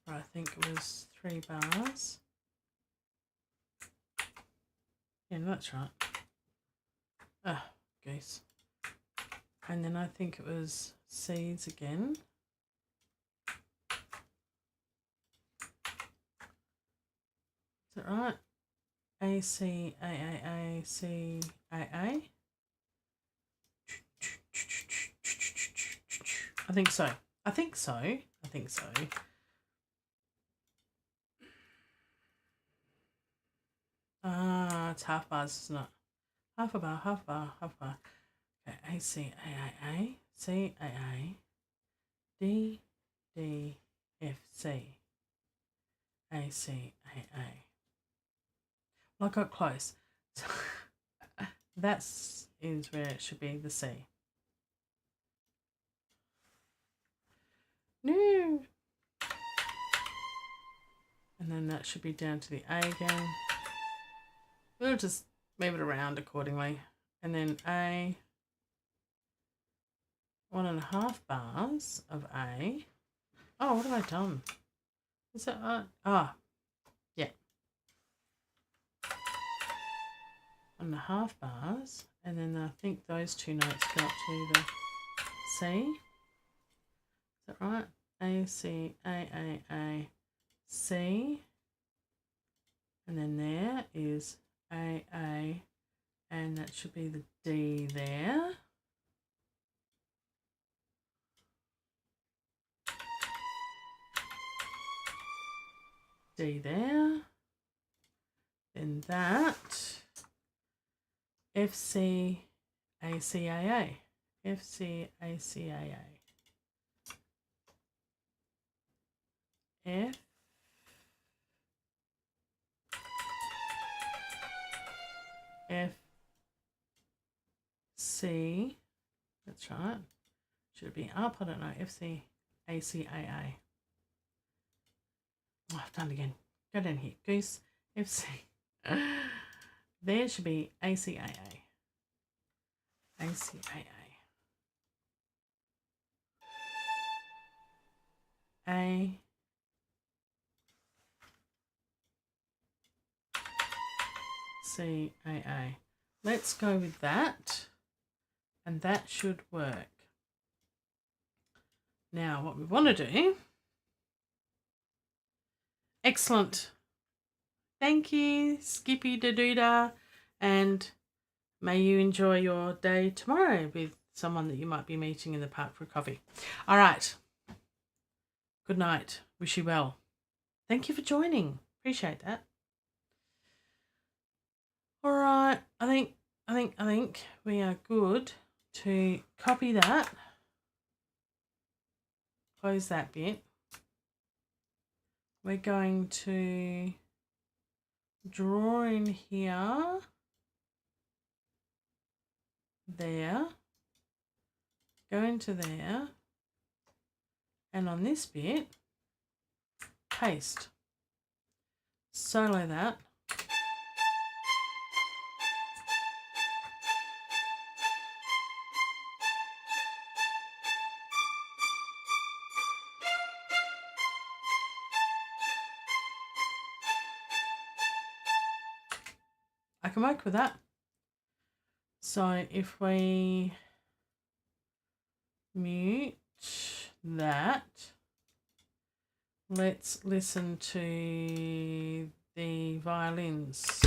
I think it was 3 bars. Yeah, that's right. Goose. And then I think it was C's again. Is that right? A, C, A, C, A. I think so. It's half bars, isn't it? Half a bar. Okay, A, C, A, C, A, D, F, C, A, C, A. Well, I got close. That is where it should be, the C. No. And then that should be down to the A again. We'll just move it around accordingly. And then A, 1.5 bars of A. Oh, what have I done? Is that right? Yeah. 1.5 bars. And then I think those 2 notes go up to the C. Is that right? A, C, A, C. And then there is A, and that should be the D there. D there. Then that F, C, A, C, A. F, C, A, C, A. F, F, C, that's right. Should it be up? I don't know. F, C, A, C, A. Oh, I've done it again. Go down here. Goose, F, C. There should be A, C, A. A, C, A. A, C, A. Let's go with that, and that should work. Now, what we want to do, excellent. Thank you, Skippy Dadooda, and may you enjoy your day tomorrow with someone that you might be meeting in the park for coffee. All right. Good night. Wish you well. Thank you for joining. Appreciate that. All right. I think we are good to copy that. Close that bit. We're going to draw in here, there, go into there, and on this bit, paste. Solo that. I can work with that. So if we mute that, let's listen to the violins.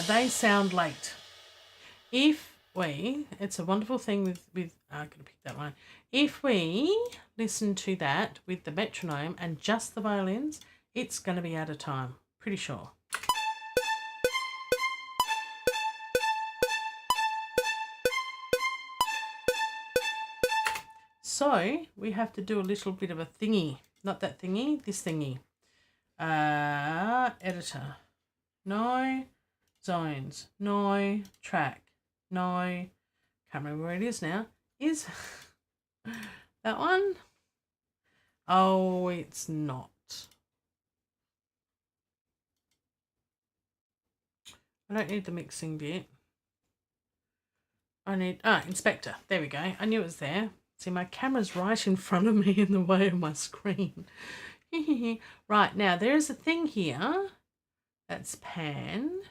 they sound late. It's a wonderful thing with I'm going to pick that one. If we listen to that with the metronome and just the violins, it's going to be out of time, pretty sure. So we have to do a little bit of a thingy. Not that thingy, this thingy. Editor. No. Zones. No. Track. No. Can't remember where it is now. Is that one? Oh, it's not. I don't need the mixing bit. I need, inspector. There we go. I knew it was there. See, my camera's right in front of me in the way of my screen. Right, now there is a thing here. That's pan.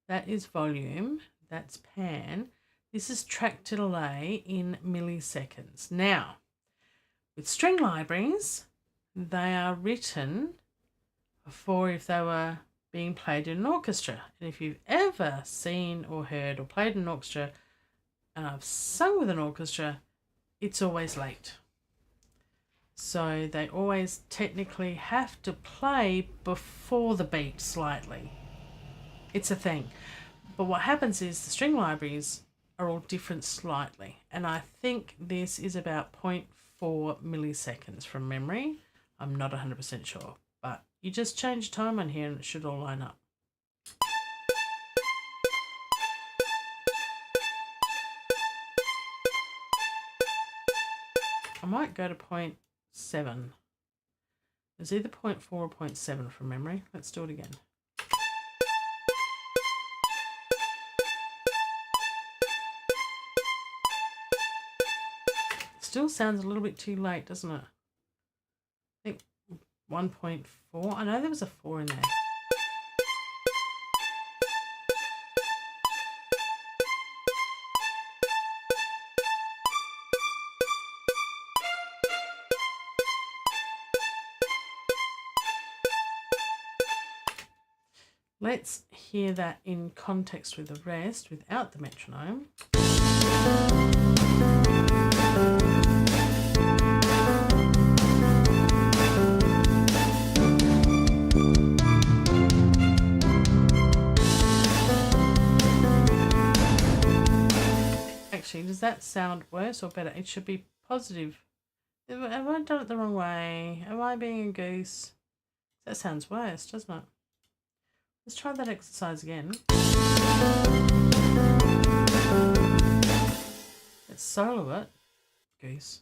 That is volume. That's pan. This is track delay in milliseconds. Now, with string libraries, they are written for if they were being played in an orchestra. And if you've ever seen or heard or played in an orchestra, and I've sung with an orchestra, it's always late. So they always technically have to play before the beat slightly. It's a thing. But what happens is the string libraries are all different slightly. And I think this is about 0.4 milliseconds from memory. I'm not 100% sure. But you just change time on here and it should all line up. I might go to 0.7. It's either 0.4 or 0.7 from memory. Let's do it again. Still sounds a little bit too late, doesn't it? I think 1.4. I know there was a 4 in there. Let's hear that in context with the rest without the metronome. Actually, does that sound worse or better? It should be positive. Have I done it the wrong way? Am I being a goose? That sounds worse, doesn't it? Let's try that exercise again. Let's solo it. Goose.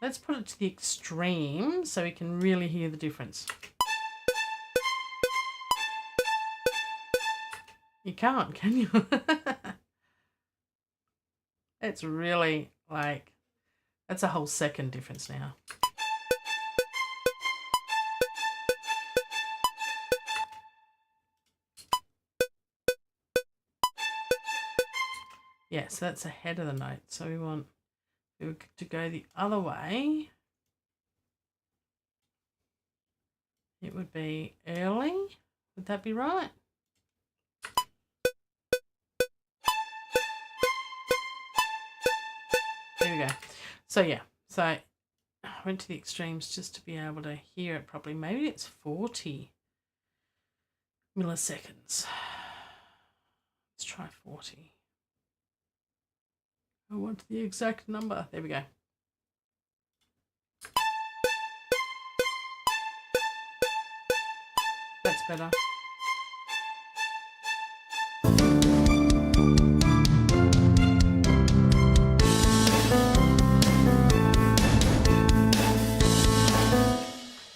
Let's put it to the extreme so we can really hear the difference. You can't, can you? It's really like, that's a whole second difference now. Yeah, so that's ahead of the note. So we want to go the other way. It would be early. Would that be right? There we go. So yeah, so I went to the extremes just to be able to hear it properly. Maybe it's 40 milliseconds. Let's try 40. I want the exact number. There we go. That's better.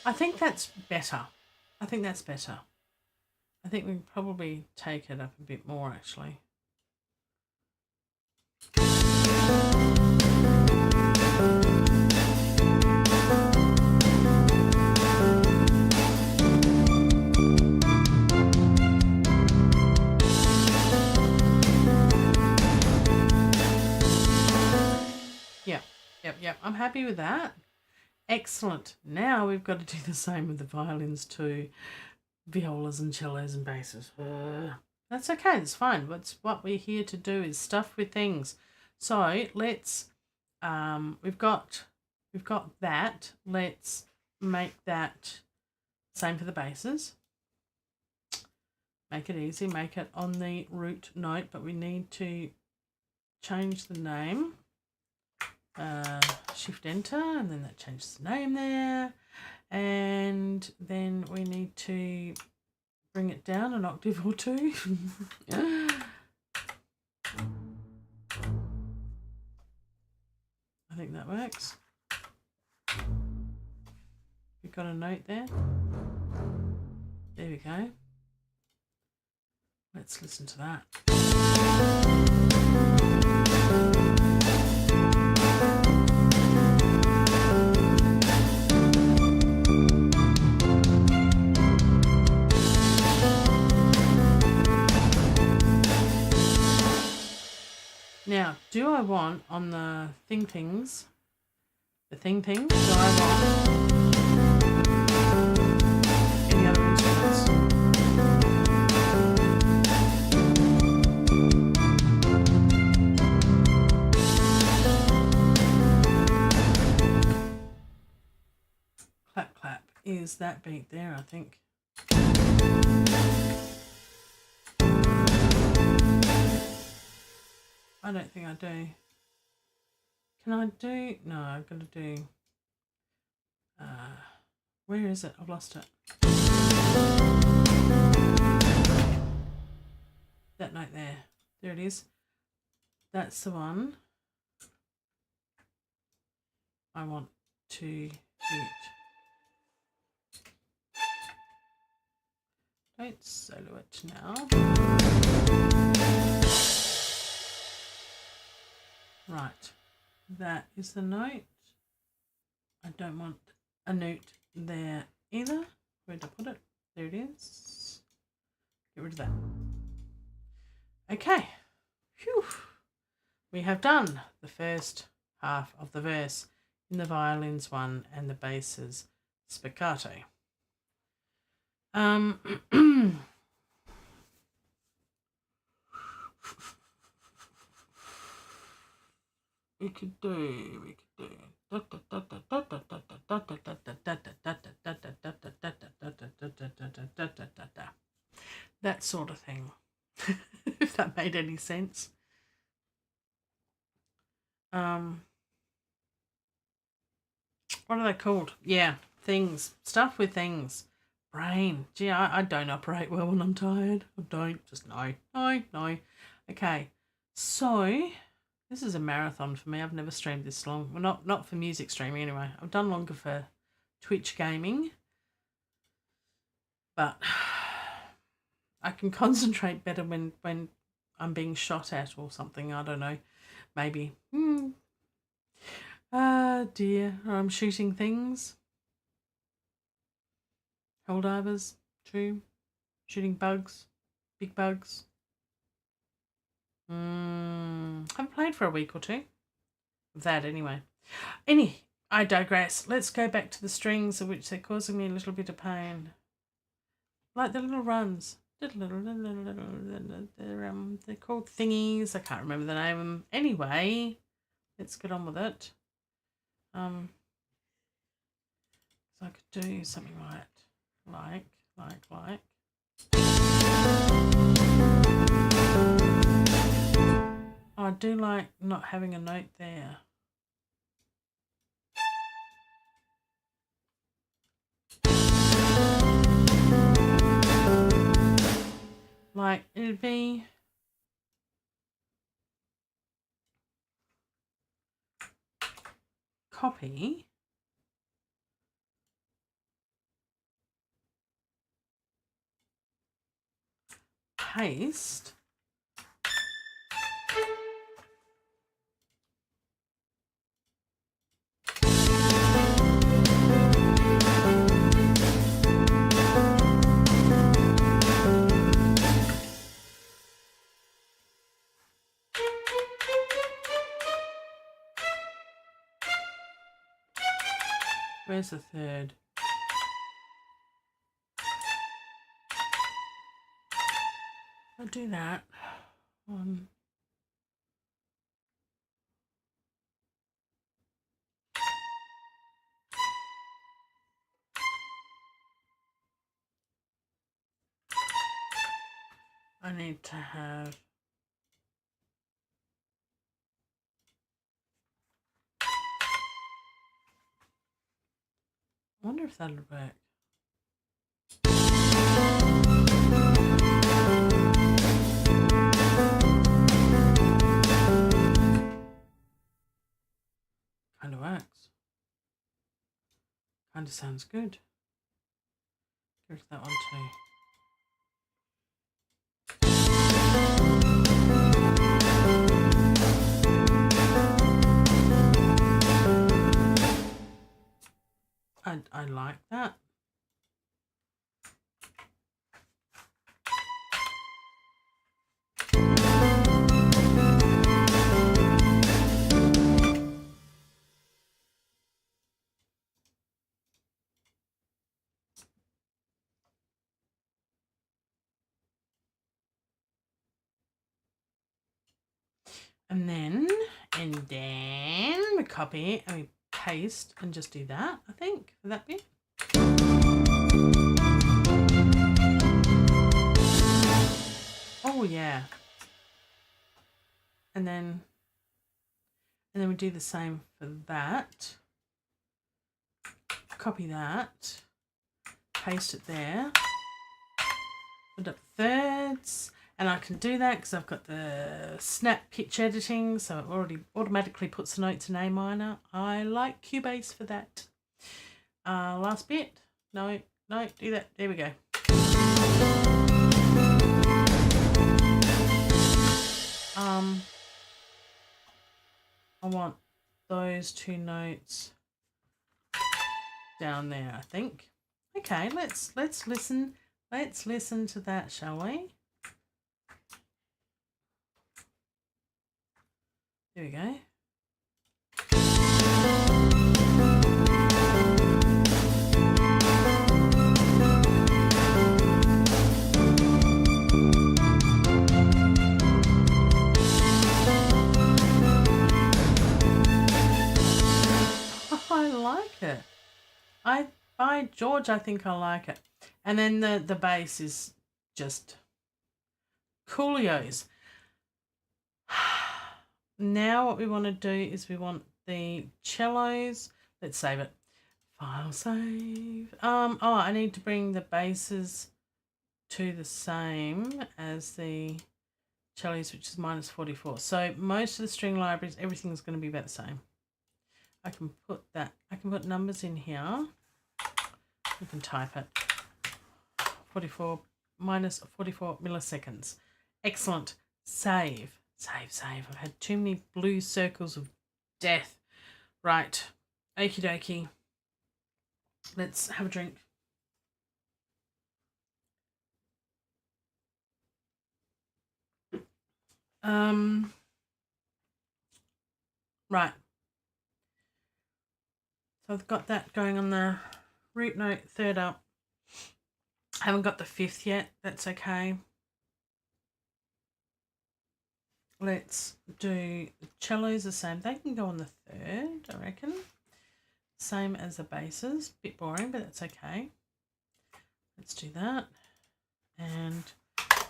I think that's better. I think that's better. I think we can probably take it up a bit more actually. Yeah, Yep. I'm happy with that. Excellent. Now we've got to do the same with the violins too. Violas and cellos and basses. That's okay. It's fine. What we're here to do is stuff with things. So let's. We've got that. Let's make that same for the basses. Make it easy. Make it on the root note, but we need to change the name. Shift enter, and then that changes the name there. And then we need to bring it down an octave or two. I think that works. We've got a note there. There we go. Let's listen to that. Now, do I want on the things, do I want any other instruments? Clap, clap is that beat there, I think. I don't think I do. Can I do? No, I've got to do. Where is it? I've lost it. That note there. There it is. That's the one I want to hit. Don't solo it now. Right, that is the note. I don't want a note there either. Where'd I put it? There it is. Get rid of that. Okay. Phew. We have done the first half of the verse in the violins one and the basses spiccato. We could do that sort of thing. If that made any sense. What are they called? Yeah, things. Stuff with things. Brain. Gee, I don't operate well when I'm tired. I don't. Just no. Okay. So this is a marathon for me. I've never streamed this long. Well, not for music streaming anyway. I've done longer for Twitch gaming. But I can concentrate better when I'm being shot at or something. I don't know. Maybe. Dear. Or I'm shooting things. Helldivers. True. Shooting bugs. Big bugs. Haven't played for a week or two. That anyway. I digress. Let's go back to the strings, of which they're causing me a little bit of pain. Like the little runs. They're called thingies. I can't remember the name of them. Anyway, let's get on with it. So I could do something like. I do like not having a note there. Like it'd be copy. Paste. Where's the third? I'll do that. I need to have I wonder if that'll work. Kind of works. Kind of sounds good. Give it that one too. I like that. And then we copy and we paste and just do that, I think, for that bit. Oh yeah. And then we do the same for that. Copy that, paste it there, put up thirds, and I can do that because I've got the snap pitch editing, so it already automatically puts the notes in A minor. I like Cubase for that. Last bit. No, do that. There we go. I want those two notes down there, I think. Okay, let's listen. Let's listen to that, shall we? There we go. I like it. By George, I think I like it. And then the bass is just coolios. Now what we want to do is we want the cellos. Let's save it. File save. Oh, I need to bring the basses to the same as the cellos, which is -44. So most of the string libraries, everything's going to be about the same. I can put that. I can put numbers in here. We can type it. 44 minus 44 milliseconds. Excellent. Save. Save. I've had too many blue circles of death. Right. Okie dokie. Let's have a drink. Right. So I've got that going on the root note, third up. I haven't got the fifth yet. That's okay. Let's do the cellos the same. They can go on the third, I reckon. Same as the basses. Bit boring, but that's okay. Let's do that. And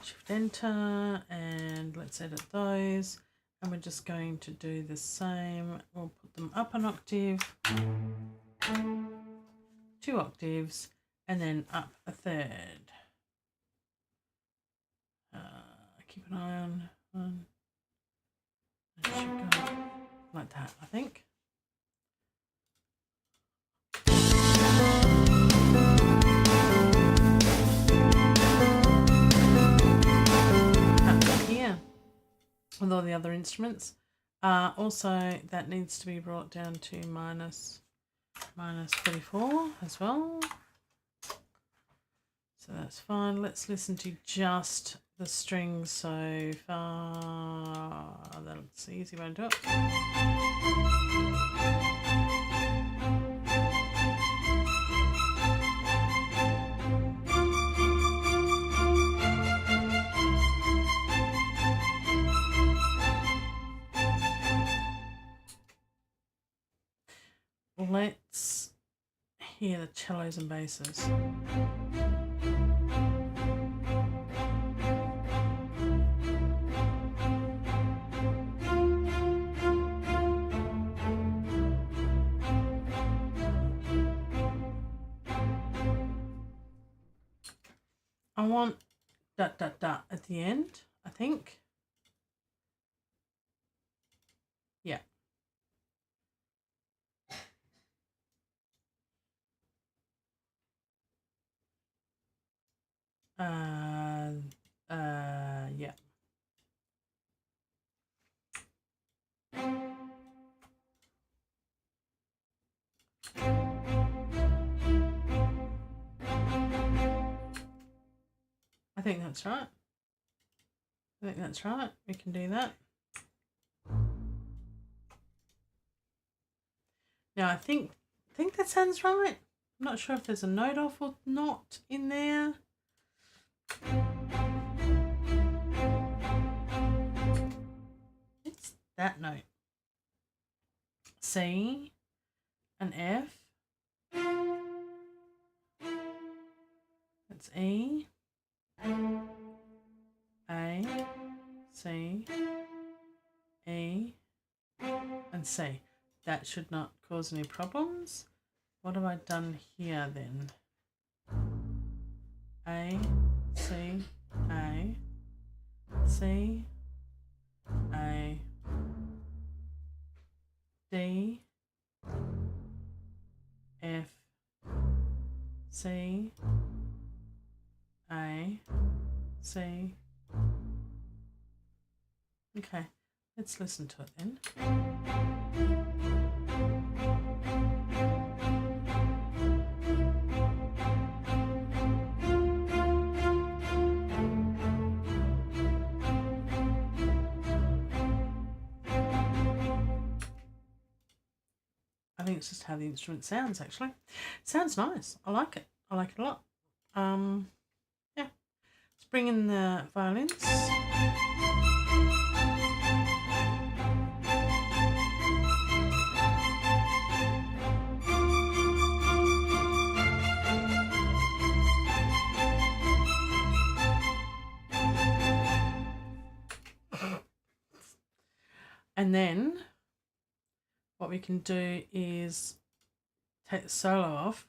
shift enter, and let's edit those. And we're just going to do the same. We'll put them up an octave, 2 octaves, and then up a third. Keep an eye on one. It should go like that, I think. Up here with all the other instruments. Also, that needs to be brought down to -44 as well. So that's fine. Let's listen to just the strings so far. That's the easy way to do it. let's hear the cellos and basses. I want dot dot dot at the end, I think. Yeah. Yeah. I think that's right. I think that's right. We can do that. Now I think that sounds right. I'm not sure if there's a note off or not in there. It's that note. C, an F. That's E, A, C, E, and C. That should not cause any problems. What have I done here then? A, C, A, C, A, D, F, C, A, C. Okay, let's listen to it then. I think it's just how the instrument sounds, actually. It sounds nice. I like it. I like it a lot. Yeah. Let's bring in the violins. And then what we can do is take the solo off,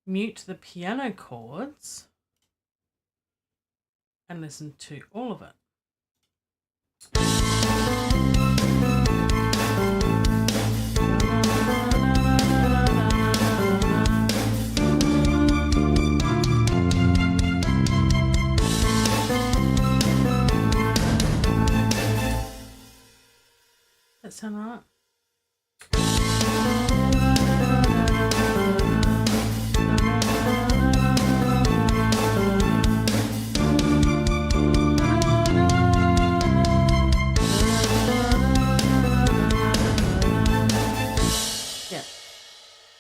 mute the piano chords, and listen to all of it. That sound right?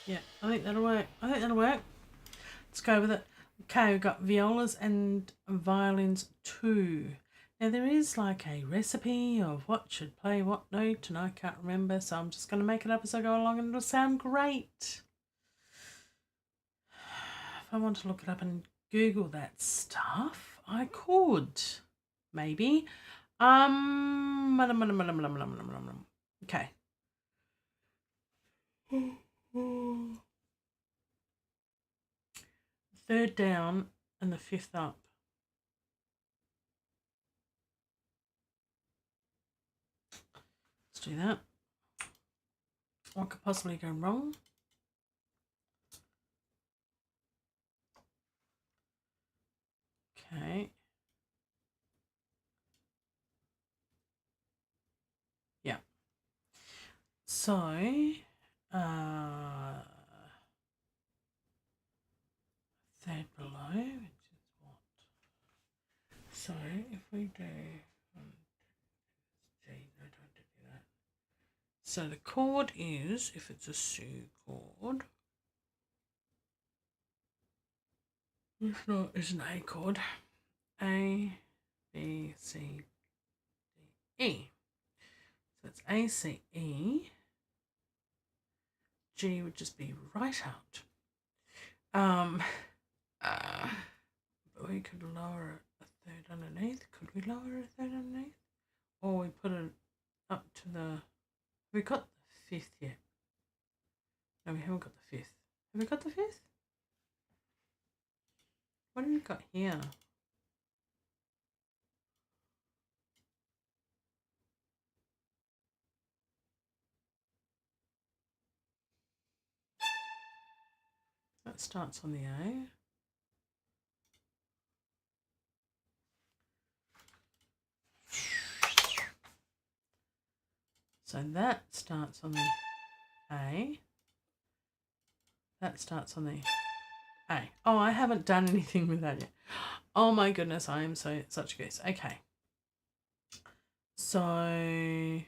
Yeah, I think that'll work. Let's go with it. Okay, we've got violas and violins too. Now there is like a recipe of what should play what note, and I can't remember, so I'm just going to make it up as I go along, and it'll sound great. If I want to look it up and Google that stuff, I could. Maybe. Okay. Third down and the fifth up. Let's do that. What could possibly go wrong? Okay. Yeah. So, third below, which is what? So, if we do G, no, don't do that. So the chord is, if it's a C chord, if not, it's an A chord. A, B, C, D, E. So it's A, C, E, G would just be right out. We could lower a third underneath. Could we lower a third underneath? Or we put it up to the... Have we got the 5th yet? No, we haven't got the 5th. Have we got the 5th? What have we got here? That starts on the A. So that starts on the A. That starts on the A. Oh, I haven't done anything with that yet. Oh my goodness, I am such a goose. Okay. So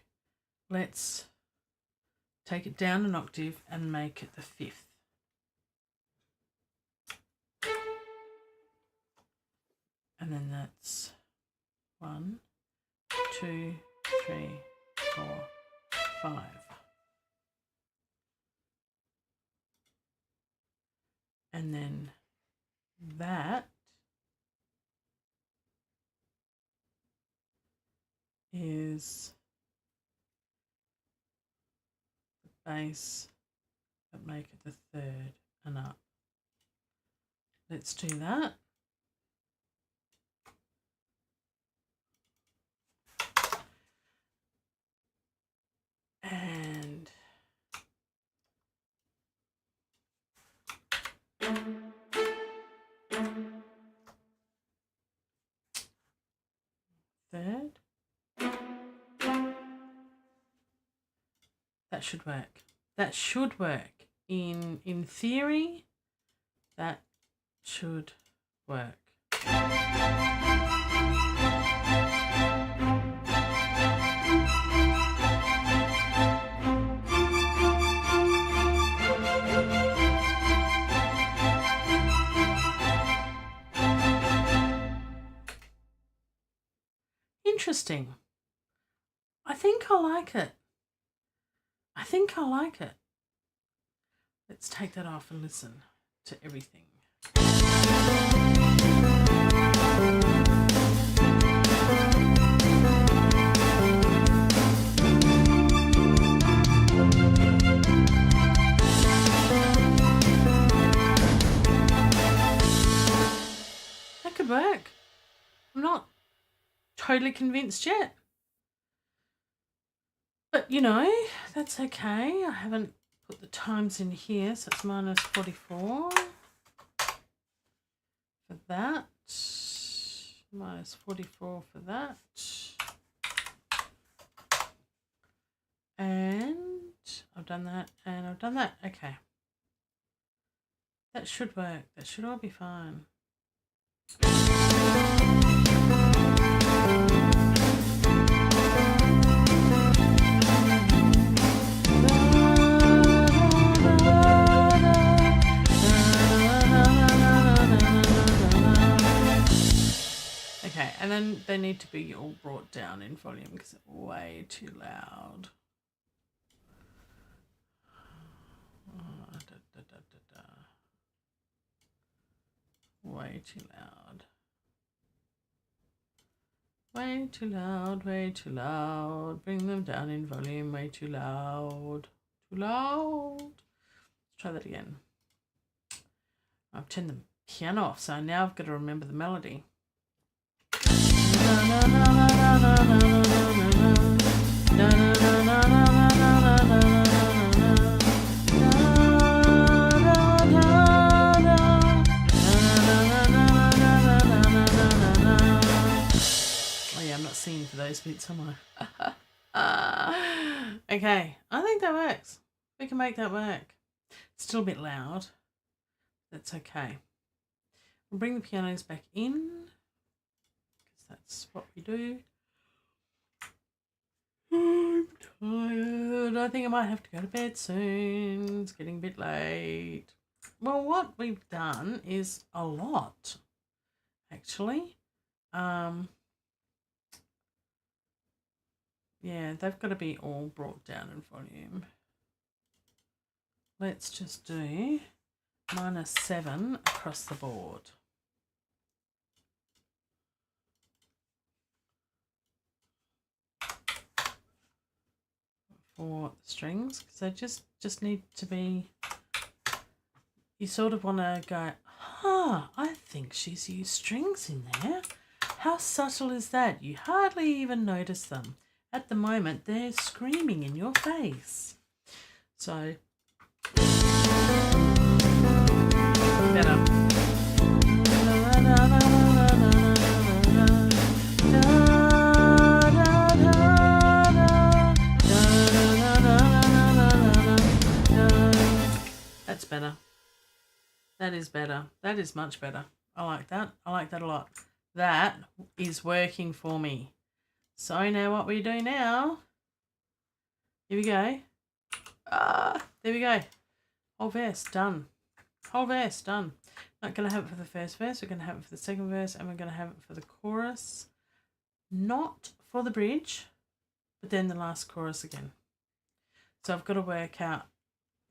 let's take it down an octave and make it the 5th. And then that's 1, 2, 3, 4, 5. And then that is the bass that make it the 3rd and up. Let's do that. And third. That should work. That should work. In theory, that should work. Interesting. I think I like it. I think I like it. Let's take that off and listen to everything. That could work. I'm not totally convinced yet. But, you know, that's okay. I haven't put the times in here, so it's minus 44 for that. Minus 44 for that. And I've done that, and I've done that. Okay. That should work. That should all be fine. Okay, and then they need to be all brought down in volume because it's way too loud. Way too loud. Way too loud, way too loud. Bring them down in volume, way too loud. Too loud. Let's try that again. I've turned the piano off, so now I've got to remember the melody. Oh yeah, I'm not singing for those bits, am I? Okay, I think that works. We can make that work. Still a bit loud. That's okay. We'll bring the pianos back in, because that's what we do. I'm tired. I think I might have to go to bed soon. It's getting a bit late. Well, what we've done is a lot, actually. Yeah, they've got to be all brought down in volume. let's just do -7 across the board. For strings, because they just need to be, you sort of want to go, I think she's used strings in there. How subtle is that? You hardly even notice them. At the moment, they're screaming in your face. So, better. That's better. That is better. That is much better. I like that. I like that a lot. That is working for me. So now what we do now, here we go. There we go. Whole verse done. Whole verse done. Not going to have it for the first verse. We're going to have it for the second verse, and we're going to have it for the chorus. Not for the bridge, but then the last chorus again. So I've got to work out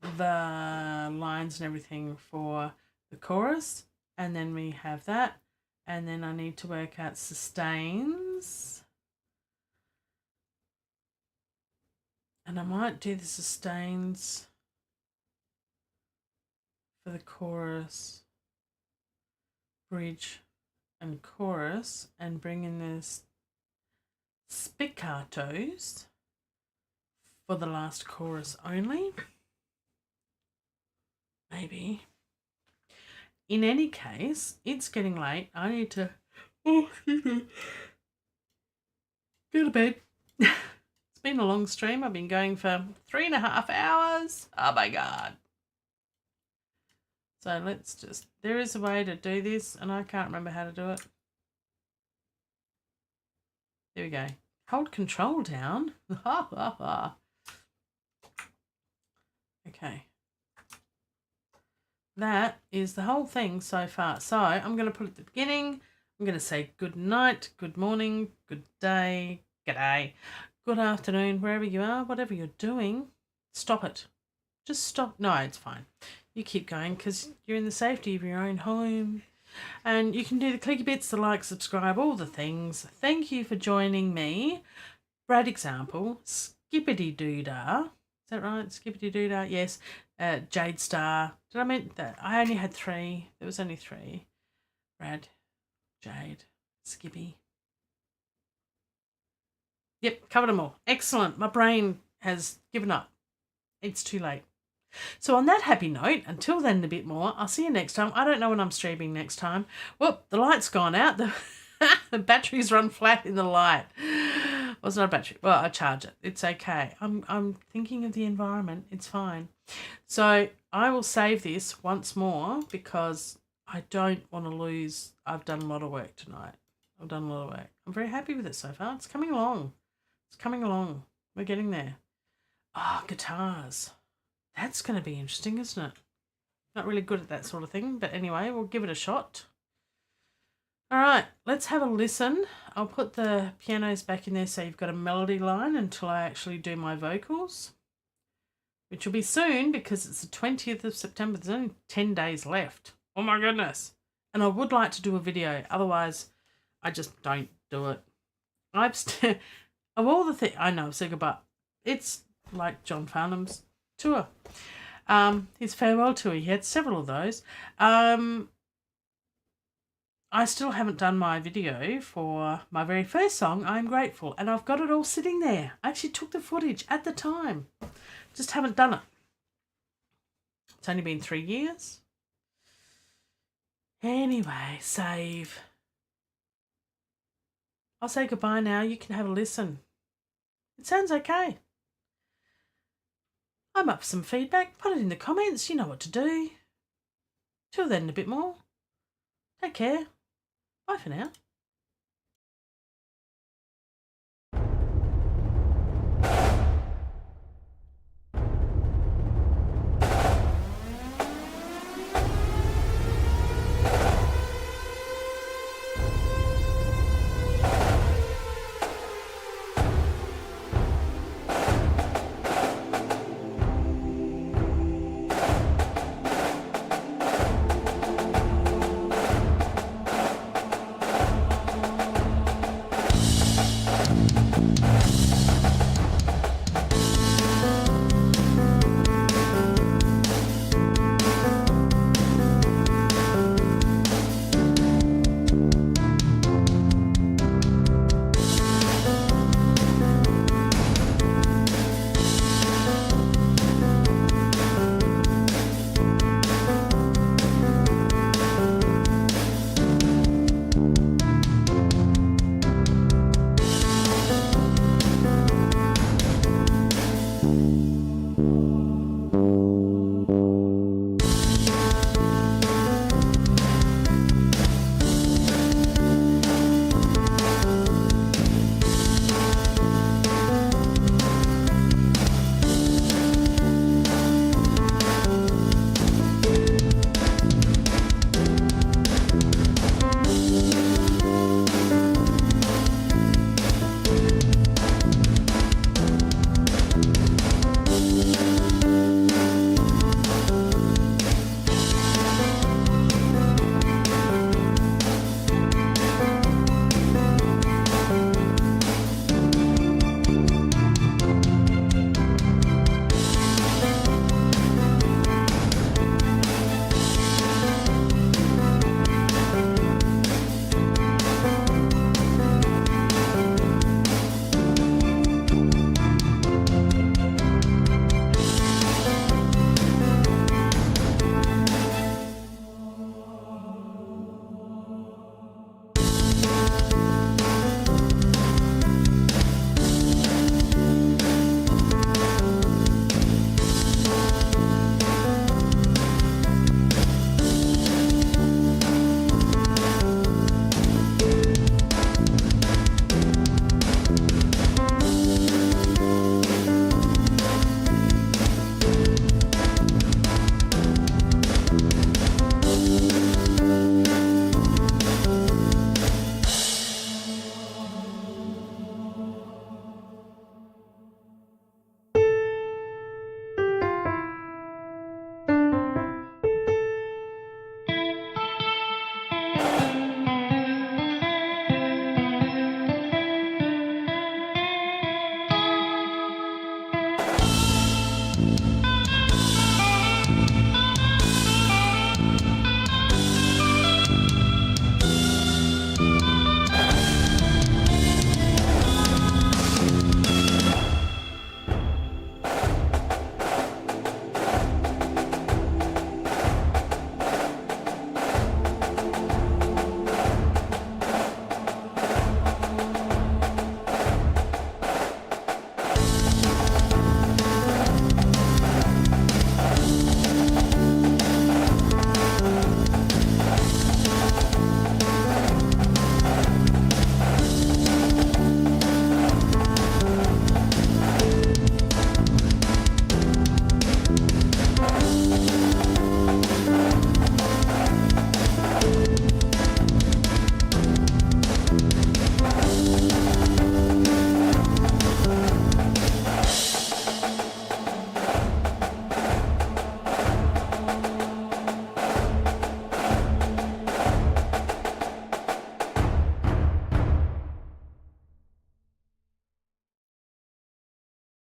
the lines and everything for the chorus, and then we have that, and then I need to work out sustains, and I might do the sustains for the chorus, bridge and chorus, and bring in this spiccatos for the last chorus only. Maybe. In any case, it's getting late. I need to go to bed. It's been a long stream. I've been going for 3.5 hours. Oh my God. So let's just, there is a way to do this, and I can't remember how to do it. There we go. Hold control down. Okay. That is the whole thing so far. So I'm going to put it at the beginning. I'm going to say good night, good morning, good day, g'day, good afternoon, wherever you are, whatever you're doing. Stop it. Just stop. No, it's fine. You keep going because you're in the safety of your own home. And you can do the clicky bits, the like, subscribe, all the things. Thank you for joining me. Brad example, Skippity Doodah. Is that right? Skippity Doodah, yes. Jade Star. Did I mean that? I only had 3. There was only 3. Brad, Jade, Skippy. Yep, covered them all. Excellent. My brain has given up. It's too late. So on that happy note, until then a bit more, I'll see you next time. I don't know when I'm streaming next time. Whoop, the light's gone out. The batteries run flat in the light. Well, it's not a battery. Well, I charge it. It's okay. I'm thinking of the environment. It's fine. So I will save this once more because I don't want to lose. I've done a lot of work tonight. I've done a lot of work. I'm very happy with it so far. It's coming along. It's coming along. We're getting there. Ah, guitars. That's going to be interesting, isn't it? Not really good at that sort of thing, but anyway, we'll give it a shot. All right, let's have a listen. I'll put the pianos back in there so you've got a melody line until I actually do my vocals, which will be soon because it's the 20th of September. There's only 10 days left. Oh my goodness. And I would like to do a video. Otherwise, I just don't do it. Of all the things, I know, so goodbye. It's like John Farnham's tour. His farewell tour. He had several of those. I still haven't done my video for my very first song, I'm Grateful, and I've got it all sitting there. I actually took the footage at the time. Just haven't done it. It's only been 3 years. Anyway, save. I'll say goodbye now. You can have a listen. It sounds okay. I'm up for some feedback. Put it in the comments. You know what to do. Till then, a bit more. Take care. Bye for now.